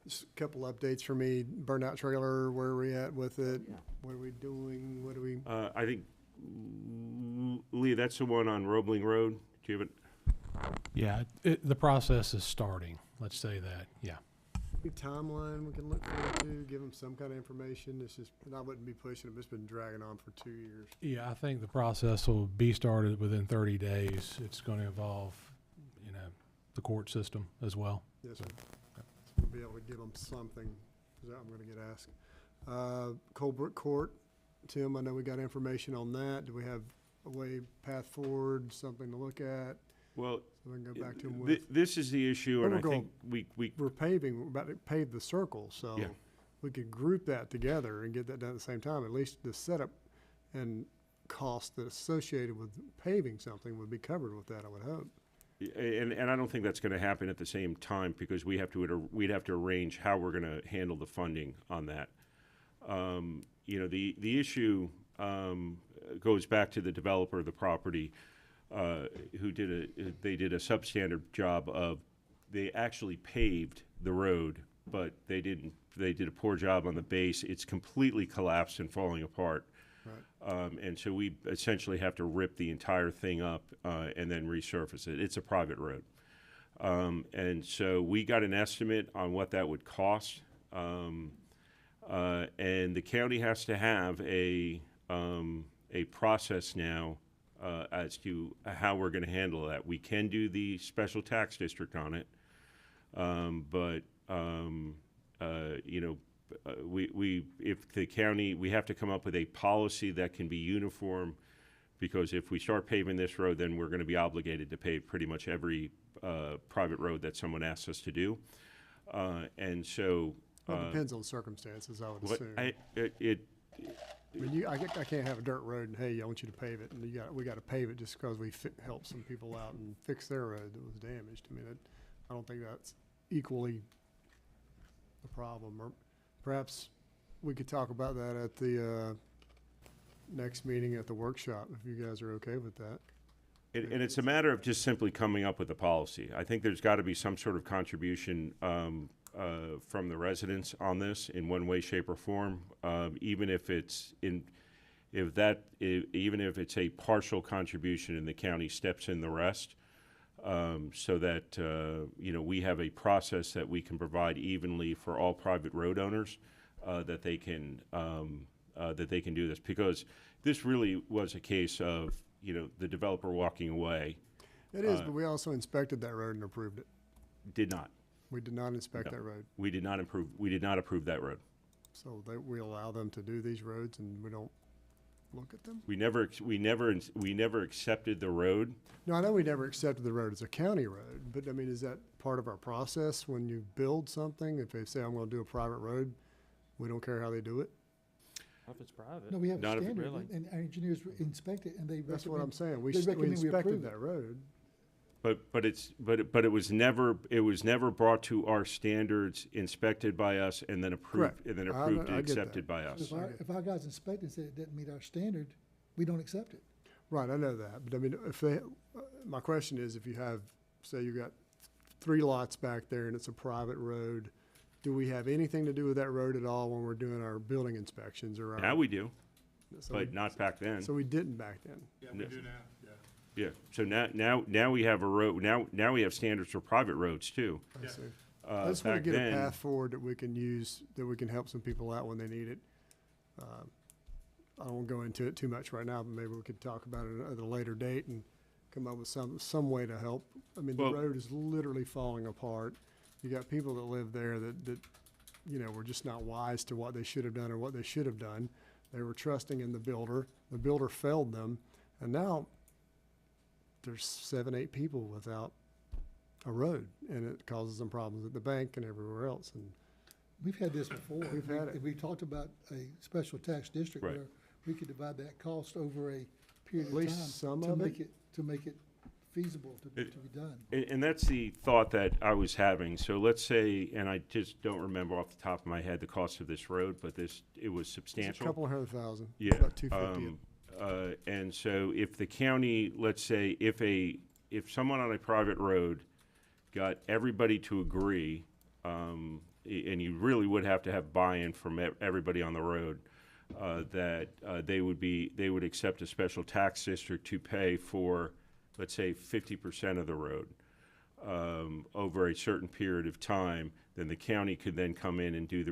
Just a couple updates for me. Burnout trailer, where are we at with it? Yeah. What are we doing? What do we? I think, Lee, that's the one on Roebling Road. Do you have it? Yeah, the process is starting, let's say that, yeah. Any timeline we can look forward to, give them some kind of information? It's just, and I wouldn't be pushing it, but it's been dragging on for 2 years. Yeah, I think the process will be started within 30 days. It's going to involve, the court system as well. Yes, sir. So we'll be able to give them something, because I'm gonna get asked. Colebrook Court, Tim, I know we got information on that. Do we have a way, path forward, something to look at? Well, So we can go back to them with. this is the issue, Well, and I we're think We're paving, we're about to pave the circle, so Yeah. we could group that together and get that done at the same time. At least the setup and cost that's associated with paving something would be covered with that, I would hope. And I don't think that's going to happen at the same time, because we'd have to arrange how we're going to handle the funding on that. The issue goes back to the developer of the property, who did a substandard job of, they actually paved the road, but they did a poor job on the base. It's completely collapsed and falling apart. Right. And so we essentially have to rip the entire thing up and then resurface it. It's a private road. And so we got an estimate on what that would cost. And the county has to have a process now as to how we're going to handle that. We can do the special tax district on it, but if the county, we have to come up with a policy that can be uniform, because if we start paving this road, then we're going to be obligated to pave pretty much every private road that someone asks us to do, and so. Well, it depends on circumstances, I would assume. I mean, I can't have a dirt road and, hey, I want you to pave it, and we gotta pave it just because we helped some people out and fix their road that was damaged. I mean, I don't think that's equally a problem, or perhaps we could talk about that at the, next meeting at the workshop, if you guys are okay with that. And it's a matter of just simply coming up with a policy. I think there's got to be some sort of contribution from the residents on this in one way, shape, or form, even if it's even if it's a partial contribution and the county steps in the rest, so that we have a process that we can provide evenly for all private road owners, that they can do this, because this really was a case of the developer walking away. It is, but we also inspected that road and approved it. Did not. We did not inspect No. that road. We did not approve that road. So we allow them to do these roads and we don't look at them? We never accepted the road. No, I know we never accepted the road as a county road, but I mean, is that part of our process when you build something? If they say, I'm gonna do a private road, we don't care how they do it? If it's private. No, we have a Not if it standard, really- and our engineers inspect it, and they recommend. That's what I'm saying. We they recommend we inspected approve it. that road. But it was never brought to our standards, inspected by us, and then approved, Correct. and then I approved get and that. accepted by us. If our guys inspect it and say it doesn't meet our standard, we don't accept it. Right, I know that, but I mean, if they, my question is, if you have, say you got 3 lots back there and it's a private road, do we have anything to do with that road at all when we're doing our building inspections or our? Now we do, so but we- not back then. So we didn't back then? Yeah, we do now, yeah. Yeah, so now we have a road, now we have standards for private roads too. I see. I just want Back to get a then, path forward that we can use, that we can help some people out when they need it. I won't go into it too much right now, but maybe we could talk about it at a later date and come up with some way to help. I mean, the Well- road is literally falling apart. You got people that live there that were just not wise to what they should have done or what they should have done. They were trusting in the builder. The builder failed them, and now there's 7, 8 people without a road, and it causes them problems at the bank and everywhere else. And We've had this before. We've had it. We talked about a special tax district Right. where we could divide that cost over a period At of least time. some to of make it. To make it feasible to be done. and that's the thought that I was having. So let's say, and I just don't remember off the top of my head the cost of this road, but it was it's a substantial. couple $100,000. Yeah. About 250. And so if the county, let's say, if someone on a private road got everybody to agree, and you really would have to have buy-in from everybody on the road, that they would accept a special tax district to pay for, let's say, 50% of the road over a certain period of time, then the county could then come in and do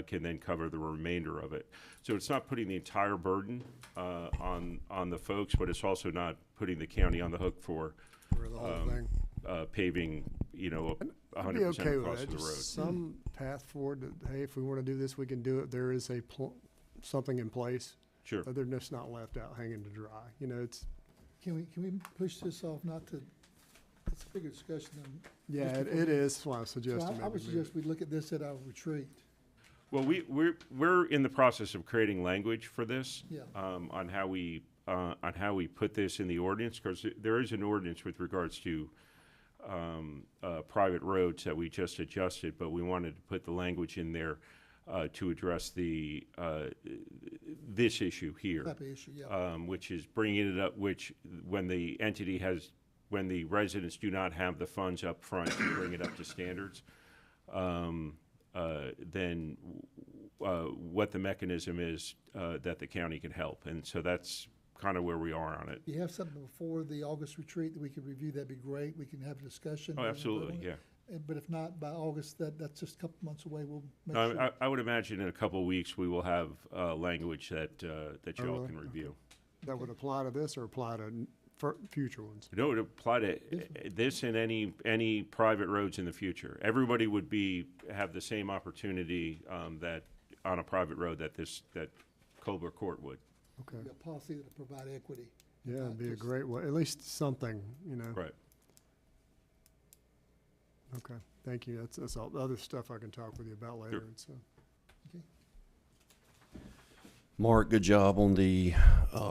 can then cover the remainder of it. So it's not putting the entire burden on the folks, but it's also not putting the county on the hook for For the whole thing. paving, 100% I'd be of okay the with cost that, of the road. just some path forward that, hey, if we want to do this, we can do it. There is something in place. Sure. But they're just not left out hanging to dry. It's, Can we push this off, not to, it's a bigger discussion than. yeah, just it before it we- is. That's why I So suggested I maybe would move suggest it. we look at this at our retreat. Well, we're in the process of creating language for this. Yeah. On how we put this in the ordinance, because there is an ordinance with regards to private roads that we just adjusted, but we wanted to put the language in there to address this issue here. Type of issue, yeah. Which is bringing it up, which when the residents do not have the funds up front to bring it up to standards, then what the mechanism is that the county can help. And so that's kind of where we are on it. If you have something before the August retreat that we could review, that'd be great. We can have a discussion. Oh, absolutely, yeah. But if not, by August, that's just a couple months away, we'll make No, sure. I would imagine in a couple of weeks, we will have language that you all really? can review. That would apply to this or apply to future ones? No, it would apply to this and any private roads in the future. Everybody would have the same opportunity that on a private road that Colbert Court would. Okay. A policy that'll provide equity. Yeah, it'd be a just- great way, at least something, Right. Okay, thank you. That's all, the other stuff I can talk with you about later, Sure. and so. Mark, good job on the,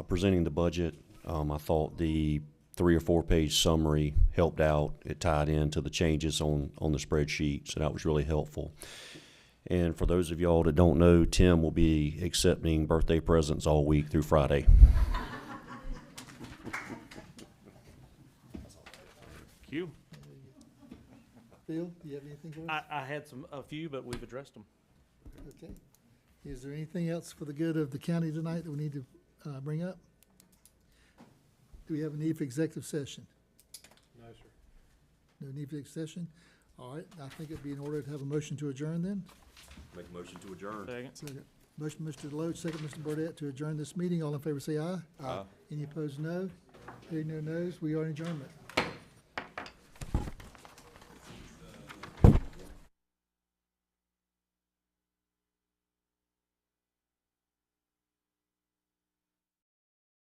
presenting the budget. I thought the 3 or 4 page summary helped out. It tied into the changes on the spreadsheet, so that was really helpful. And for those of y'all that don't know, Tim will be accepting birthday presents all week through Friday. Q. Phil, do you have anything for us? I had a few, but we've addressed them. Okay. Is there anything else for the good of the county tonight that we need to bring up? Do we have a need for executive session? No, sir. No need for executive session? All right, I think it'd be in order to have a motion to adjourn then. Make a motion to adjourn. Second. Motion, Mr. Deloach, second, Mr. Burdette, to adjourn this meeting. All in favor, say aye. Aye. Any opposed, no. Hearing no no's, we are in adjournment.